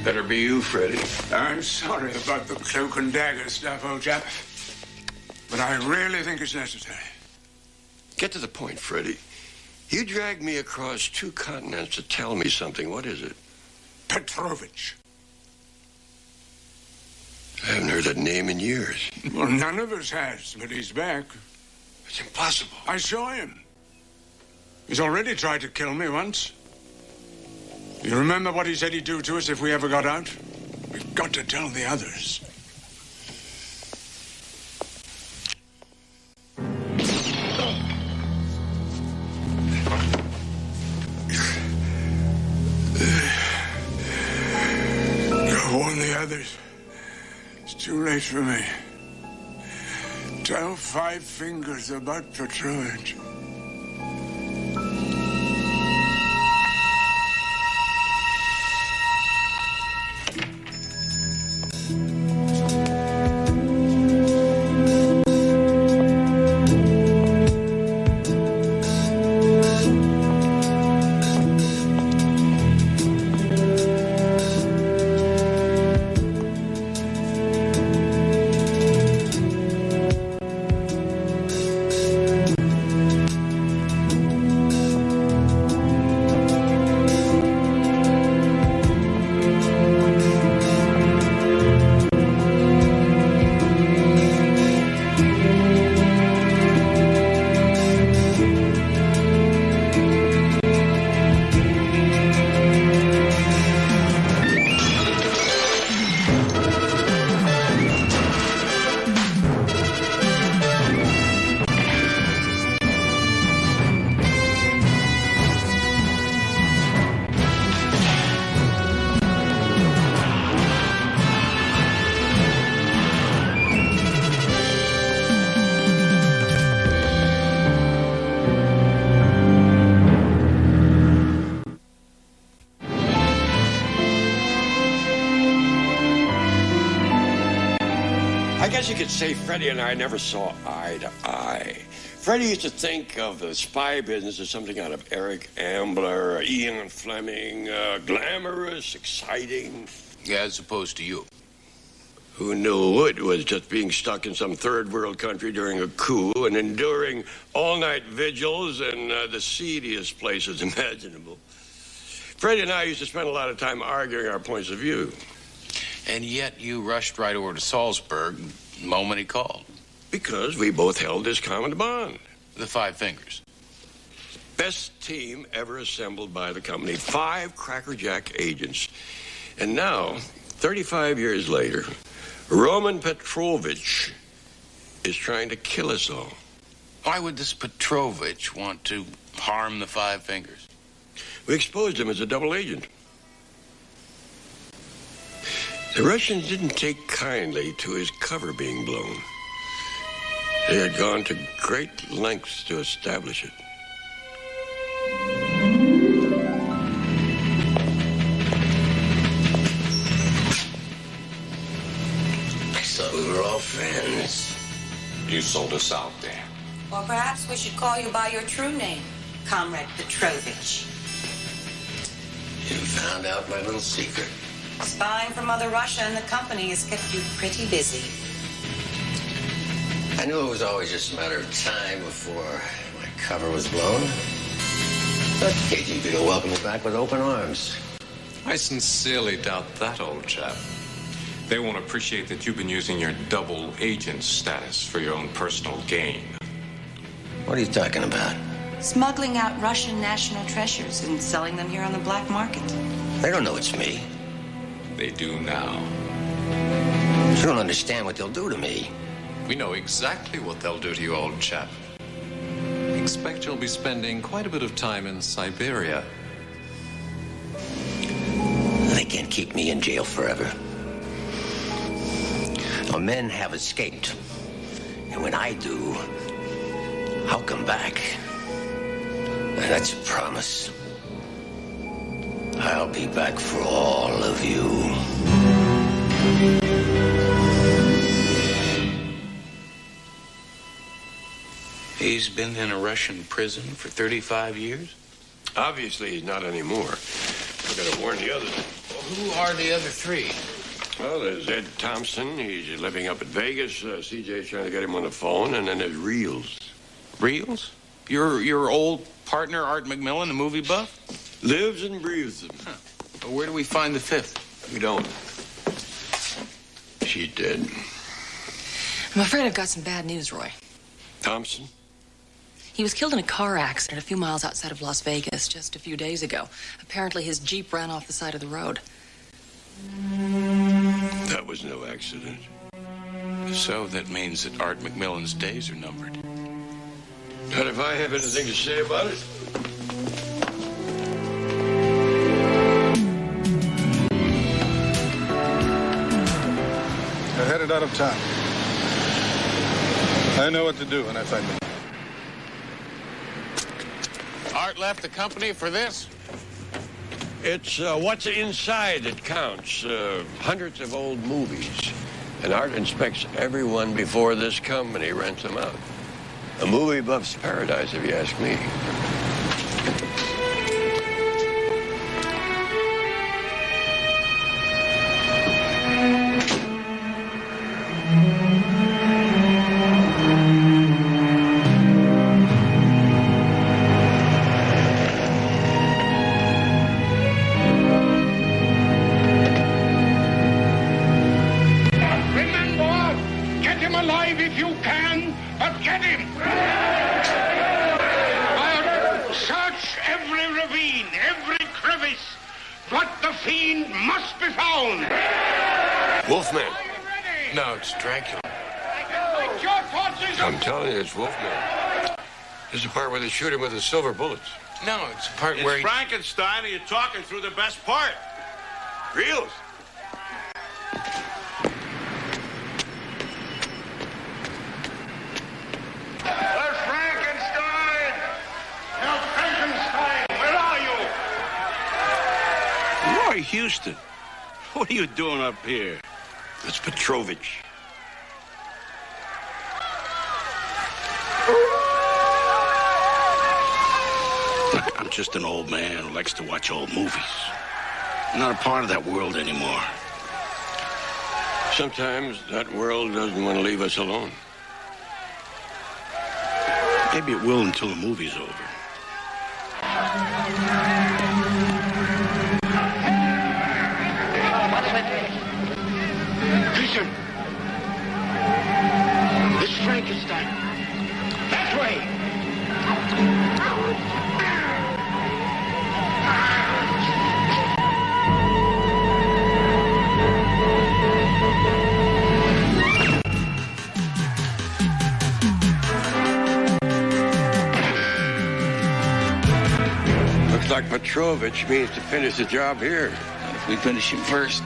Better be you, Freddie. I'm sorry about the cloak and dagger stuff, old chap. But I really think it's necessary. Get to the point, Freddie. You dragged me across 2 continents to tell me something. What is it? Petrovich. I haven't heard that name in years. Well, none of us has, but he's back. It's impossible. I saw him. He's already tried to kill me once. You remember what he said he'd do to us if we ever got out? We've got to tell the others. Go warn the others. It's too late for me. Tell Five Fingers about Petrovich. I guess you could say Freddie and I never saw eye to eye. Freddie used to think of the spy business as something out of Eric Ambler, Ian Fleming, glamorous, exciting. Yeah, as opposed to you. Who knew it was just being stuck in some third world country during a coup and enduring all-night vigils in the seediest places imaginable. Freddie and I used to spend a lot of time arguing our points of view. And yet you rushed right over to Salzburg the moment he called. Because we both held this common bond. The Five Fingers. Best team ever assembled by the company. 5 crackerjack agents. And now, 35 years later, Roman Petrovich is trying to kill us all. Why would this Petrovich want to harm the Five Fingers? We exposed him as a double agent. The Russians didn't take kindly to his cover being blown. They had gone to great lengths to establish it. I thought we were all friends. You sold us out there. Or perhaps we should call you by your true name, Comrade Petrovich. You found out my little secret. Spying from Mother Russia and the company has kept you pretty busy. I knew it was always just a matter of time before my cover was blown. But KGB will welcome me back with open arms. I sincerely doubt that, old chap. They won't appreciate that you've been using your double agent status for your own personal gain. What are you talking about? Smuggling out Russian national treasures and selling them here on the black market. They don't know it's me. They do now. You don't understand what they'll do to me. We know exactly what they'll do to you, old chap. Expect you'll be spending quite a bit of time in Siberia. They can't keep me in jail forever. Our men have escaped. And when I do, I'll come back. And that's a promise. I'll be back for all of you. He's been in a Russian prison for 35 years? Obviously, he's not anymore. We're going to warn the others. Well, who are the other 3? Well, there's Ed Thompson. He's living up in Vegas. CJ's trying to get him on the phone. And then there's Reels. Reels? Your old partner, Art McMillan, the movie buff? Lives and breathes them. Huh. Well, where do we find the fifth? We don't. She's dead. I'm afraid I've got some bad news, Roy. Thompson? He was killed in a car accident a few miles outside of Las Vegas just a few days ago. Apparently, his Jeep ran off the side of the road. That was no accident. If so, that means that Art McMillan's days are numbered. And if I have anything to say about it? They're headed out of town. I know what to do when I find them. Art left the company for this? It's what's inside that counts. Hundreds of old movies. And Art inspects everyone before this company rents them out. A movie buff's paradise, if you ask me. Wolfman. No, it's Dracula. I'm telling you, it's Wolfman. This is the part where they shoot him with the silver bullets. No, it's the part it's where Frankenstein, and you're talking through the best part. Reels. Where's Frankenstein? Now, Frankenstein, where are you? Roy Houston, what are you doing up here? It's Petrovich. I'm just an old man who likes to watch old movies. I'm not a part of that world anymore. Sometimes that world doesn't want to leave us alone. Maybe it will until the movie's over. Listen. It's Frankenstein. That way. Looks like Petrovich means to finish the job here. And if we finish him first.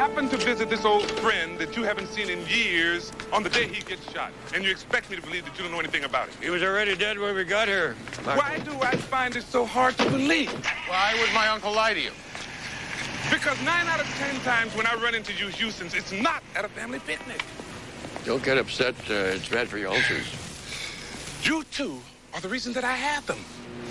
happened to visit this old friend that you haven't seen in years on the day he gets shot. And you expect me to believe that you don't know anything about it. He was already dead when we got here. Why do I find it so hard to believe? Why would my uncle lie to you? Because 9 out of 10 times when I run into you Houstons, it's not at a family picnic. Don't get upset. It's bad for your ulcers. You two are the reason that I have them.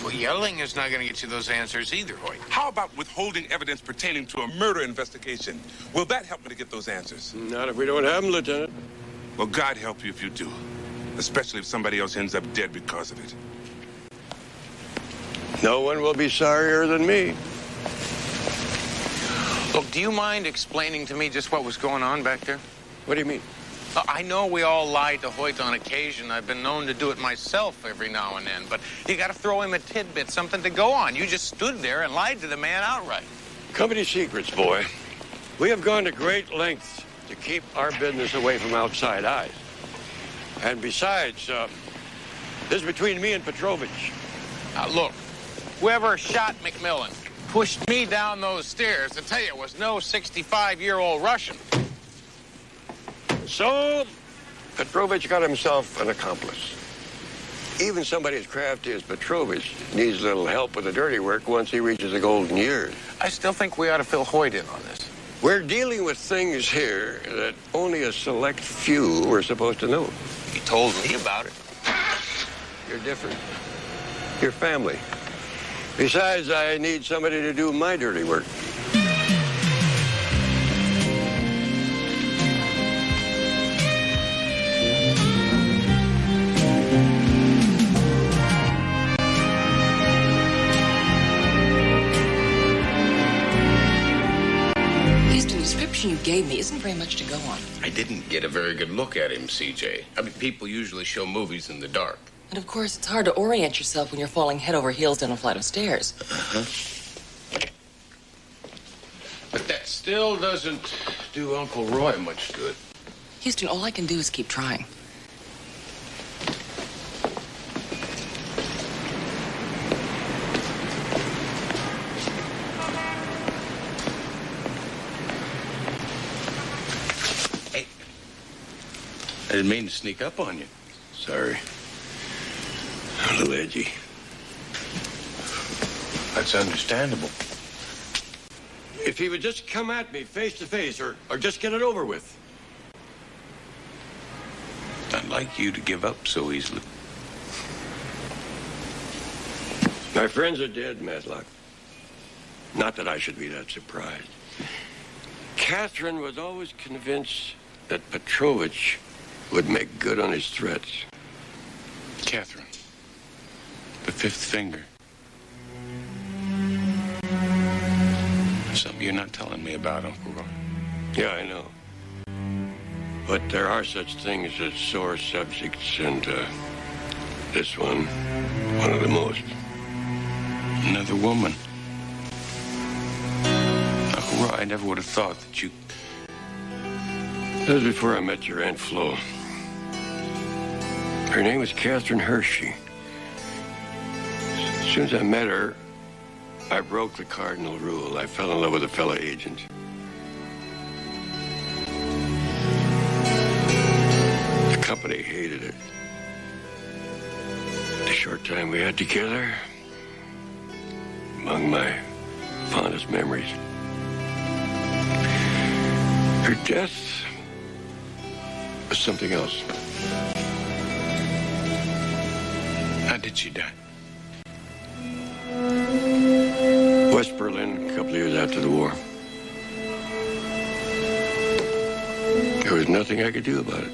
Well, yelling is not going to get you those answers either, Hoyt. How about withholding evidence pertaining to a murder investigation? Will that help me to get those answers? Not if we don't have them, Lieutenant. Well, God help you if you do. Especially if somebody else ends up dead because of it. No one will be sorrier than me. Look, do you mind explaining to me just what was going on back there? What do you mean? I know we all lied to Hoyt on occasion. I've been known to do it myself every now and then. But you got to throw him a tidbit, something to go on. You just stood there and lied to the man outright. Company secrets, boy. We have gone to great lengths to keep our business away from outside eyes. And besides, this is between me and Petrovich. Look, whoever shot McMillan pushed me down those stairs. I tell you, it was no 65-year-old Russian. So, Petrovich got himself an accomplice. Even somebody as crafty as Petrovich needs a little help with the dirty work once he reaches the golden years. I still think we ought to fill Hoyt in on this. We're dealing with things here that only a select few are supposed to know. He told me about it. You're different. You're family. Besides, I need somebody to do my dirty work. You gave me isn't very much to go on. I didn't get a very good look at him, CJ. I mean, people usually show movies in the dark. And of course, it's hard to orient yourself when you're falling head over heels down a flight of stairs. But that still doesn't do Uncle Roy much good. Houston, all I can do is keep trying. I didn't mean to sneak up on you. Sorry. A little edgy. That's understandable. If he would just come at me face to face or just get it over with. I'd like you to give up so easily. My friends are dead, Matlock. Not that I should be that surprised. Catherine was always convinced that Petrovich would make good on his threats. Catherine, the fifth finger. Something you're not telling me about, Uncle Roy. Yeah, I know. But there are such things as sore subjects, and this one of the most. Another woman. Uncle Roy, I never would have thought that you... That was before I met your Aunt Flo. Her name was Catherine Hershey. As soon as I met her, I broke the cardinal rule. I fell in love with a fellow agent. The company hated it. The short time we had together, among my fondest memories. Her death was something else. How did she die? West Berlin, a couple of years after the war. There was nothing I could do about it.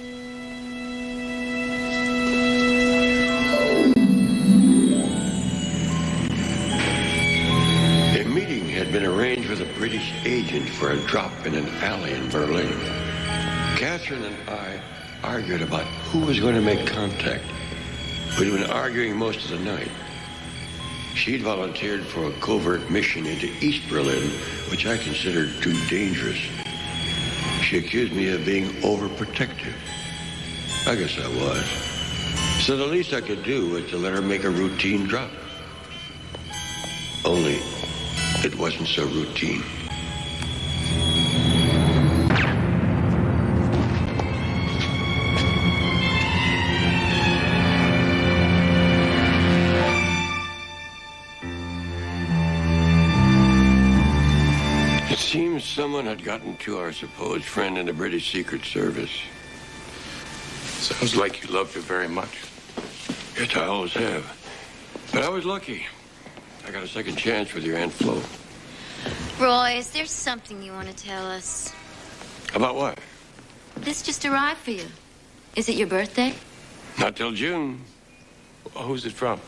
A meeting had been arranged with a British agent for a drop in an alley in Berlin. Catherine and I argued about who was going to make contact. We'd been arguing most of the night. She'd volunteered for a covert mission into East Berlin, which I considered too dangerous. She accused me of being overprotective. I guess I was. So the least I could do was to let her make a routine drop. Only, it wasn't so routine. Someone had gotten to our supposed friend in the British Secret Service. Sounds like you loved her very much. Yes, I always have. But I was lucky. I got a second chance with your Aunt Flo. Roy, is there something you want to tell us? About what? This just arrived for you. Is it your birthday? Not till June. Who's it from?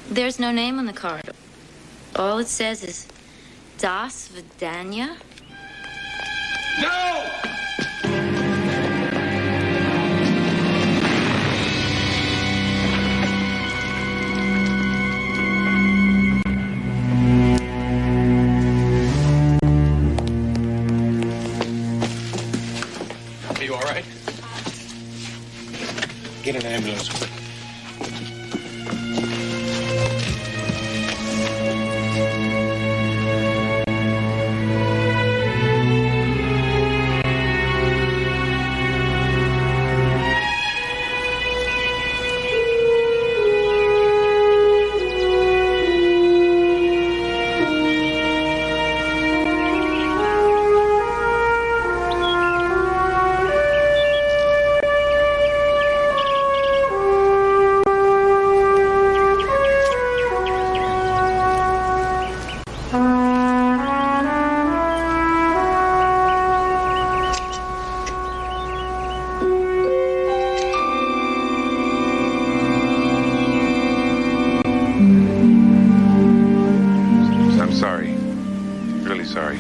There's no name on the card. All it says is Das Vidania. No! Are you all right? Get an ambulance quick. Sorry.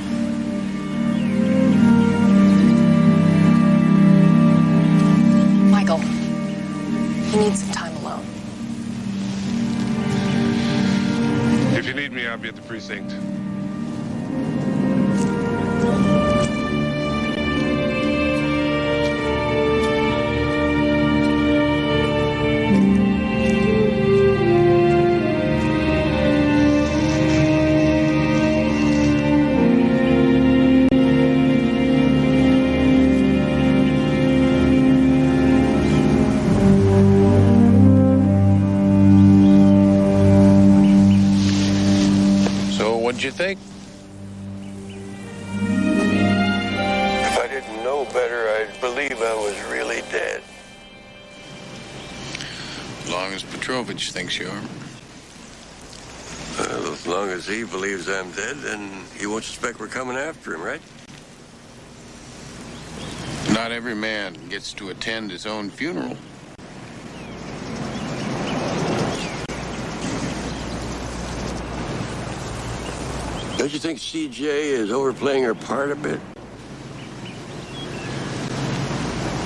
Michael, he needs some time alone. If you need me, I'll be at the precinct. What'd you think? If I didn't know better, I'd believe I was really dead. As long as Petrovich thinks you are. Well, as long as he believes I'm dead, then he won't suspect we're coming after him, right? Not every man gets to attend his own funeral. Don't you think CJ is overplaying her part a bit?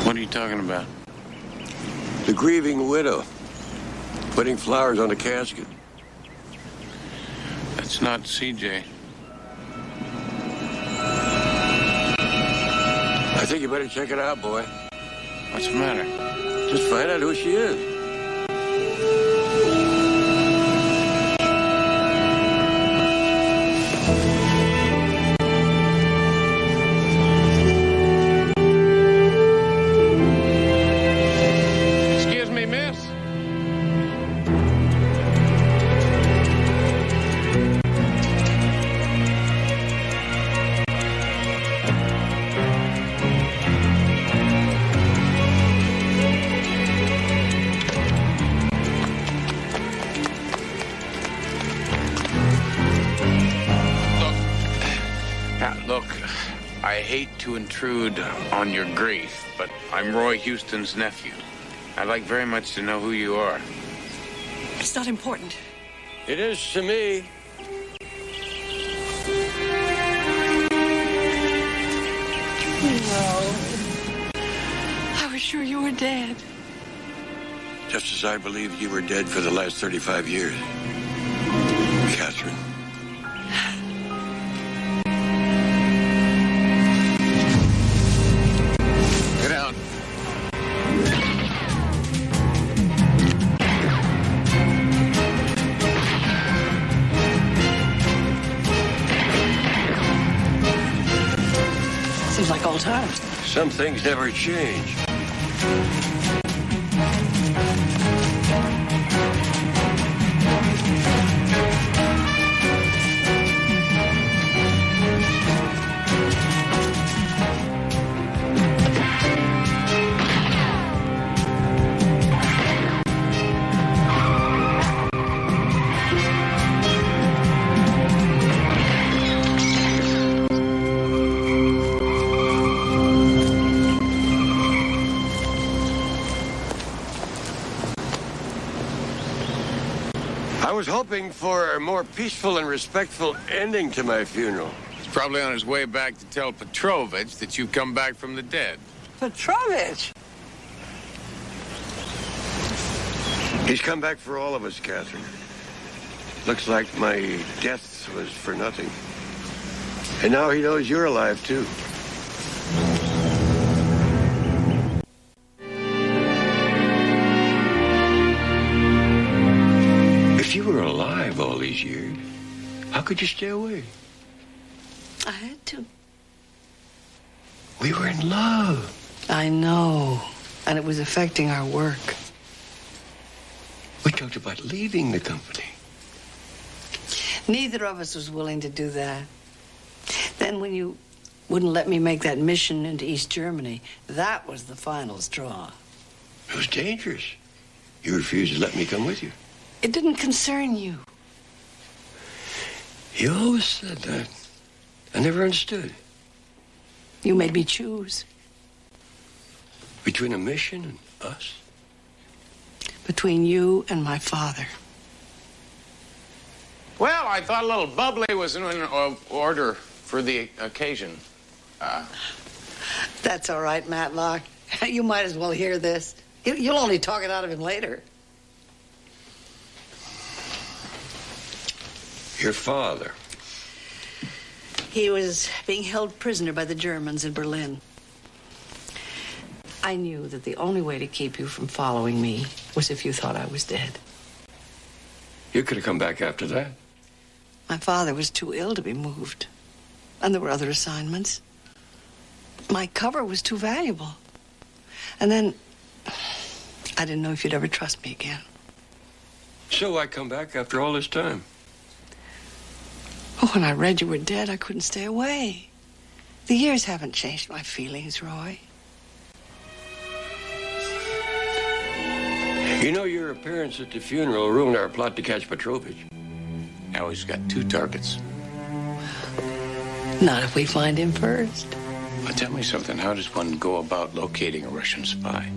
What are you talking about? The grieving widow. Putting flowers on the casket. That's not CJ. I think you better check it out, boy. What's the matter? Just find out who she is. Excuse me, miss. Look, I hate to intrude on your grief, but I'm Roy Houston's nephew. I'd like very much to know who you are. It's not important. It is to me. No. I was sure you were dead. Just as I believed you were dead for the last 35 years. Catherine. Get down. Seems like old times. Some things never change. was hoping for a more peaceful and respectful ending to my funeral. He's probably on his way back to tell Petrovich that you've come back from the dead. Petrovich? He's come back for all of us, Catherine. Looks like my death was for nothing. And now he knows you're alive, too. If you were alive all these years, how could you stay away? I had to. We were in love. I know. And it was affecting our work. We talked about leaving the company. Neither of us was willing to do that. Then when you wouldn't let me make that mission into East Germany, that was the final straw. It was dangerous. You refused to let me come with you. It didn't concern you. You always said that. I never understood. You made me choose. Between a mission and us? Between you and my father. Well, I thought a little bubbly was in order for the occasion. That's all right, Matlock. You might as well hear this. You'll only talk it out of him later. Your father. He was being held prisoner by the Germans in Berlin. I knew that the only way to keep you from following me was if you thought I was dead. You could have come back after that. My father was too ill to be moved. And there were other assignments. My cover was too valuable. And then, I didn't know if you'd ever trust me again. So I come back after all this time. Oh, when I read you were dead, I couldn't stay away. The years haven't changed my feelings, Roy. You know, your appearance at the funeral ruined our plot to catch Petrovich. Now he's got two targets. Not if we find him first. Well, tell me something. How does one go about locating a Russian spy?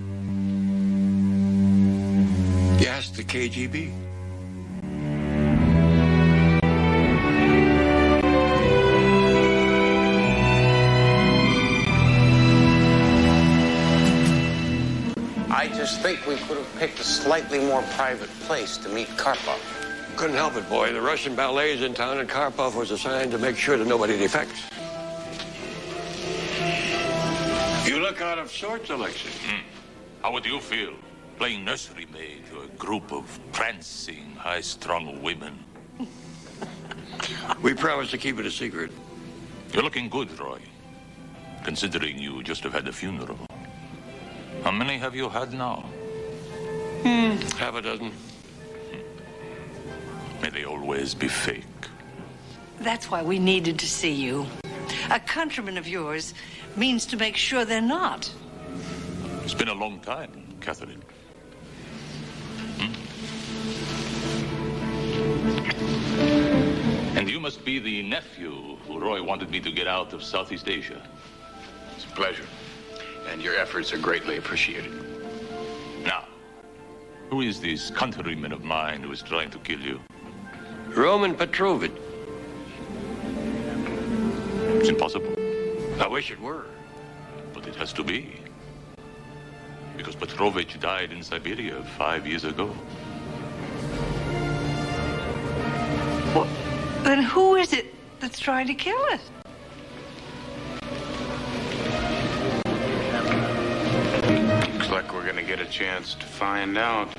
You ask the KGB. I just think we could have picked a slightly more private place to meet Karpov. Couldn't help it, boy. The Russian ballet's in town, and Karpov was assigned to make sure that nobody defects. You look out of sorts, Alexei. How would you feel playing nursery maid to a group of prancing, high-strung women? We promised to keep it a secret. You're looking good, Roy, considering you just have had a funeral. How many have you had now? Half a dozen. May they always be fake. That's why we needed to see you. A countryman of yours means to make sure they're not. It's been a long time, Catherine. And you must be the nephew who Roy wanted me to get out of Southeast Asia. It's a pleasure. And your efforts are greatly appreciated. Now, who is this countryman of mine who is trying to kill you? Roman Petrovich. It's impossible. I wish it were. But it has to be. Because Petrovich died in Siberia 5 years ago. Well, then who is it that's trying to kill us? Looks like we're gonna get a chance to find out.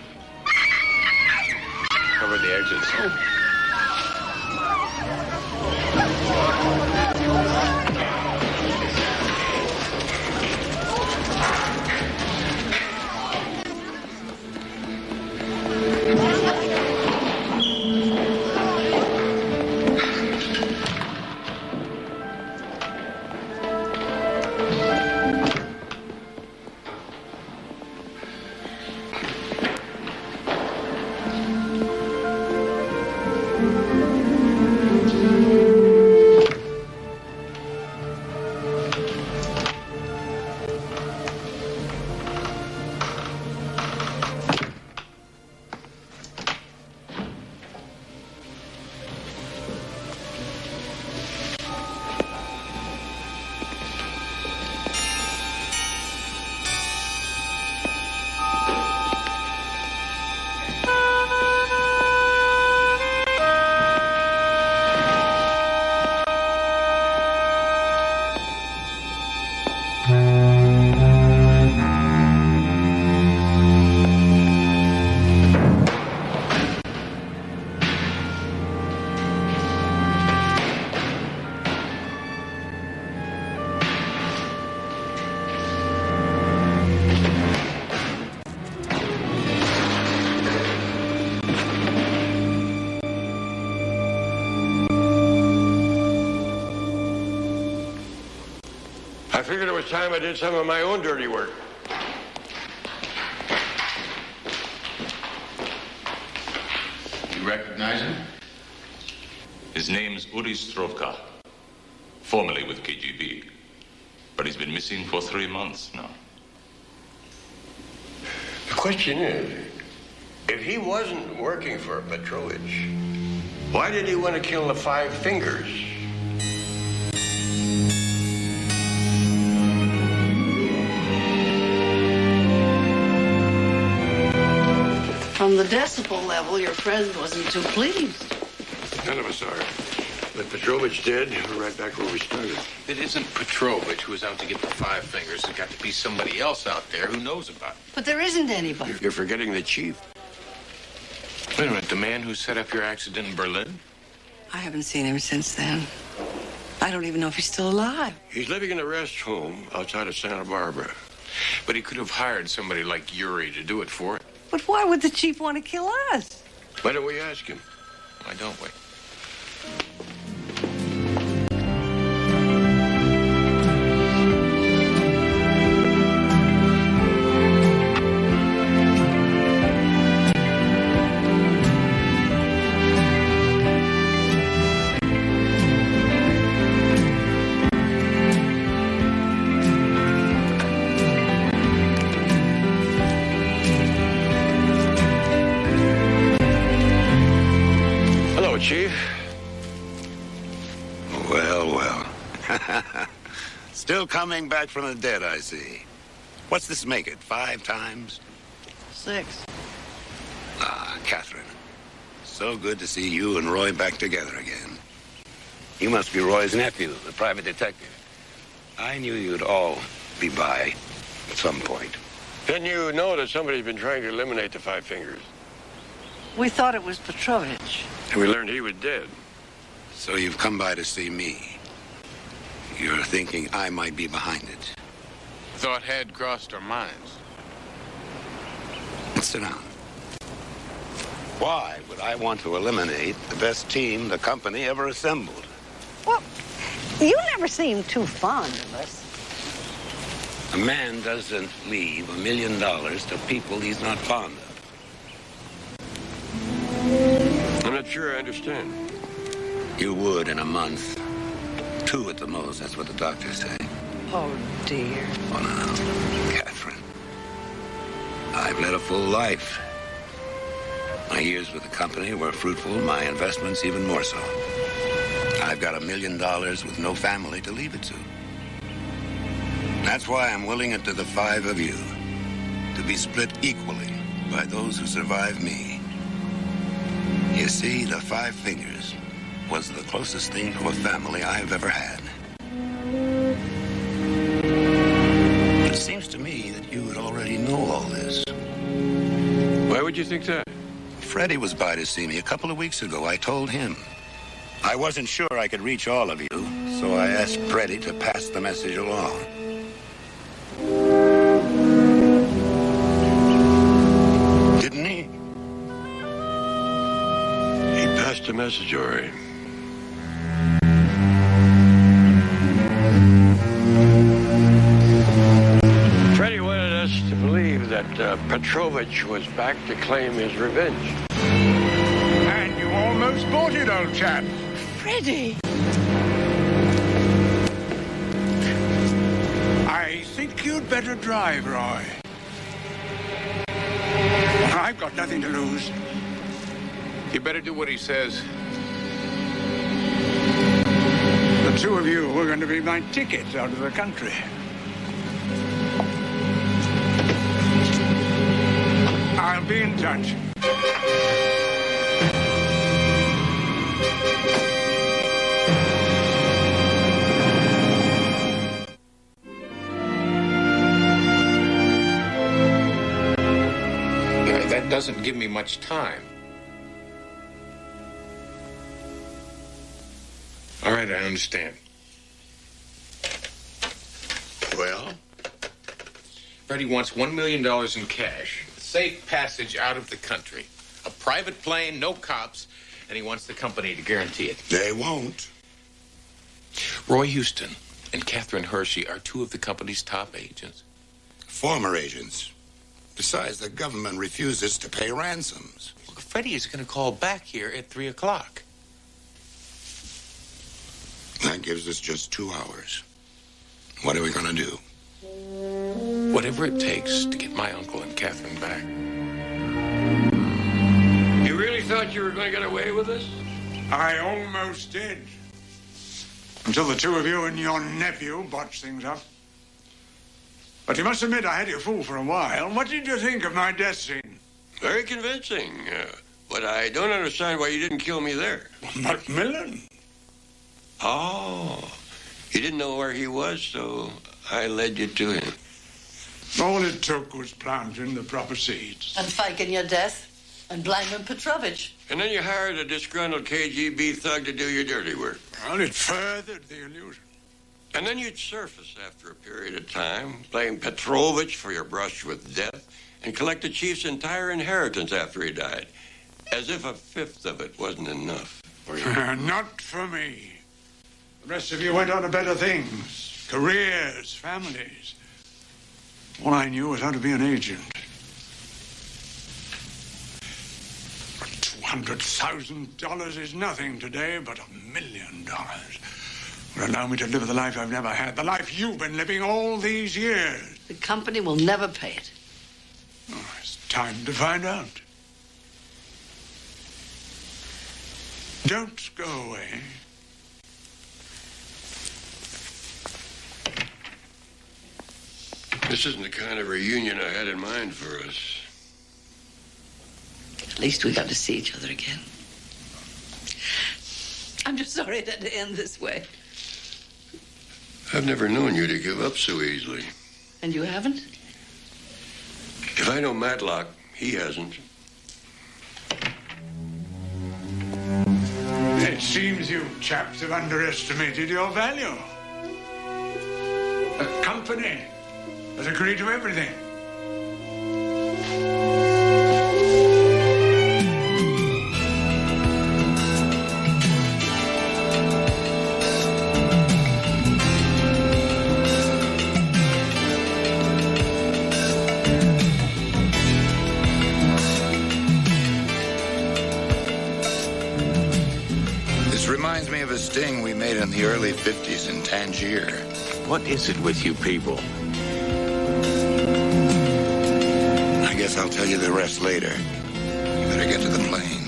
Cover the exits. I figured it was time I did some of my own dirty work. You recognize him? His name's Uri Strovka, formerly with KGB. But he's been missing for 3 months now. The question is, if he wasn't working for Petrovich, why did he want to kill the Five Fingers? From the decibel level, your friend wasn't too pleased. None of us are. But Petrovich did. We're right back where we started. It isn't Petrovich who's out to get the Five Fingers. There's got to be somebody else out there who knows about it. But there isn't anybody. You're forgetting the chief. Wait a minute, the man who set up your accident in Berlin? I haven't seen him since then. I don't even know if he's still alive. He's living in a rest home outside of Santa Barbara. But he could have hired somebody like Yuri to do it for him. But why would the chief want to kill us? Why don't we ask him? Why don't we? Chief? Well, well. Still coming back from the dead, I see. What's this make it, 5 times? 6. Ah, Catherine. So good to see you and Roy back together again. You must be Roy's nephew, the private detective. I knew you'd all be by at some point. Didn't you know that somebody's been trying to eliminate the Five Fingers? We thought it was Petrovich. And we learned he was dead. So you've come by to see me. You're thinking I might be behind it. Thought had crossed our minds. Sit down. Why would I want to eliminate the best team the company ever assembled? Well, you never seemed too fond of us. A man doesn't leave $1 million to people he's not fond of. I'm not sure I understand. You would in a month. 2 at the most, that's what the doctors say. Oh, dear. Oh, no, Catherine. I've led a full life. My years with the company were fruitful, my investments even more so. I've got $1 million with no family to leave it to. That's why I'm willing it to the 5 of you to be split equally by those who survive me. You see, the Five Fingers was the closest thing to a family I've ever had. But it seems to me that you would already know all this. Why would you think that? Freddie was by to see me a couple of weeks ago. I told him. I wasn't sure I could reach all of you, so I asked Freddie to pass the message along. Didn't he? He passed a message, Ori. Freddie wanted us to believe that Petrovich was back to claim his revenge. And you almost bought it, old chap. Freddie! I think you'd better drive, Roy. I've got nothing to lose. You better do what he says. The 2 of you are going to be my tickets out of the country. I'll be in touch. doesn't give me much time. All right, I understand. Well? Freddie wants $1 million in cash, safe passage out of the country, a private plane, no cops, and he wants the company to guarantee it. They won't. Roy Houston and Catherine Hershey are two of the company's top agents. Former agents. Besides, the government refuses to pay ransoms. Well, Freddie is going to call back here at 3 o'clock. That gives us just 2 hours. What are we going to do? Whatever it takes to get my uncle and Catherine back. You really thought you were going to get away with this? I almost did. Until the two of you and your nephew botched things up. But you must admit I had you fooled for a while. What did you think of my death scene? Very convincing. But I don't understand why you didn't kill me there. Macmillan? Oh. You didn't know where he was, so I led you to him. All it took was planting the proper seeds. And faking your death. And blaming Petrovich. And then you hired a disgruntled KGB thug to do your dirty work. Well, it furthered the illusion. And then you'd surface after a period of time, blame Petrovich for your brush with death, and collect the chief's entire inheritance after he died. As if a fifth of it wasn't enough for you. Not for me. The rest of you went on to better things. Careers, families. All I knew was how to be an agent. $200,000 is nothing today, but $1 million will allow me to live the life I've never had, the life you've been living all these years. The company will never pay it. Oh, it's time to find out. Don't go away. This isn't the kind of reunion I had in mind for us. At least we got to see each other again. I'm just sorry it had to end this way. I've never known you to give up so easily. And you haven't? If I know Matlock, he hasn't. It seems you chaps have underestimated your value. The company has agreed to everything. Reminds me of a sting we made in the early 50s in Tangier. What is it with you people? I guess I'll tell you the rest later. You better get to the plane.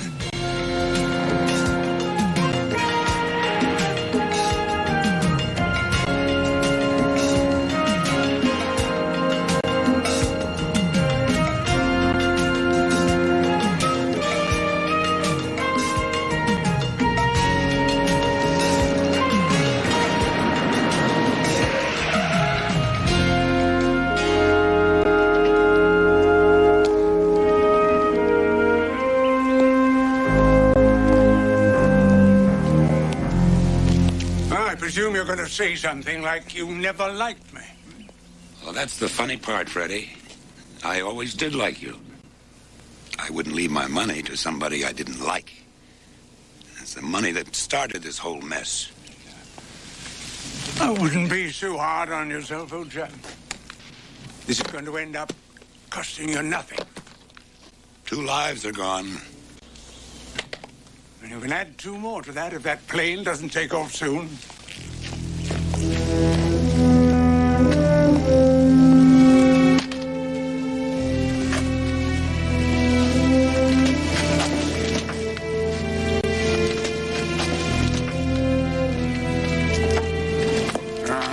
You're going to say something like you never liked me. Well, that's the funny part, Freddie. I always did like you. I wouldn't leave my money to somebody I didn't like. It's the money that started this whole mess. I wouldn't be too hard on yourself, old chap. This is going to end up costing you nothing. 2 lives are gone. And you can add 2 more to that if that plane doesn't take off soon.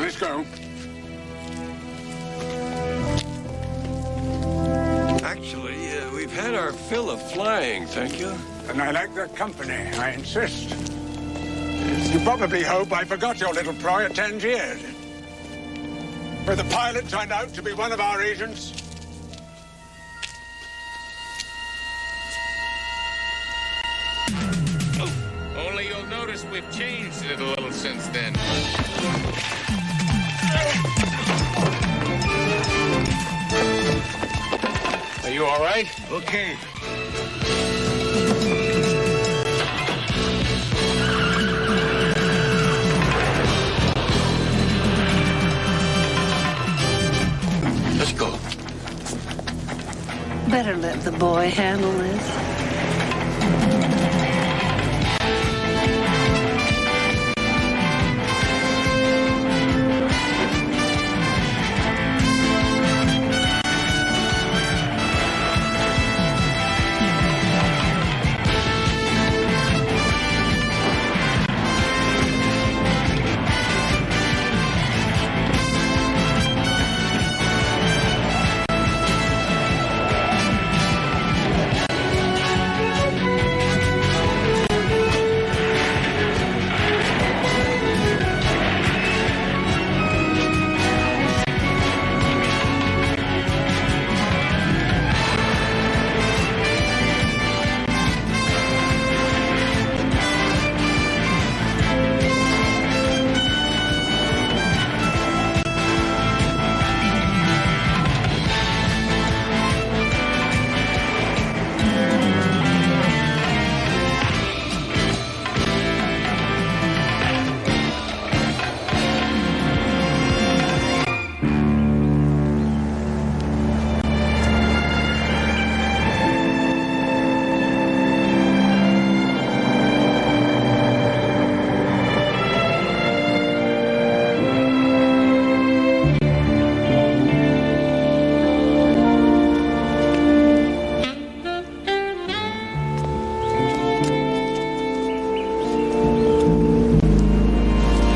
Let's go. Actually, we've had our fill of flying, thank you. And I like the company, I insist. You probably hope I forgot your little pry at Tangier, where the pilot turned out to be one of our agents. guess we've changed it a little since then. Are you all right? Okay. Let's go. Better let the boy handle this.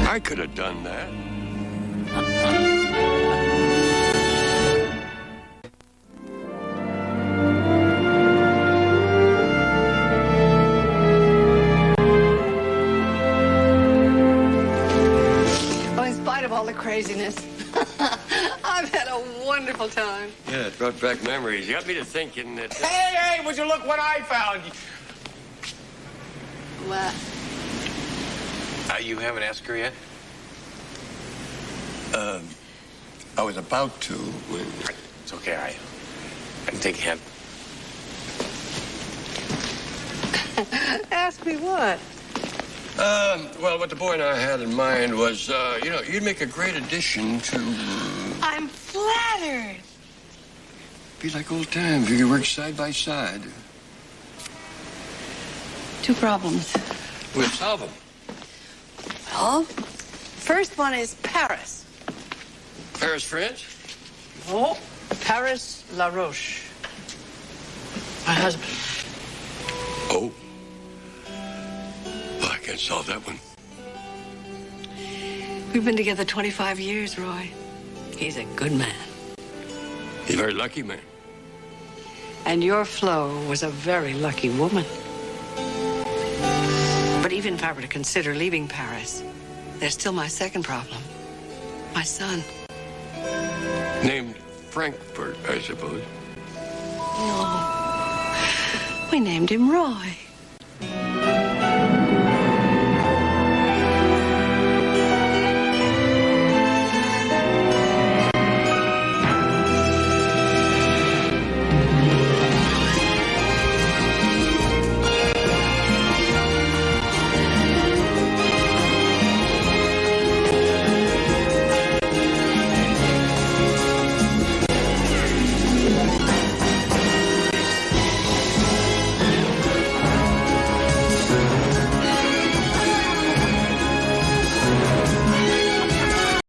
I could have done that. Oh, in spite of all the craziness, I've had a wonderful time. Yeah, it brought back memories. You got me to thinking that... Hey, would you look what I found? What? You haven't asked her yet? I was about to when... It's okay, I can take a hint. Ask me what? Well, what the boy and I had in mind was, you'd make a great addition to... I'm flattered. Be like old times. We could work side by side. Two problems. We'll solve them. Well, first one is Paris. Paris, France? No, Paris LaRoche. My husband. Oh. Well, I can't solve that one. We've been together 25 years, Roy. He's a good man. He's a very lucky man. And your Flo was a very lucky woman. But even if I were to consider leaving Paris, there's still my second problem. My son. Named Frankfurt, I suppose. No. We named him Roy.